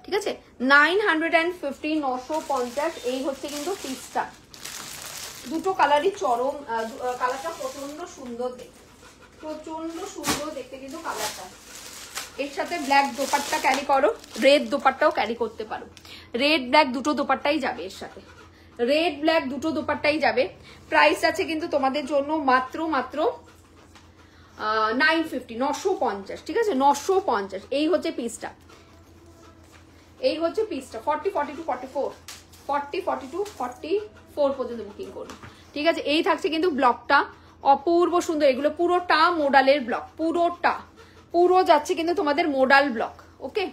ঠিক আছে? 950, 950। এই হচ্ছে কিন্তু পিসটা, দুটো কালারই চরম, কালারটা প্রচন্ড সুন্দর দেখতে, প্রচন্ড সুন্দর দেখতে কিন্তু কালারটা। এর সাথে ব্ল্যাক দোপাট্টা ক্যারি করো, রেড দোপাট্টাও ক্যারি করতে পারো। রেড ব্ল্যাক দুটো দোপাট্টাই যাবে এর সাথে, রেড ব্ল্যাক দুটো দোপাট্টাই যাবে। প্রাইস আছে কিন্তু তোমাদের জন্য মাত্র 950, 950, ঠিক আছে? 950। এই হচ্ছে পিসটা, এই হচ্ছে পিসটা। 40, 42, 44, 40, 42, 44 পর্যন্ত বুকিং করুন, ঠিক আছে? এই থাকছে কিন্তু ব্লকটা অপূর্ব সুন্দর। এগুলো পুরোটা মোডালের ব্লক, পুরো যাচ্ছে কিন্তু তোমাদের মোডাল ব্লক। ওকে,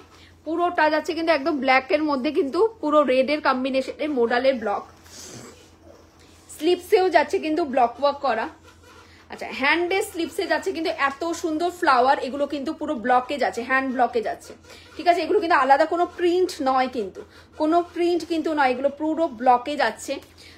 পুরোটা যাচ্ছে কিন্তু একদম ব্ল্যাক এর মধ্যে কিন্তু পুরো রেড এর কম্বিনেশনের মোডালের ব্লক, স্লিপসেও যাচ্ছে কিন্তু ব্লক ওয়ার্ক করা। আচ্ছা হ্যান্ডে স্লিপসে যাচ্ছে কিন্তু এত সুন্দর ফ্লাওয়ার, এগুলো কিন্তু পুরো ব্লকে যাচ্ছে, হ্যান্ড ব্লকে যাচ্ছে, ঠিক আছে। এগুলো কিন্তু আলাদা কোনো প্রিন্ট নয়, কিন্তু কোনো প্রিন্ট কিন্তু নয়, এগুলো পুরো ব্লকে যাচ্ছে।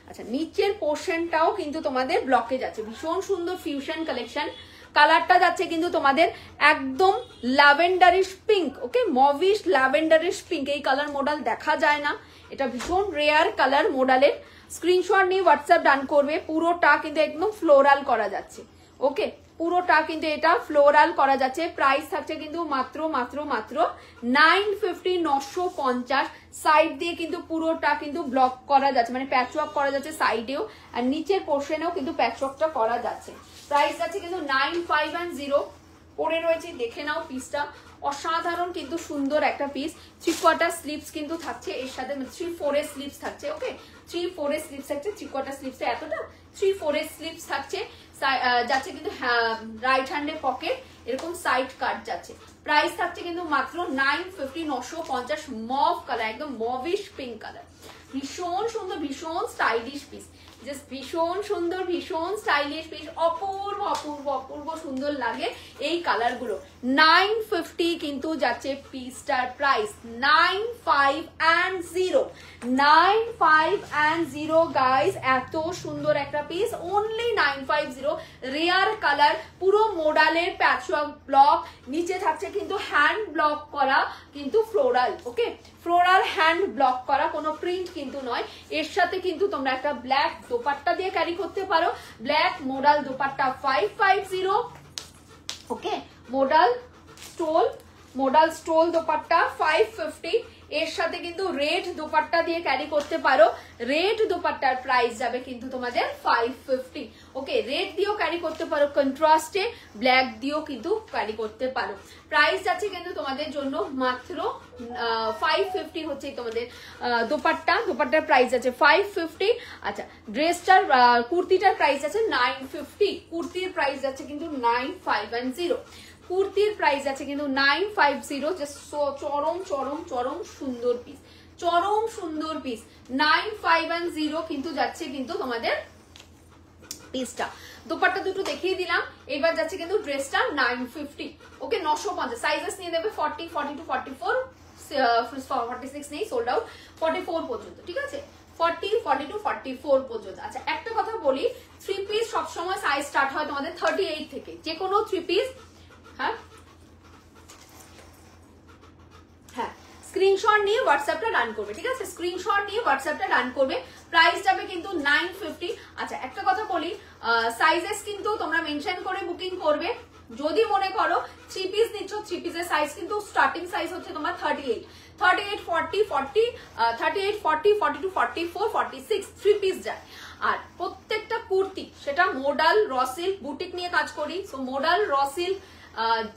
আচ্ছা নিচের পোর্শনটাও কিন্তু তোমাদের ব্লকে যাচ্ছে, ভীষণ সুন্দর ফিউশন কালেকশন। কালারটা যাচ্ছে কিন্তু তোমাদের একদম ল্যাভেন্ডারিশ পিঙ্ক, ওকে, মভিশ ল্যাভেন্ডারিশ পিঙ্ক। এই কালার মডেল দেখা যায় না, এটা ভীষণ রেয়ার কালার মডেলের। স্ক্রিনশট নিয়ে হোয়াটসঅ্যাপ ডান করবে। পুরোটা কিন্তু একদম ফ্লোরাল করা যাচ্ছে, ওকে, পুরোটা কিন্তু এটা ফ্লোরাল করা যাচ্ছে। প্রাইস থাকছে কিন্তু মাত্র মাত্র মাত্র 950, 950। সাইড দিয়ে কিন্তু পুরোটা কিন্তু ব্লক করা যাচ্ছে, মানে প্যাচওয়ার্ক করা যাচ্ছে সাইডেও, আর নিচের পোর্শনেও কিন্তু প্যাচওয়ার্কটা করা যাচ্ছে। প্রাইস যাচ্ছে কিন্তু 950। পরে রয়েছে, দেখে নাও পিসটা, অসাধারণ কিন্তু সুন্দর একটা পিস। 3/4 স্লিপস কিন্তু থাকছে এর সাথে, 3/4 স্লিপস থাকছে, ওকে, 3/4 স্লিপস থাকছে। 3/4 স্লিপসে এতটা 3/4 স্লিপস থাকছে, যাচ্ছে কিন্তু রাইট হ্যান্ডে পকেট, এরকম সাইড কাট যাচ্ছে। প্রাইস থাকছে কিন্তু মাত্র 950, 950। মভ কালার, একদম মভিশ পিঙ্ক কালার, ভীষণ সুন্দর, ভীষণ স্টাইলিশ পিস, জাস্ট ভীষণ সুন্দর, ভীষণ স্টাইলিশ পিস, অপূর্ব অপূর্ব অপূর্ব সুন্দর লাগে এই কালারগুলো। 950 কিন্তু যাচ্ছে পিসটার প্রাইস, 95 and 0 গাইস। এত সুন্দর একটা পিস, অনলি 950। রেয়ার কালার, পুরো মোডালের প্যাচওয়ার্ক ব্লক, নিচে থাকছে কিন্তু হ্যান্ড ব্লক করা, কিন্তু ফ্লোরাল, ওকে, ফ্লোরাল হ্যান্ড ব্লক করা, কোনো প্রিন্ট কিন্তু নয়। এর সাথে কিন্তু তোমরা একটা ব্ল্যাক দোপাট্টা দিয়ে ক্যারি করতে পারো, ব্ল্যাক মোডাল দোপাট্টা 550, ওকে, মোডাল স্টোল দোপাট্টা 550। এর সাথে কিন্তু রেড দোপাট্টা দিয়ে ক্যারি করতে পারো, রেড দোপাট্টার প্রাইস যাবে কিন্তু তোমাদের 550, ওকে। রেড দিয়েও ক্যারি করতে পারো কন্ট্রাস্টে, ব্ল্যাক দিয়েও কিন্তু ক্যারি করতে পারো। প্রাইস যাচ্ছে কিন্তু তোমাদের জন্য মাত্র 550 হচ্ছে তোমাদের দোপাট্টার প্রাইস আছে 550। আচ্ছা ড্রেসটার কুর্তিটার প্রাইস আছে 950, কুর্তির প্রাইস যাচ্ছে কিন্তু 950, কুর্তির প্রাইস আছে কিন্তু 950। চরম চরম চরম সুন্দর পিস, চরম সুন্দর পিস, 950 কিন্তু যাচ্ছে কিন্তু তোমাদের পিসটা। দোপাট্টা দুটো দেখিয়ে দিলাম, এবার যাচ্ছে কিন্তু ড্রেসটা 950, ওকে, 950। সাইজেস নিয়ে দেবে 40, 40 to 44, 46 নেই, সোল্ড আউট, 44 পর্যন্ত, ঠিক আছে, 40, 40 to 44 পর্যন্ত। আচ্ছা একটা কথা বলি, 3 পিস সবসময় সাইজ স্টার্ট হয় তোমাদের 38 থেকে, যে কোনো 3 পিস, হ্যাঁ হ্যাঁ, স্ক্রিনশট নিয়ে হোয়াটসঅ্যাপটা রান করবে, ঠিক আছে, স্ক্রিনশট নিয়ে হোয়াটসঅ্যাপটা রান করবে। প্রাইস যাবে কিন্তু 950। আচ্ছা একটা কথা বলি, সাইজেস কিন্তু তোমরা মেনশন করে বুকিং করবে। যদি মনে করো 3 পিস নিচ্ছ, 3 পিসের সাইজ কিন্তু স্টার্টিং সাইজ হচ্ছে তোমার 38, 40, 38, 40, 40 to 44, 46, 3 পিস যায়। আর প্রত্যেকটা কুর্তি, সেটা মোডাল র সিল্ক, বুটিক নিয়ে কাজ করি, সো মোডাল র সিল্ক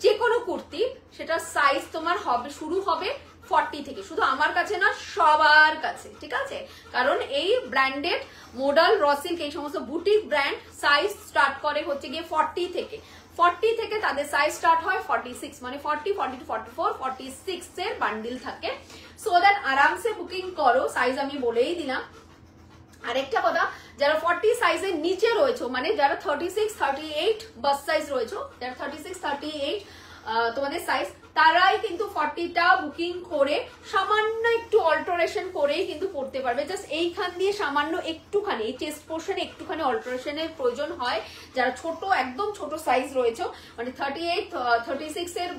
যে কোনো কুর্তি, সেটা সাইজ তোমার হবে, শুরু হবে 40 থেকে, শুধু আমার কাছে না, সবার কাছে, ঠিক আছে, কারণ এই ব্র্যান্ডেড মোডাল র সিল্ক, এই সমস্ত বুটিক ব্র্যান্ড সাইজ স্টার্ট করে হচ্ছে গিয়ে 40 থেকে, 40 থেকে তাদের সাইজ স্টার্ট হয় 46, মানে 40, 40 to 44, 46 এর বান্ডিল থাকে। সো দ্যাট আরামসে বুকিং করো, সাইজ আমি বলেই দিলাম। আরেকটা কথা, যারা 40 সাইজের নিচে রয়েছে, মানে যারা 36, 38 বাস সাইজ রয়েছে, যারা 36, 38 তোমাদের সাইজ, তারাই কিন্তু 40টা বুকিং করে সামান্য একটু অল্টারেশন করেই কিন্তু পড়তে পারবে। জাস্ট এইখান দিয়ে সামান্য একটুখানি, এই চেস্ট পোর্শনে একটুখানি অল্টারেশনের প্রয়োজন হয়। যারা ছোট, একদম ছোট সাইজ রয়েছে, মানে 38, 36 এর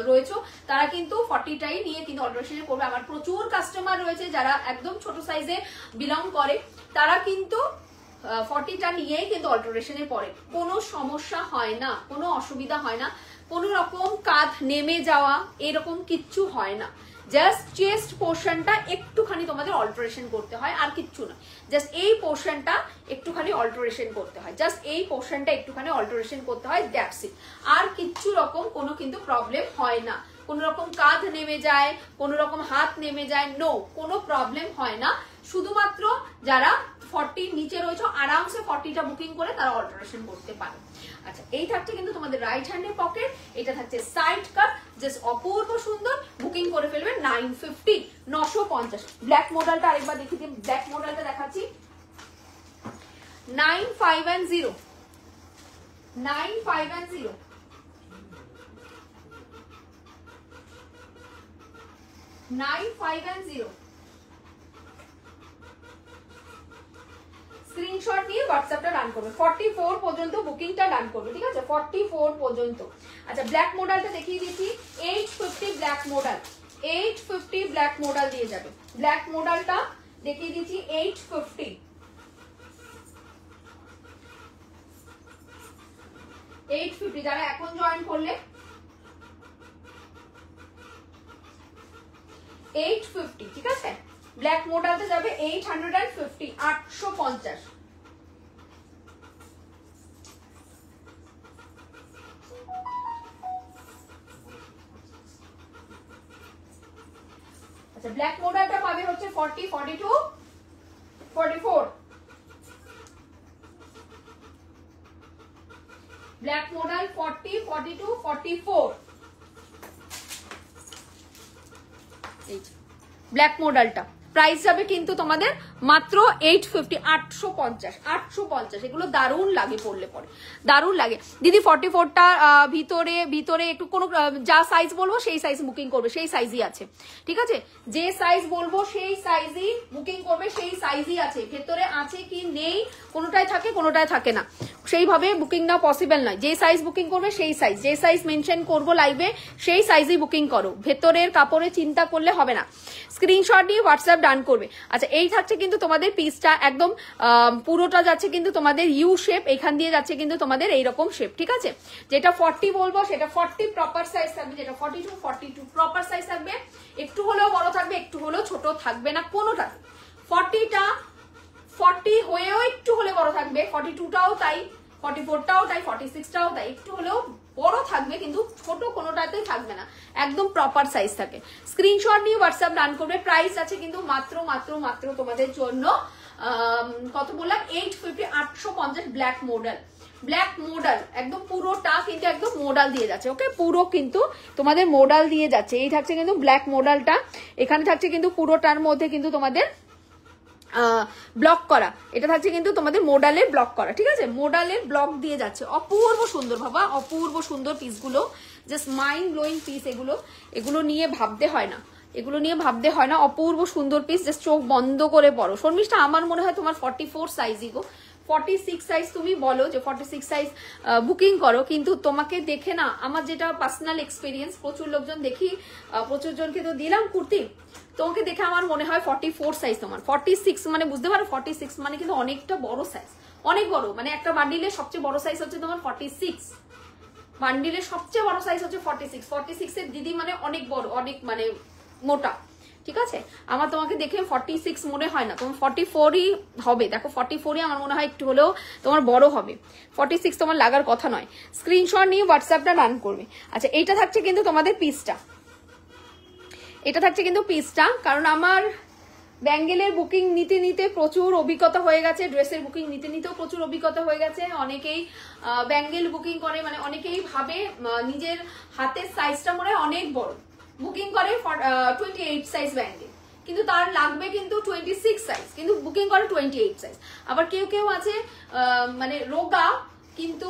রয়েছে, তারা কিন্তু 40টাই নিয়ে কিন্তু অল্টারেশন করবে। আমার প্রচুর কাস্টমার রয়েছে যারা একদম ছোট সাইজে বিলং করে, তারা কিন্তু 40টা নিয়েই কিন্তু অল্টারেশনে পড়ে, কোনো সমস্যা হয় না, কোনো অসুবিধা হয় না, কোনো রকম কাঁধ নেমে যাওয়া এরকম কিচ্ছু হয় না। জাস্ট চেস্ট পোর্শনটা একটুখানি তোমাদের অল্টারেশন করতে হয়, আর কিচ্ছু না, জাস্ট এই পোর্শনটা একটুখানি অল্টারেশন করতে হয়, জাস্ট এই পোর্শনটা একটুখানি অল্টারেশন করতে হয়, দ্যাটস ইট। আর কিচ্ছু রকম কোনো কিন্তু প্রবলেম হয় না, কোনো রকম কাঁধ নেমে যায়, কোনো রকম হাত নেমে যায়, নো, কোনো প্রবলেম হয় না। শুধুমাত্র যারা 40 নিচে রয়েছে আরামসে 40টা বুকিং করে তারা অল্টারেশন করতে পারে। আচ্ছা এই থাকছে কিন্তু তোমাদের রাইট হ্যান্ডের পকেট, এটা থাকছে সাইড কাট, জাস্ট অপূর্ব সুন্দর, বুকিং করে ফেলবে 950 950। ব্ল্যাক মডেলটা আরেকবার দেখিয়ে দিই, ব্ল্যাক মডেলটা দেখাচ্ছি 9510 9510 9510। স্ক্রিনশট নিয়ে হোয়াটসঅ্যাপটা রান করবে, 44 পর্যন্ত বুকিংটা রান করবে, ঠিক আছে 44 পর্যন্ত। আচ্ছা ব্ল্যাক মডেলটা দেখিয়ে দিচ্ছি 850 ব্ল্যাক মডেল, 850 ব্ল্যাক মডেল দিয়ে যাবে। ব্ল্যাক মডেলটা দেখিয়ে দিচ্ছি 850 850 যারা এখন জয়েন করলে 850, ঠিক আছে ব্ল্যাক মডেলতে যাবে 850 850। আচ্ছা ব্ল্যাক মডেলটা পাবে হচ্ছে 40 42 44। Black model 40 42 44। এই ব্ল্যাক মডেলটা প্রাইস যাবে কিন্তু তোমাদের মাত্র 850 850 850। এগুলো দারুণ লাগে পড়লে পরে, দারুণ লাগে দিদি। 44টা ভিতরে ভিতরে একটু কোনো যা সাইজ বলবো সেই সাইজ বুকিং করবে, সেই সাইজই আছে, ঠিক আছে যে সাইজ বলবো সেই সাইজই বুকিং করবে, সেই সাইজই আছে। ভেতরে আছে কি নেই, কোনোটায় থাকে কোনোটায় থাকে না, সেইভাবে বুকিং না পসিবল নয়। যে সাইজ বুকিং করবে সেই সাইজ, যে সাইজ মেনশন করবো লাইভে সেই সাইজই বুকিং করো, ভেতরের কাপড়ে চিন্তা করলে হবে না। স্ক্রিনশট নিয়ে হোয়াটসঅ্যাপ ডান করবে। আচ্ছা এই থাকছে কিন্তু তোমাদের পিসটা একদম পুরোটা যাচ্ছে কিন্তু তোমাদের ইউ শেপ, এখান দিয়ে যাচ্ছে কিন্তু তোমাদের এইরকম শেপ, ঠিক আছে। যেটা 40 বলবো সেটা 40 প্রপার সাইজ থাকবে, যেটা 42 প্রপার সাইজ থাকবে, একটু হলেও বড় থাকবে একটু হলেও ছোট থাকবে না কোনোটা। 40টা 40 হয়েও একটু হলে বড় থাকবে, 42টাও তাই, 44টাও তাই, 46টাও তাই, একটু হলেও বড় থাকবে কিন্তু ছোট কোনোটাতেই থাকবে না, একদম প্রপার সাইজ থাকে। স্ক্রিনশট নিয়ে হোয়াটসঅ্যাপ রান করবে। প্রাইস আছে কিন্তু মাত্র মাত্র মাত্র তোমাদের জন্য কত বললাম 850 850 ব্ল্যাক মডেল। ব্ল্যাক মডেল একদম পুরোটা কিন্তু একদম মডেল দিয়ে যাচ্ছে, ওকে পুরো কিন্তু তোমাদের মডেল দিয়ে যাচ্ছে। এই থাকছে কিন্তু ব্ল্যাক মডেলটা, এখানে থাকছে কিন্তু পুরোটার মধ্যে কিন্তু তোমাদের ব্লক করা, এটা থাকছে কিন্তু তোমাদের মোডালের ব্লক করা, ঠিক আছে মোডালের ব্লক দিয়ে যাচ্ছে। অপূর্ব সুন্দর বাবা, অপূর্ব সুন্দর পিসগুলো, জাস্ট মাইন্ড ব্লোয়িং পিস। এগুলো এগুলো নিয়ে ভাবতে হয় না, এগুলো নিয়ে ভাবতে হয় না, অপূর্ব সুন্দর পিস, জাস্ট চোখ বন্ধ করে পড়ো। শর্মিষ্ঠা আমার মনে হয় তোমার 44 সাইজই গো, 46 সাইজ তুমি বলো যে 46 সাইজ বুকিং করো, কিন্তু তোমাকে দেখে না আমার যেটা পার্সোনাল এক্সপিরিয়েন্স, প্রচুর লোকজন দেখি, প্রচুর জনকে তো দিলাম কুর্তি, তোমাকে দেখে আমার মনে হয় 44 সাইজ তোমার। 46 মানে বুঝতে পারো 46 মানে কিন্তু অনেকটা বড় সাইজ, অনেক বড়, মানে একটা বান্ডিলের সবচেয়ে বড় সাইজ হচ্ছে তোমার 46, বান্ডিলের সবচেয়ে বড় সাইজ হচ্ছে 46। 46 এর দিদি মানে অনেক বড়, অনেক মানে মোটা, ঠিক আছে। আমার তোমাকে দেখে 46 মনে হয় না, তোমার 44ই হবে। দেখো 44ই আমার মনে হয় একটু হলেও তোমার বড় হবে, 46 তোমার লাগার কথা নয়। স্ক্রিনশট নিয়ে হোয়াটসঅ্যাপটা রান করবে। আচ্ছা এইটা থাকছে কিন্তু তোমাদের পিসটা, এটা থাকছে কিন্তু পিসটা, কারণ আমার ব্যাঙ্গেলের বুকিং নিতে নিতে প্রচুর অভিজ্ঞতা হয়ে গেছে, ড্রেসের বুকিং নিতে নিতেও প্রচুর অভিজ্ঞতা হয়ে গেছে। অনেকেই ব্যাঙ্গেল বুকিং করে, মানে অনেকেই ভাবে নিজের হাতের সাইজটা মনে হয় অনেক বড়, বুকিং করে 28 সাইজ ব্যাঙ্গেল, কিন্তু তার লাগবে কিন্তু 26 সাইজ, কিন্তু বুকিং করে 28 সাইজ। আবার কেউ কেউ আছে মানে রোগা, কিন্তু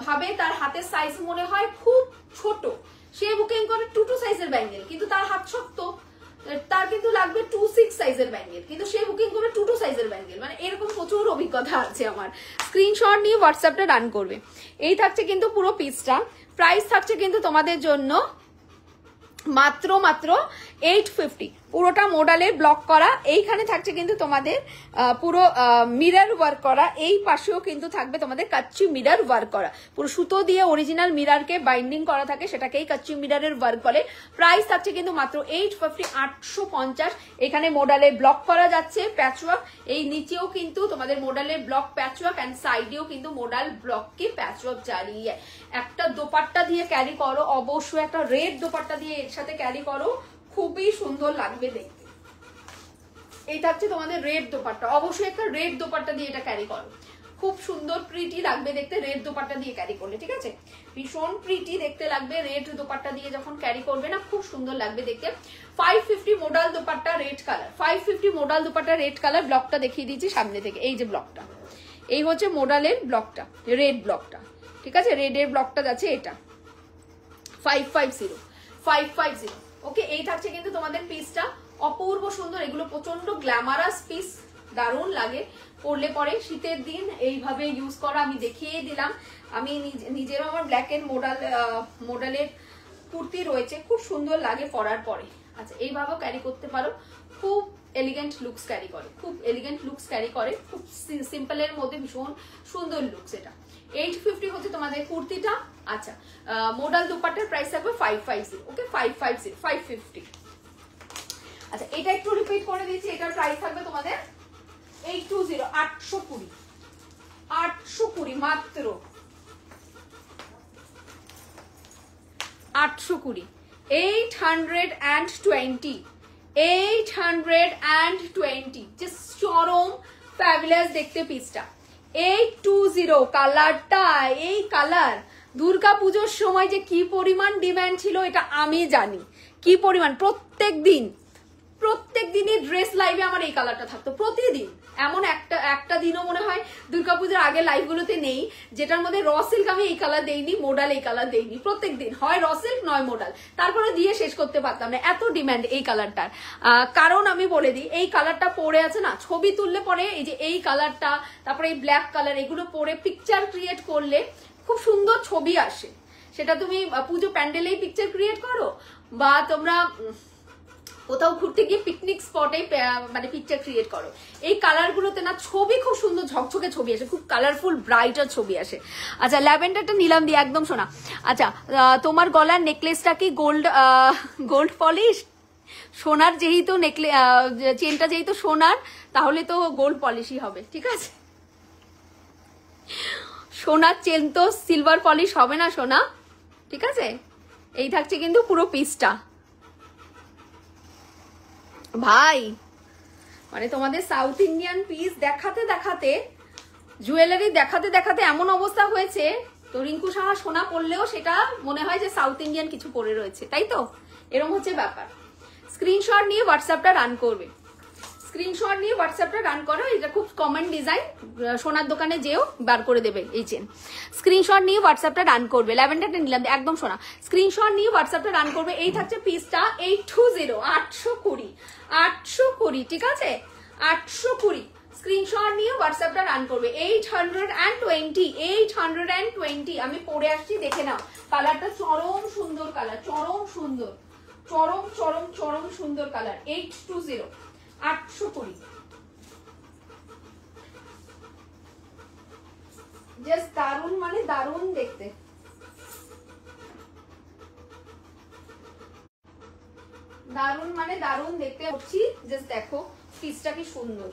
ভাবে তার হাতের সাইজ মনে হয় খুব ছোট, সে বুকিং করে 22 সাইজের ব্যাঙ্গেল, কিন্তু তার হাত শক্ত, তার কিন্তু লাগবে 26 সাইজের ব্যাঙ্গেল, কিন্তু সে বুকিং করবে 22 সাইজের ব্যাঙ্গেল। মানে এরকম প্রচুর অভিজ্ঞতা আছে আমার। স্ক্রিনশট নিয়ে হোয়াটসঅ্যাপটা রান করবে। এই থাকছে কিন্তু পুরো পিসটা, প্রাইস থাকছে কিন্তু তোমাদের জন্য মাত্র মাত্র 850, পুরোটা মোডালের ব্লক করা। এইখানে থাকছে কিন্তু তোমাদের পুরো মিরর ওয়ার্ক করা, এই পাশেও কিন্তু থাকবে তোমাদের কাচ্চি মিরর ওয়ার্ক করা, পুরো সুতো দিয়ে অরিজিনাল মিররকে বাইন্ডিং করা থাকে, সেটাকেই কাচ্চি মিররের ওয়ার্ক বলে। প্রাইস থাকছে কিন্তু মাত্র 850 850। এখানে মোডালের ব্লক করা যাচ্ছে প্যাচওয়ার্ক, এই নিচেও কিন্তু তোমাদের মোডালের ব্লক প্যাচওয়ার্ক, এন্ড সাইডেও কিন্তু মোডাল ব্লককে প্যাচওয়ার্ক জারিয়ে একটা দোপাট্টা দিয়ে ক্যারি করো, অবশ্যই একটা রেড দোপাট্টা দিয়ে এর সাথে ক্যারি করো, খুবই সুন্দর লাগবে দেখতে। এই থাকছে তোমাদের রেড দোপাট্টা, অবশ্যই একটা রেড দোপাট্টা দিয়ে এটা ক্যারি করো, খুব সুন্দর প্রিটি লাগবে দেখতে রেড দোপাট্টা দিয়ে ক্যারি করলে, ঠিক আছে, ভীষণ প্রিটি দেখতে লাগবে রেড দোপাট্টা দিয়ে যখন ক্যারি করবে না, খুব সুন্দর লাগবে দেখতে। 550 modal dupatta red colour, 550 modal dupatta red colour. ব্লকটা দেখিয়ে দিচ্ছি সামনে থেকে, এই যে ব্লকটা, এই হচ্ছে মোডালের ব্লকটা, রেড ব্লকটা, ঠিক আছে, রেডের ব্লকটা যাচ্ছে এটা 550 ওকে। এই থাকছে কিন্তু তোমাদের পিসটা, অপূর্ব সুন্দর, এগুলো প্রচন্ড গ্ল্যামারাস পিস, দারুণ লাগে পরলে পরে শীতের দিন এইভাবে ইউজ করা। আমি দেখিয়ে দিলাম, আমি নিজেরও আমার ব্ল্যাক এন্ড মোডালের কুর্তি রয়েছে, খুব সুন্দর লাগে পরার পরে। আচ্ছা, এইভাবেও ক্যারি করতে পারো, খুব এলিগেন্ট লুকস ক্যারি করে, খুব এলিগেন্ট লুকস ক্যারি করে, খুব সিম্পলের মধ্যে ভীষণ সুন্দর লুকস। এটা 850 হচ্ছে তোমাদের কুর্তিটা। আচ্ছা, মোডাল দুপাট্টার প্রাইস থাকবে 550, ওকে, 550। আচ্ছা, এটা একটু রিপিট করে দিচ্ছি, এটার প্রাইস থাকবে তোমাদের 820, 820 মাত্র 820, 820, জাস্ট চরম ফ্যাবুলাস দেখতে পিসটা। 820 কালারটা, এই কালার দুর্গা পুজোর সময় যে কি পরিমাণ ডিমান্ড ছিল এটা আমি জানি, কি পরিমাণ। প্রত্যেক দিনই ড্রেস লাইভে আমার এই কালারটা থাকতো, প্রতিদিন। এমন একটা দিনও মনে হয় দুর্গাপূজার আগে লাইভগুলোতে নেই যেটার মধ্যে র সিল্ক আমি এই কালার দেইনি, মোডাল এই কালার দেইনি। প্রত্যেক দিন হয় র সিল্ক নয় মোডাল, তারপরে দিয়ে শেষ করতে পারতাম না, এত ডিমান্ড এই কালারটার। কারণ আমি বলে দিই, এই কালারটা পরে আছে না, ছবি তুললে পরে এই যে এই কালারটা, তারপরে এই ব্ল্যাক কালার, এগুলো পরে পিকচার ক্রিয়েট করলে খুব সুন্দর ছবি আসে। সেটা তুমি পুজো প্যান্ডেলেই পিকচার ক্রিয়েট করো, বা তোমরা কোথাও ঘুরতে গিয়ে পিকনিক স্পটে মানে পিকচার ক্রিয়েট করো, এই কালার গুলোতে না ছবি খুব সুন্দর ঝকঝকে ছবি আসে, খুব কালারফুল ব্রাইটার ছবি আসে। আচ্ছা, ল্যাভেন্ডারটা নিলাম দিয়ে, একদম সোনা। আচ্ছা, তোমার গলার নেকলেসটা কি গোল্ড পলিশ? সোনার যেহেতু চেনটা যেহেতু সোনার, তাহলে তো গোল্ড পলিশই হবে, ঠিক আছে। সোনার চেন তো সিলভার পলিশ হবে না সোনা, ঠিক আছে। এই থাকছে কিন্তু পুরো পিসটা ভাই, মানে তোমাদের সাউথ ইন্ডিয়ান পিস দেখাতে দেখাতে, জুয়েলারি দেখাতে দেখাতে এমন অবস্থা হয়েছে, তো রিঙ্কু সাহা সোনা পড়লেও সেটা মনে হয় যে সাউথ ইন্ডিয়ান কিছু পরে রয়েছে, তাই তো, এরকম হচ্ছে ব্যাপার। স্ক্রিনশট নিয়ে হোয়াটসঅ্যাপটা রান করবে, স্ক্রিনশট নিয়ে হোয়াটসঅ্যাপটা রান করো। এটা খুব কমন ডিজাইন, সোনার দোকানে যেও বার করে দেবে এই চেন। স্ক্রিনশট নিয়ে হোয়াটসঅ্যাপটা রান করবে, ল্যাভেন্ডারটা নিলাম একদম সোনা, স্ক্রিনশট নিয়ে হোয়াটসঅ্যাপটা রান করবে। এই থাকছে পিসটা 820, 820, ঠিক আছে, 820। স্ক্রিনশট নিয়ে হোয়াটসঅ্যাপটা রান করবে। 820, আমি পরে আসছি, দেখে নাও। কালারটা চরম সুন্দর কালার, চরম সুন্দর, চরম চরম চরম সুন্দর কালার। 820, 820, জাস্ট দারুন, মানে দারুন দেখতে, দারুন মানে দারুন দেখতে হচ্ছি। জাস্ট দেখো পিসটা কি সুন্দর,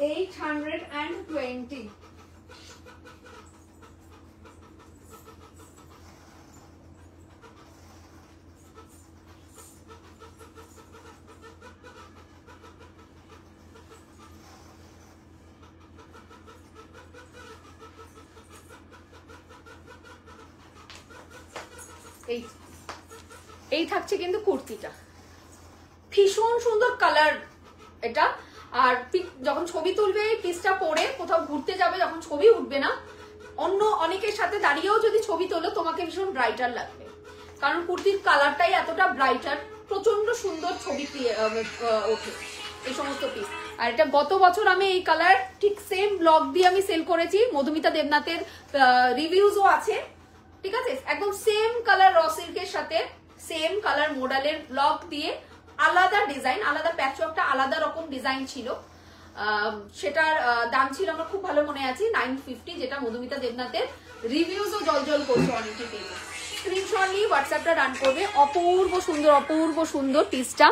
820। এই থাকছে কিন্তু কুর্তিটা, ভীষণ সুন্দর কালার এটা। আর যখন ছবি তুলবে এই পিসটা পরে কোথাও ঘুরতে যাবে, যখন ছবি উঠবে না, অন্য অনেকের সাথে দাঁড়িয়েও যদি ছবি তোলো, তোমাকে ভীষণ ব্রাইটার লাগবে, কারণ কুর্তির কালারটাই এতটা ব্রাইটার, প্রচন্ড সুন্দর ছবি ওঠে এই সমস্ত পিস। আর এটা গত বছর আমি এই কালার ঠিক সেম ব্লগ দিয়ে আমি সেল করেছি, মধুমিতা দেবনাথের রিভিউজও আছে, ঠিক আছে, একদম সেম কালার র সিল্কের সাথে সেম কালার মোডালের ব্লক দিয়ে, আলাদা ডিজাইন, আলাদা প্যাচওয়ার্কটা আলাদা রকম ডিজাইন ছিল। সেটার দাম ছিল আমার খুব ভালো মনে আছে 950, যেটা মধুমিতা দেবনাথের রিভিউজও জল করছে অনেকে পেয়ে। স্ক্রিনশট নিয়ে হোয়াটসঅ্যাপটা রান করবে। অপূর্ব সুন্দর, অপূর্ব সুন্দর পিসটা,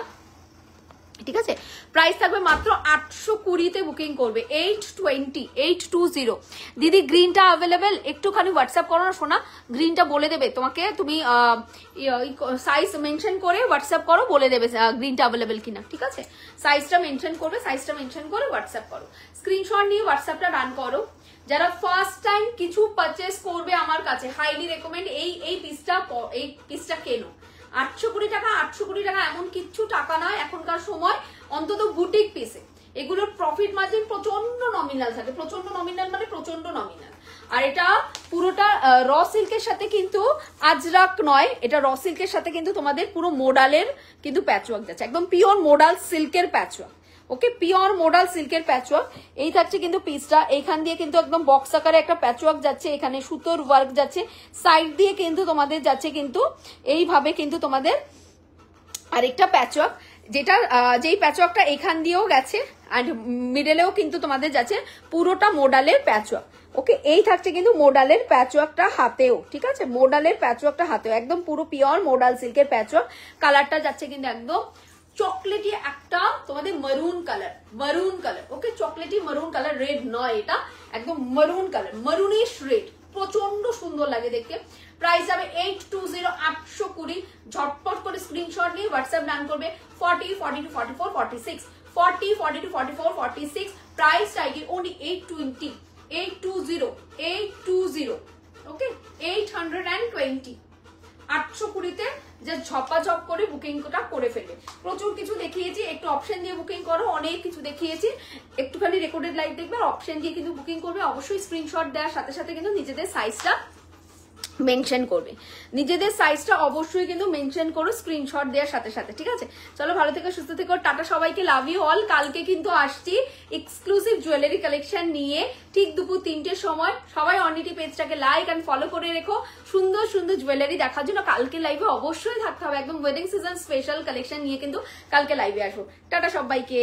ঠিক আছে। প্রাইস থাকবে মাত্র 820-তে বুকিং করবে, 820 দিদি। গ্রিনটা অ্যাভেলেবেল, একটুখানি হোয়াটসঅ্যাপ করো না সোনা, গ্রিনটা বলে দেবে তোমাকে, তুমি সাইজ মেনশন করে হোয়াটসঅ্যাপ করো, বলে দেবে গ্রিনটা অ্যাভেলেবেল কিনা, ঠিক আছে। সাইজটা মেনশন করবে, সাইজটা মেনশন করে হোয়াটসঅ্যাপ করো, স্ক্রিনশট নিয়ে হোয়াটসঅ্যাপটা রান করো। যারা ফার্স্ট টাইম কিছু পারচেস করবে আমার কাছে, হাইলি রেকমেন্ড এই পিসটা কেনো। 820 টাকা, 820 টাকা এমন কিচ্ছু টাকা নয় এখনকার সময়, অন্তত বুটিক পিসে এগুলোর প্রফিট মার্জিন প্রচন্ড নমিনাল থাকে, প্রচন্ড নমিনাল মানে প্রচন্ড নমিনাল। আর এটা পুরোটা র সিল্কের সাথে কিন্তু আজরাক নয়, এটা র সিল্কের সাথে কিন্তু তোমাদের পুরো মোডালের কিন্তু প্যাচওয়ার্ক যাচ্ছে, একদম পিওর মোডাল সিল্কের প্যাচওয়ার্ক। ওকে, পিওর মোডাল সিল্কের প্যাচওয়ার্ক। এই থাকছে কিন্তু পিসটা, এইখান দিয়ে কিন্তু একদম বক্স আকারে একটা প্যাচওয়ার্ক যাচ্ছে, এখানে সুতোর ওয়ার্ক যাচ্ছে, সাইড দিয়ে কিন্তু তোমাদের যাচ্ছে কিন্তু এইভাবে কিন্তু তোমাদের আরেকটা প্যাচওয়ার্ক, যেই প্যাচওয়ার্কটা এখান দিয়েও গেছে অ্যান্ড মিডলেও কিন্তু তোমাদের যাচ্ছে পুরোটা মোডালের প্যাচওয়ার্ক। ওকে, এই থাকছে কিন্তু মোডালের প্যাচওয়ার্কটা হাতেও, ঠিক আছে, মোডালের প্যাচওয়ার্কটা হাতেও একদম পুরো পিওর মোডাল সিল্কের প্যাচওয়ার্ক। কালারটা যাচ্ছে কিন্তু একদম চকলেটি একটা তোমাদের মারুন কালার। ওকে, চকলেটি মারুন কালার, রেড নয় এটা, একদম মারুন কালার, মারুনিশ রেড, প্রচন্ড সুন্দর লাগে দেখতে। প্রাইস যাবে 820, 820। ঝটপট করে স্ক্রিনশট নিয়ে হোয়াটসঅ্যাপ ডান করবে 40, 42, 44, 46, 40, 42, 44, 46। প্রাইস চাইবে ওনলি 820, 820। ওকে, 820, 820-তে যে ঝপাঝপ করে বুকিংটা করে ফেলবে। প্রচুর কিছু দেখিয়েছি, একটু অপশন দিয়ে বুকিং করো, অনেক কিছু দেখিয়েছি, একটুখানি রেকর্ডেড লাইভ দেখবে, অপশন দিয়ে কিন্তু বুকিং করবে। অবশ্যই স্ক্রিনশট দেওয়ার সাথে সাথে কিন্তু নিজেদের সাইজটা মেনশন করবে, নিজেদের সাইজটা অবশ্যই কিন্তু মেনশন করো স্ক্রিনশট দেওয়ার সাথে সাথে, ঠিক আছে। চলো, ভালো থেকো, সুস্থ থেকো, টাটা সবাইকে, লাভ ইউ অল। কালকে কিন্তু আসছি এক্সক্লুসিভ জুয়েলারি কালেকশন নিয়ে, ঠিক দুপুর 3টের সময়। সবাই অর্নিটি পেজটাকে লাইক অ্যান্ড ফলো করে রেখো, সুন্দর সুন্দর জুয়েলারি দেখার জন্য কালকে লাইভে অবশ্যই থাকতে হবে, একদম ওয়েডিং সিজন স্পেশাল কালেকশন নিয়ে কিন্তু কালকে লাইভে আসবো। টাটা সবাইকে।